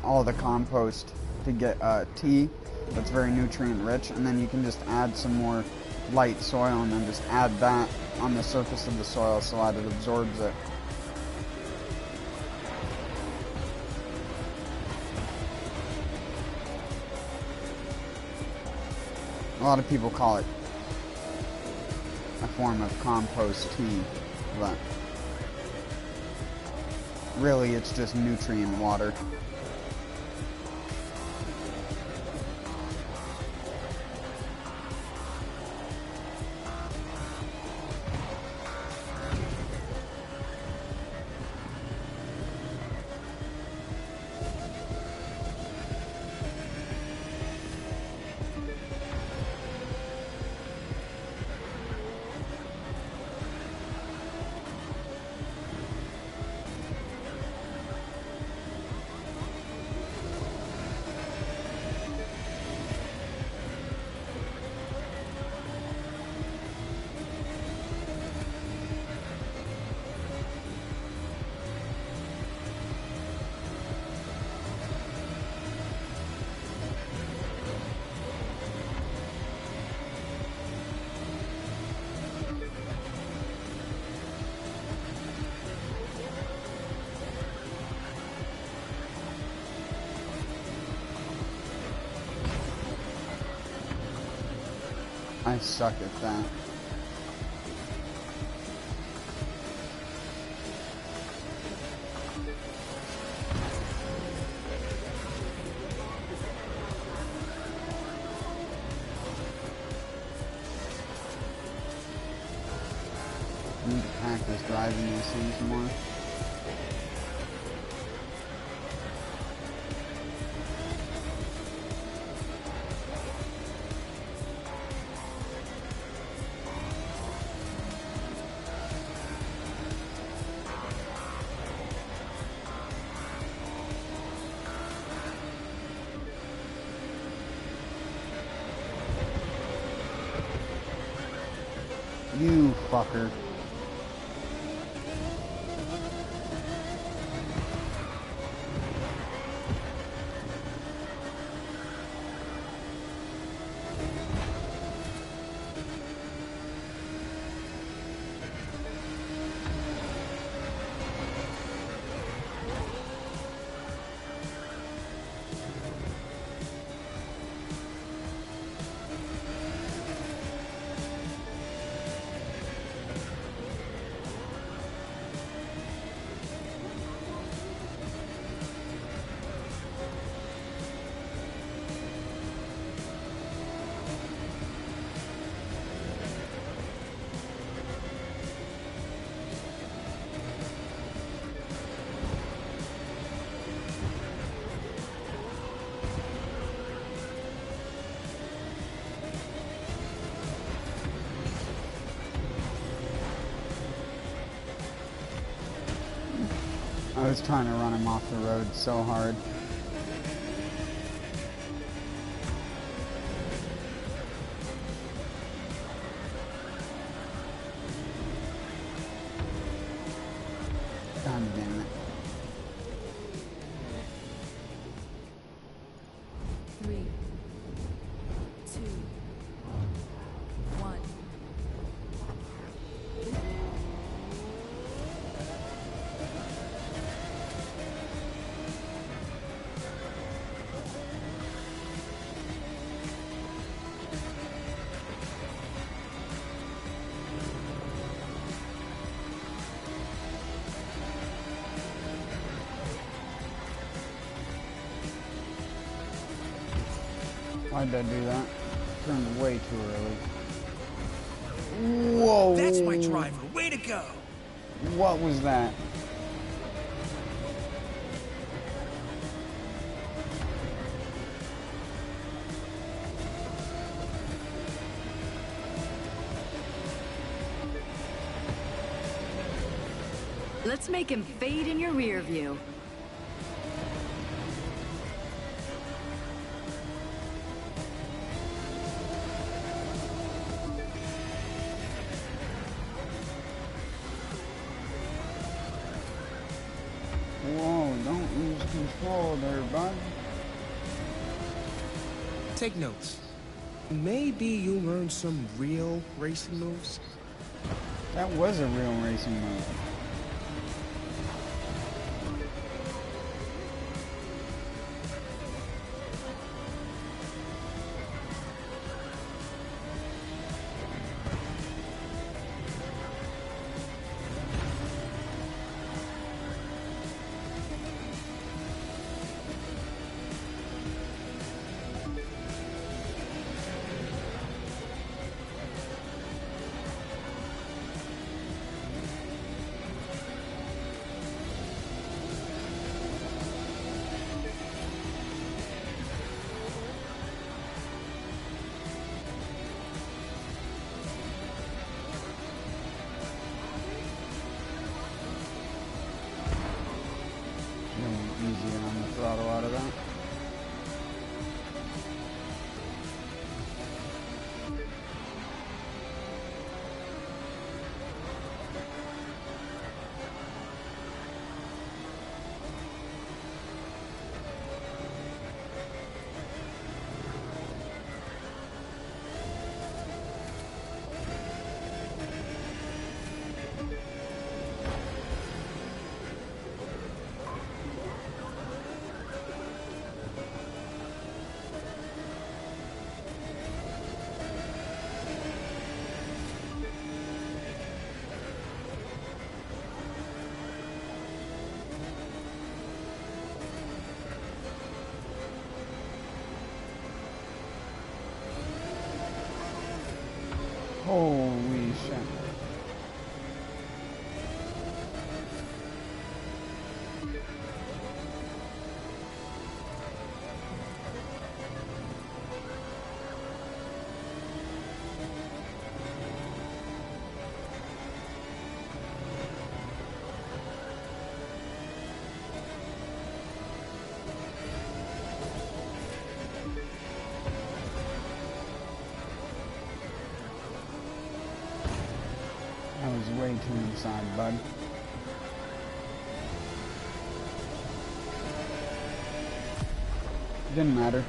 all the compost to get tea that's very nutrient rich, and then you can just add some more light soil and then just add that on the surface of the soil so that it absorbs it. A lot of people call it a form of compost tea, but really it's just nutrient water. I suck at that. I need to practice driving these things more. You fucker. I was trying to run him off the road so hard. God damn it. 3, 2, 1. Why'd I do that? Turned way too early. Whoa! That's my driver. Way to go! What was that? Let's make him fade in your rear view. Whoa, don't lose control there, bud. Take notes. Maybe you learn some real racing moves. That was a real racing move. Holy shit. I was way too inside, bud. Didn't matter.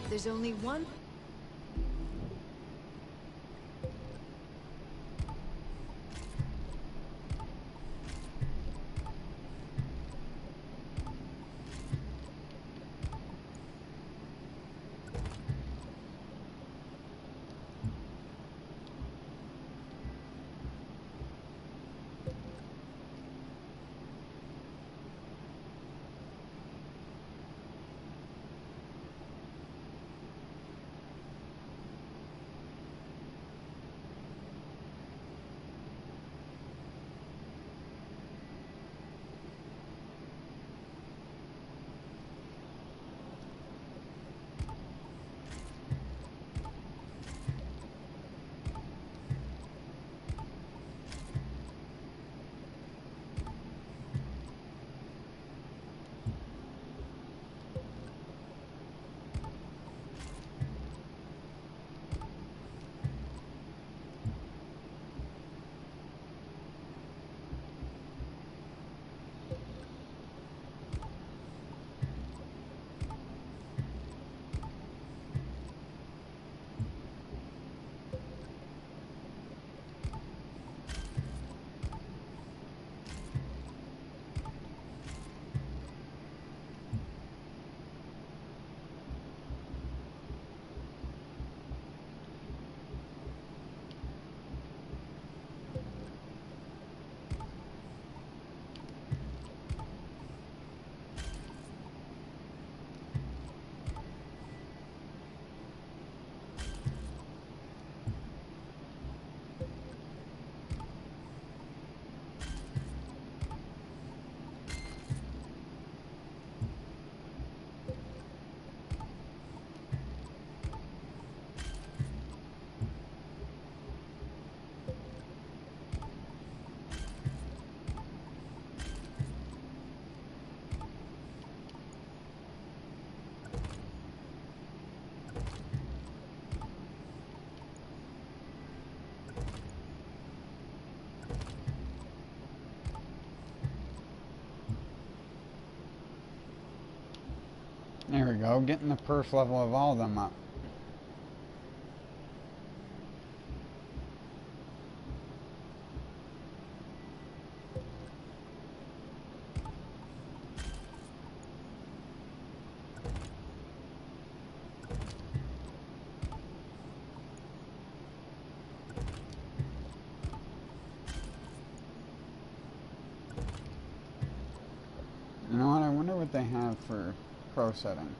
There's only one. There we go, getting the perf level of all of them up. You know what, I wonder what they have for pro settings.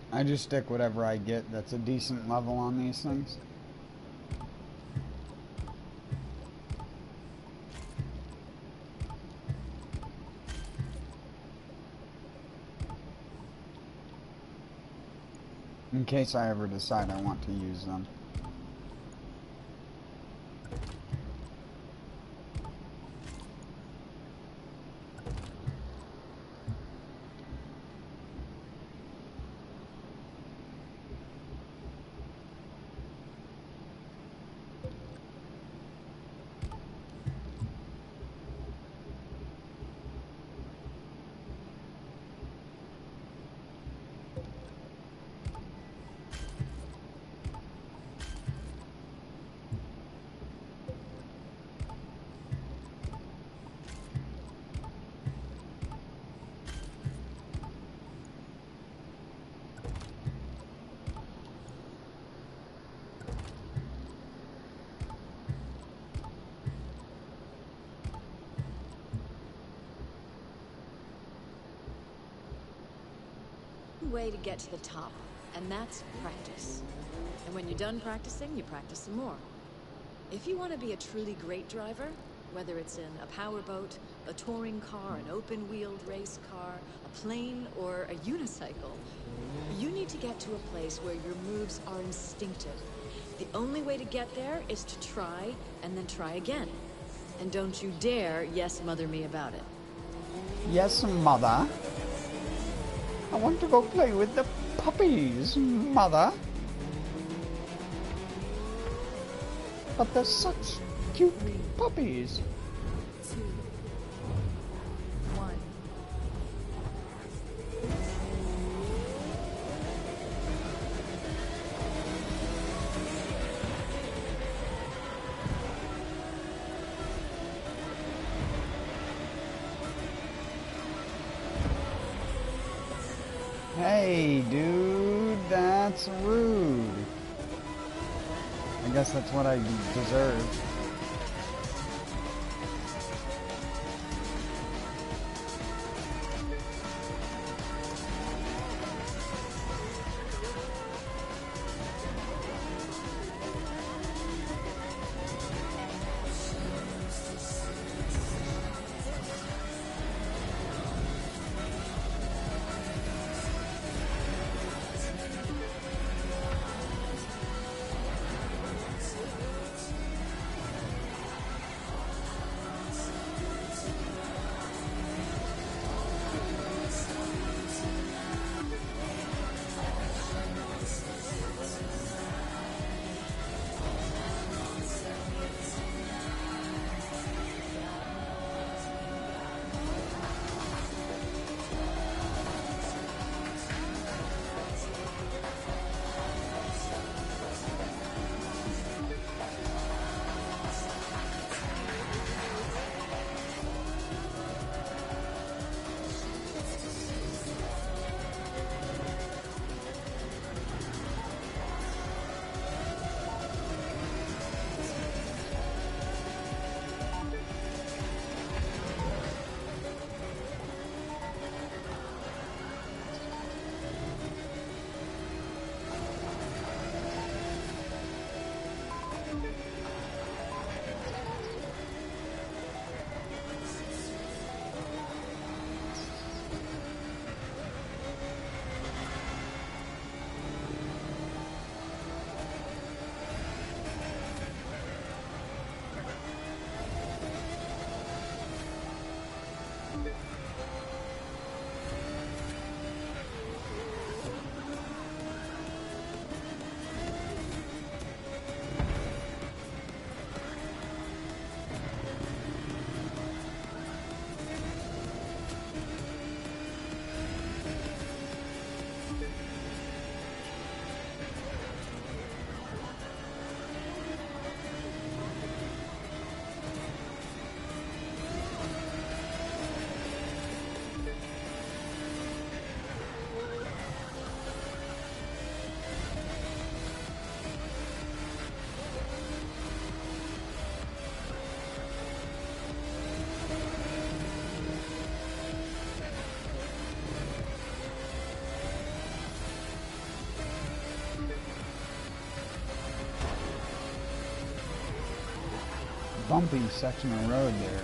I just stick whatever I get that's a decent level on these things. in case I ever decide I want to use them. Way to get to the top, and that's practice. And when you're done practicing, you practice some more. If you want to be a truly great driver, whether it's in a powerboat, a touring car, an open-wheeled race car, a plane, or a unicycle, you need to get to a place where your moves are instinctive. The only way to get there is to try, and then try again. And don't you dare yes mother me about it. Yes, mother. I want to go play with the puppies, mother. But they're such cute puppies. 2, 1. Hey, dude, that's rude. I guess that's what I deserve. Bumpy section of road there.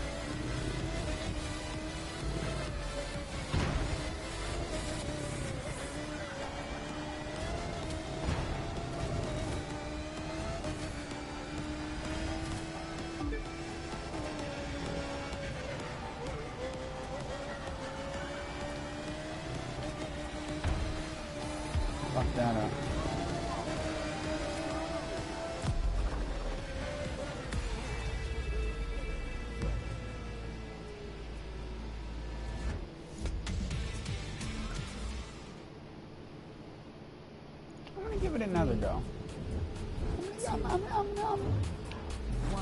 fuck that up. I'm gonna give it another go. I'm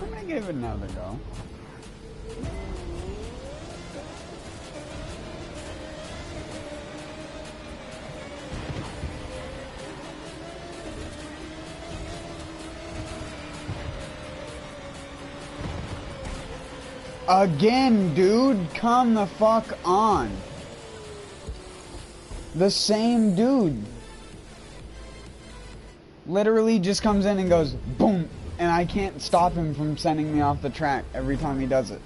gonna give it another go. Again, dude, come the fuck on. The same dude. Literally just comes in and goes, boom, and I can't stop him from sending me off the track every time he does it.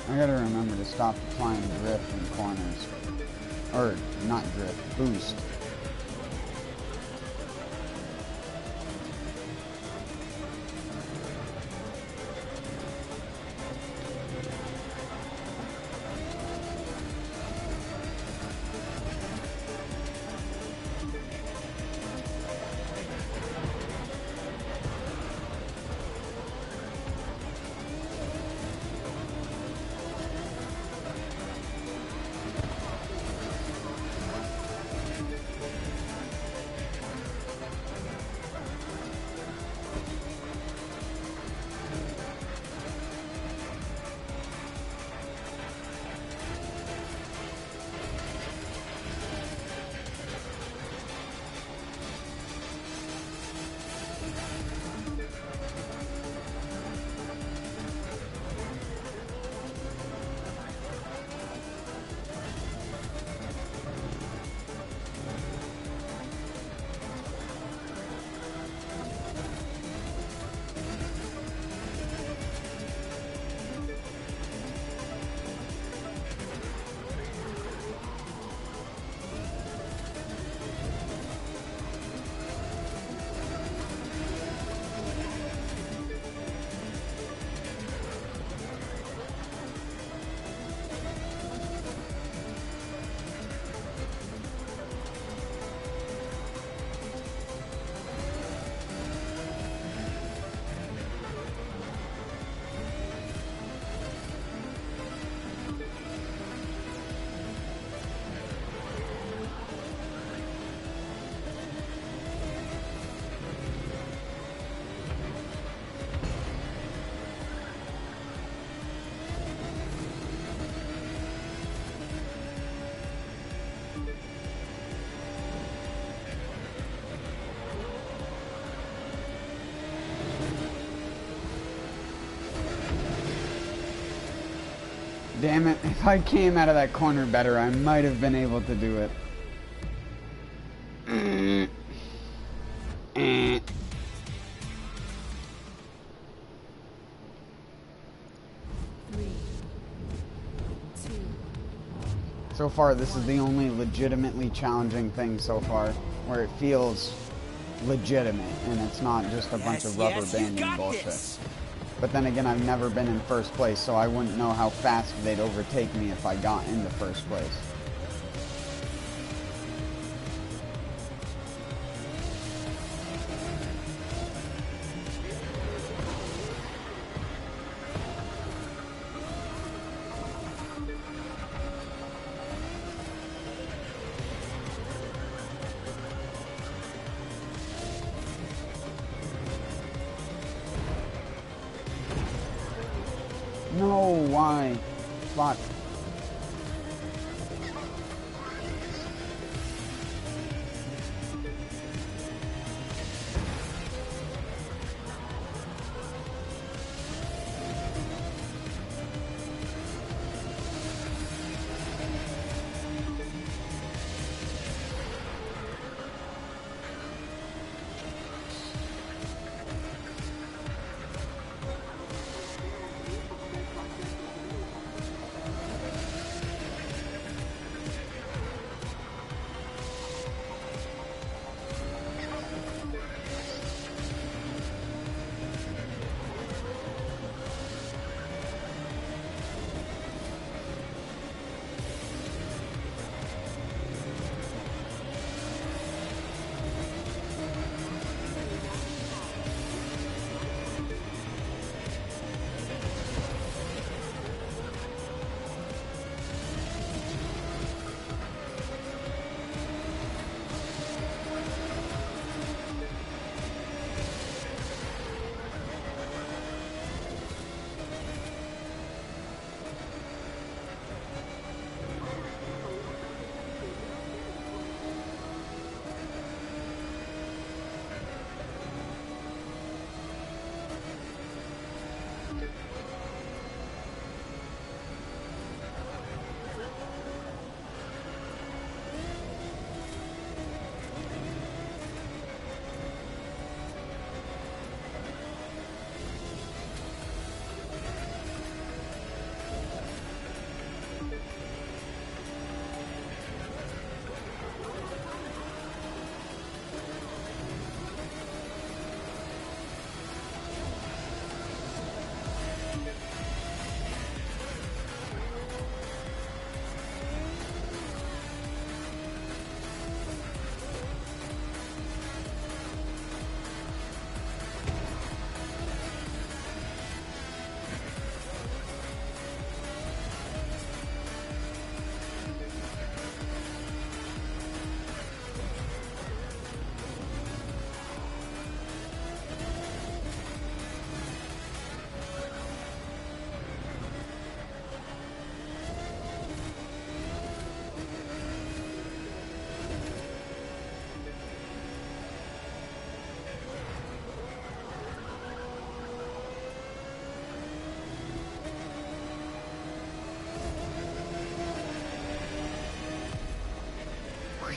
I gotta remember to stop applying drift in corners. Or, not drift, boost. Damn it, if I came out of that corner better, I might have been able to do it. So far, this is the only legitimately challenging thing so far, where it feels legitimate, and it's not just a bunch of rubber banding bullshit. But then again, I've never been in first place, so I wouldn't know how fast they'd overtake me if I got into first place. No, why? Fuck.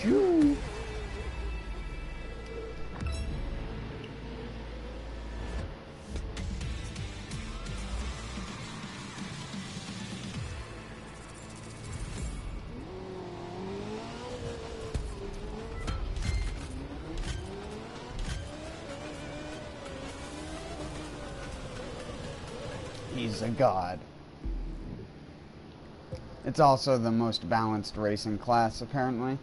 Phew. He's a god. It's also the most balanced racing class, apparently.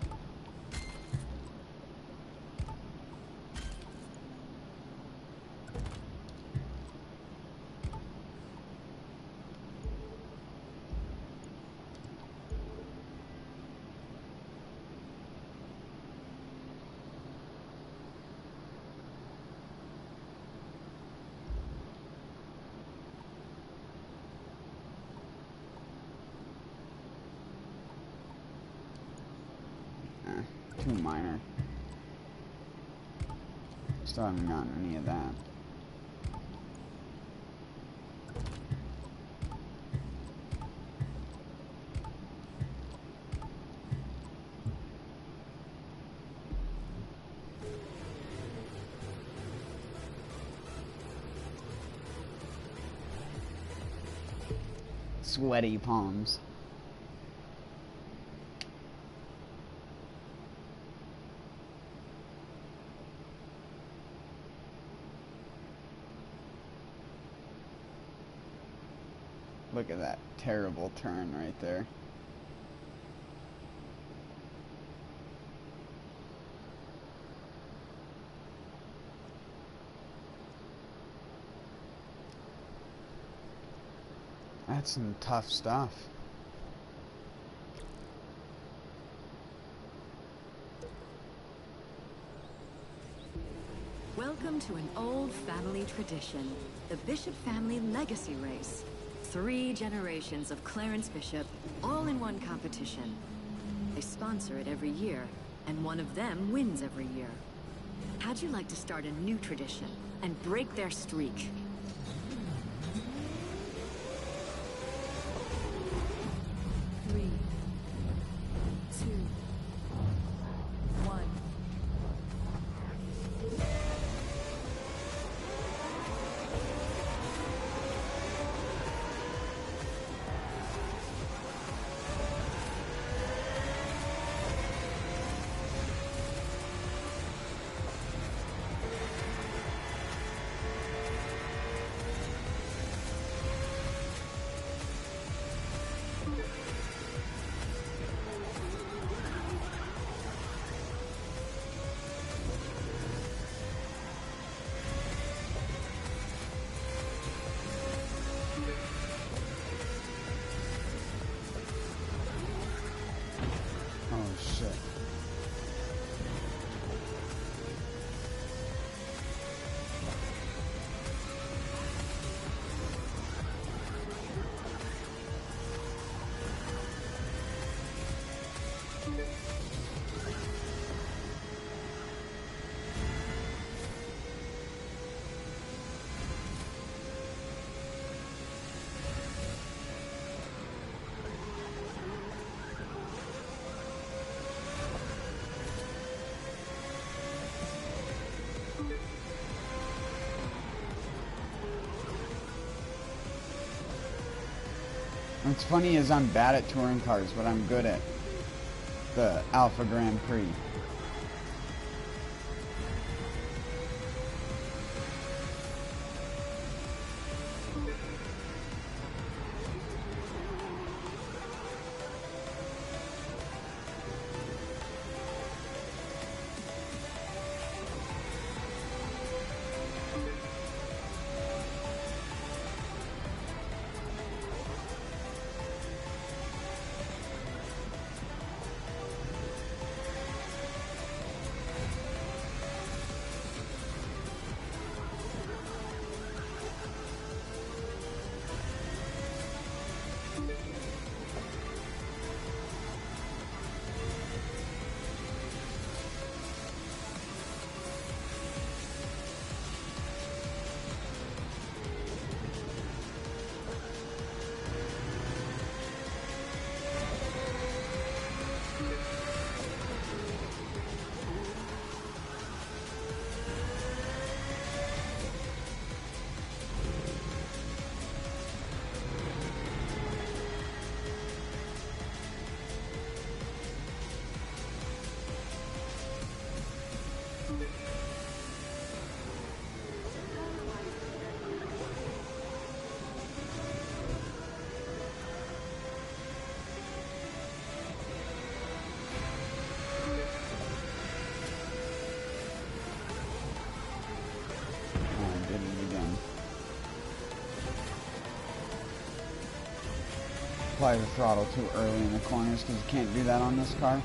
Too minor. Still haven't gotten any of that. Sweaty palms. Look at that terrible turn right there. That's some tough stuff. Welcome to an old family tradition, the Bishop family legacy race. 3 generations of Clarence Bishop, all in one competition. They sponsor it every year, and one of them wins every year. How'd you like to start a new tradition and break their streak? What's funny is I'm bad at touring cars, but I'm good at the Alpha Grand Prix. Apply the throttle too early in the corners because you can't do that on this car.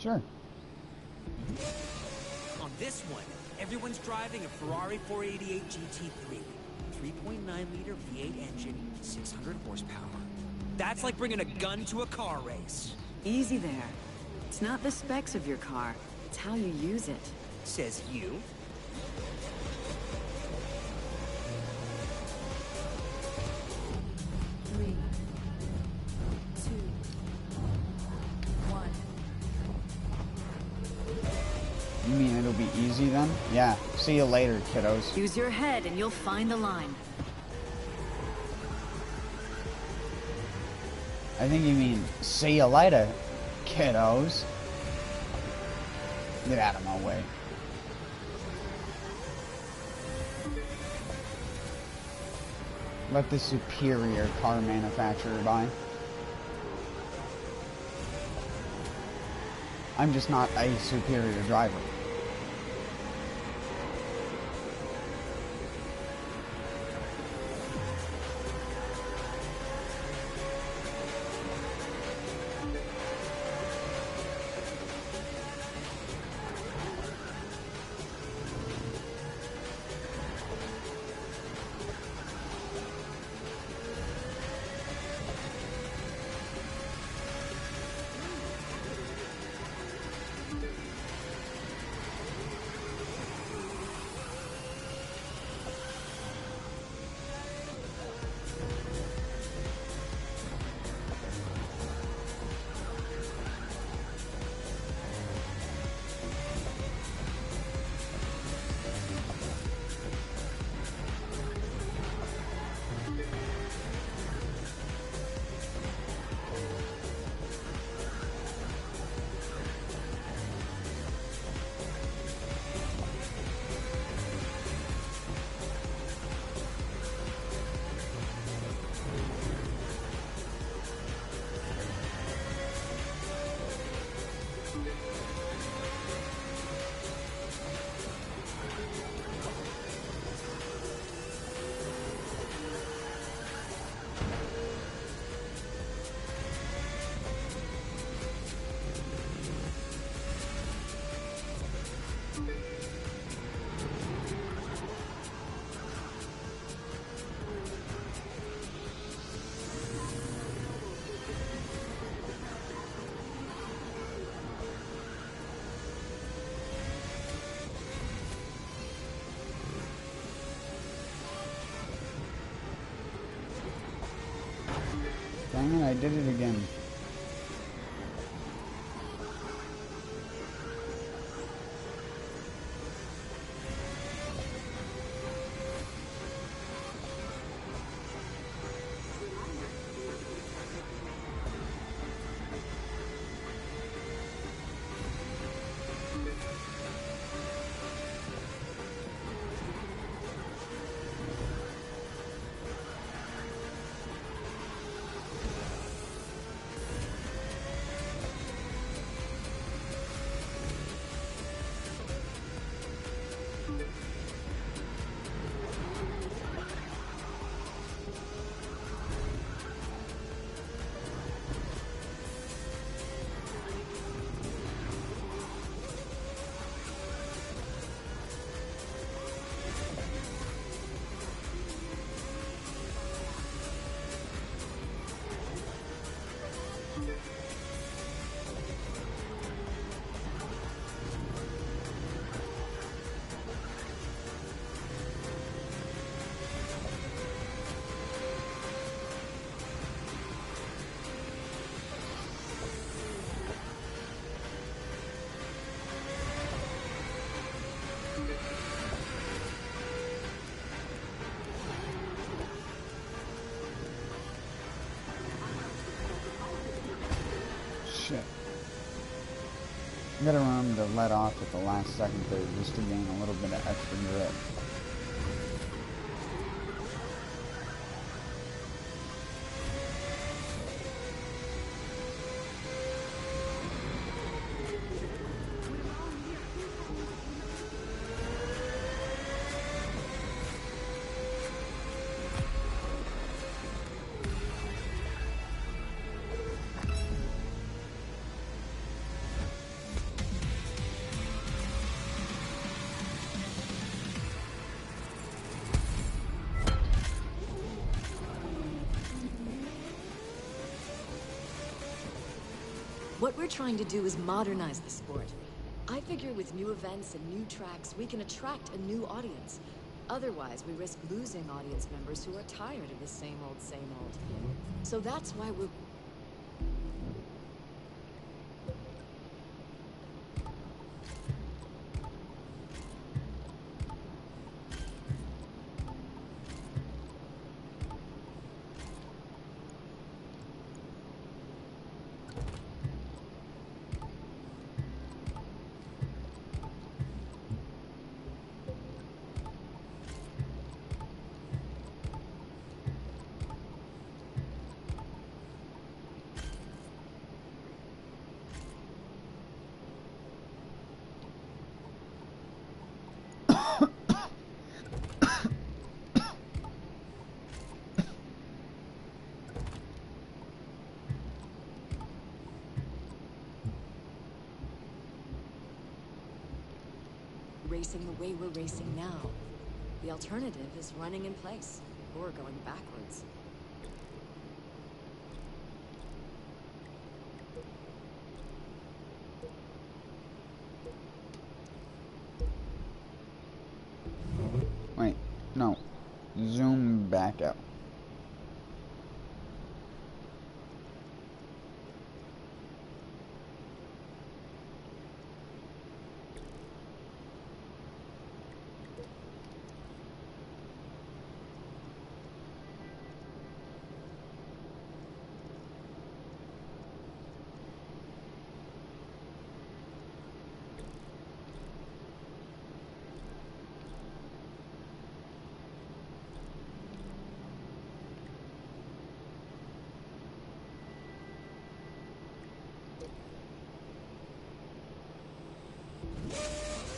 Sure. On this one, everyone's driving a Ferrari 488 GT3. 3.9-liter V8 engine, 600 horsepower. That's like bringing a gun to a car race. Easy there. It's not the specs of your car, it's how you use it. Says you. it'll be easy then? Yeah. See you later, kiddos. Use your head and you'll find the line. I think you mean, see you later, kiddos. Get out of my way. Let the superior car manufacturer buy. I'm just not a superior driver. Dang it, I did it again. Shit. I'm gonna remember to let off at the last second there just to gain a little bit of extra grip. What we're trying to do is modernize the sport. I figure with new events and new tracks, we can attract a new audience. Otherwise, we risk losing audience members who are tired of the same old, same old. So that's why we're... racing the way we're racing now. The alternative is running in place, or going backwards. Wait, no. Zoom back out.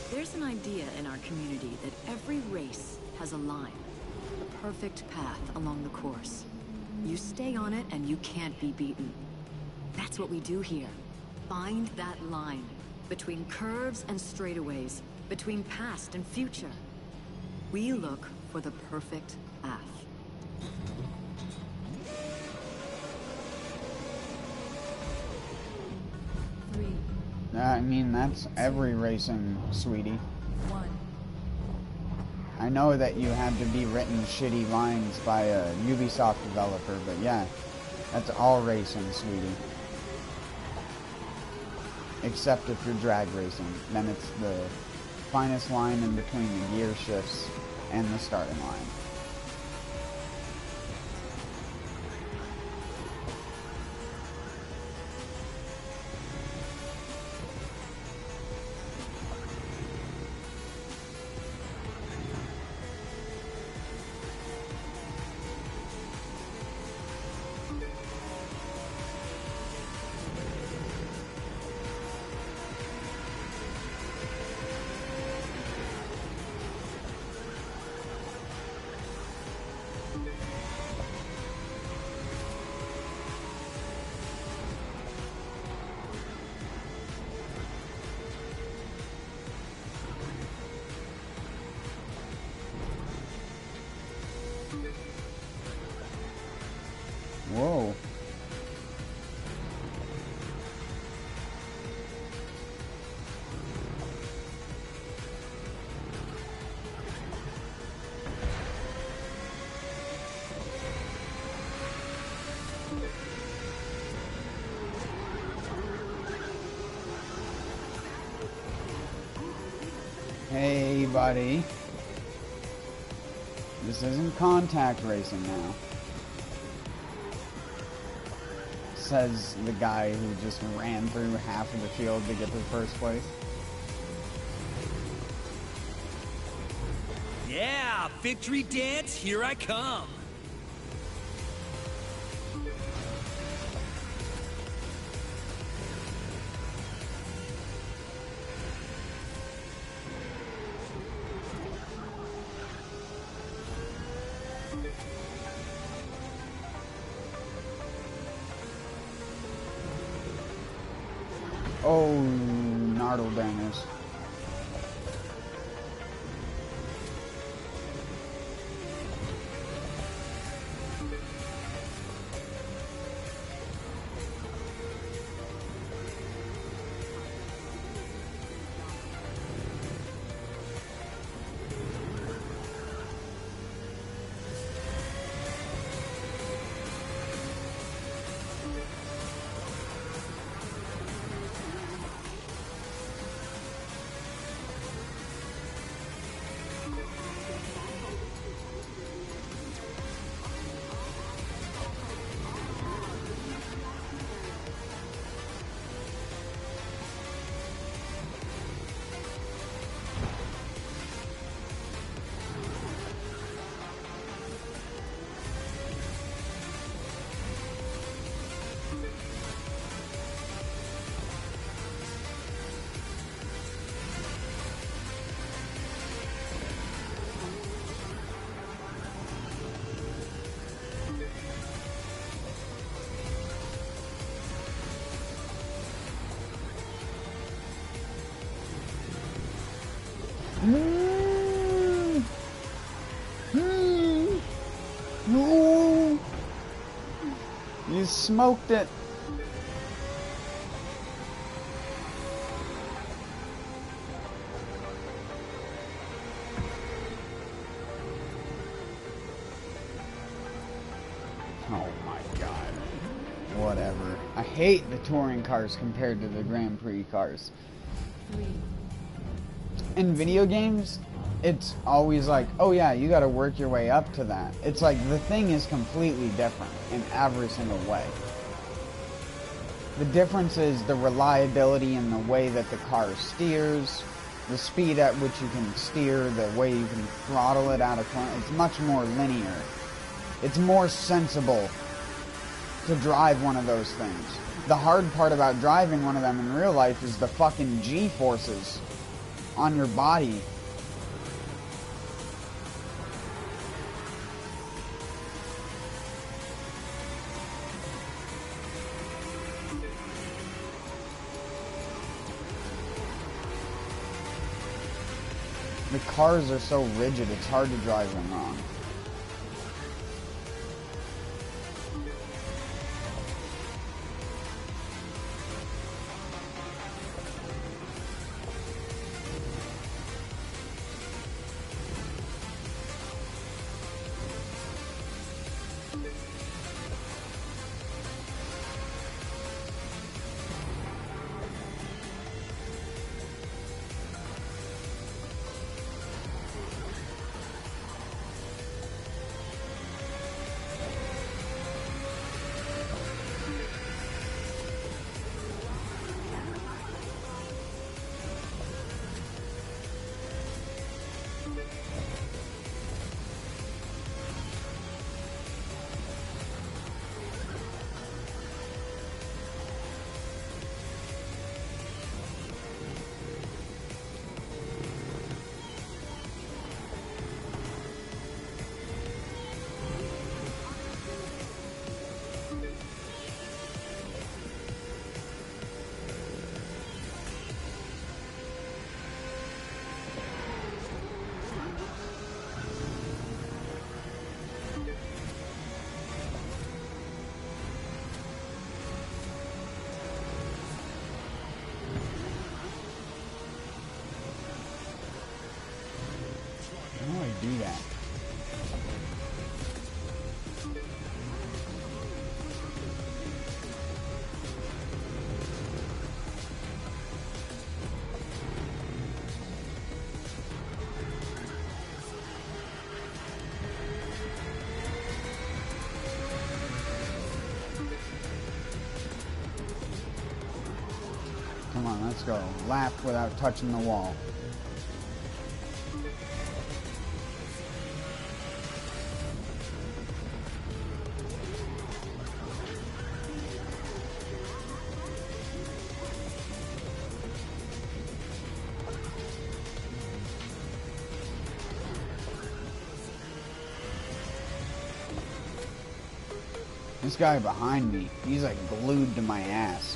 There's an idea in our community that every race has a line, a perfect path along the course. You stay on it and you can't be beaten. That's what we do here. Find that line, between curves and straightaways, between past and future. We look for the perfect path. I mean, that's every racing, sweetie. I know that you had to be written shitty lines by a Ubisoft developer, but yeah, that's all racing, sweetie. Except if you're drag racing, then it's the finest line in between the gear shifts and the starting line. Whoa. Hey, buddy. This isn't contact racing now. Says the guy who just ran through half of the field to get to first place. Yeah, victory dance, here I come. Oh, Nardle bangers. You smoked it. Oh my god. Whatever. I hate the touring cars compared to the Grand Prix cars. In video games, it's always like, oh yeah, you gotta work your way up to that. It's like the thing is completely different in every single way. The difference is the reliability in the way that the car steers, the speed at which you can steer, the way you can throttle it out of corner. It's much more linear. It's more sensible to drive one of those things. The hard part about driving one of them in real life is the fucking G-forces on your body. The cars are so rigid, it's hard to drive them wrong. Do that. Come on, let's go. Lap without touching the wall. This guy behind me, he's like glued to my ass.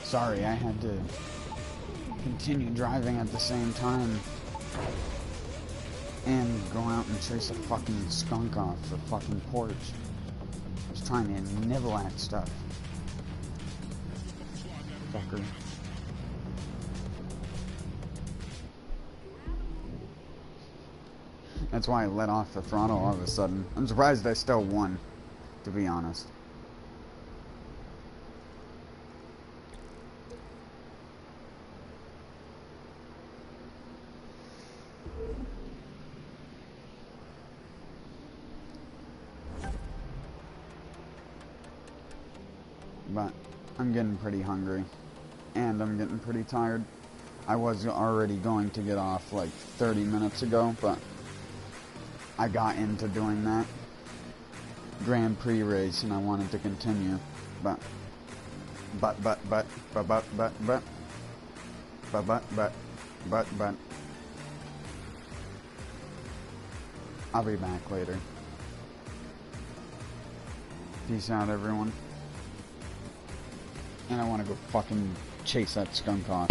Sorry, I had to continue driving at the same time and go out and chase a fucking skunk off the fucking porch. I was trying to nibble at stuff. Fucker. That's why I let off the throttle all of a sudden. I'm surprised I still won, to be honest. But I'm getting pretty hungry, and I'm getting pretty tired. I was already going to get off like 30 minutes ago, but I got into doing that Grand Prix race, and I wanted to continue. But I'll be back later. Peace out, everyone. And I want to go fucking chase that skunk off.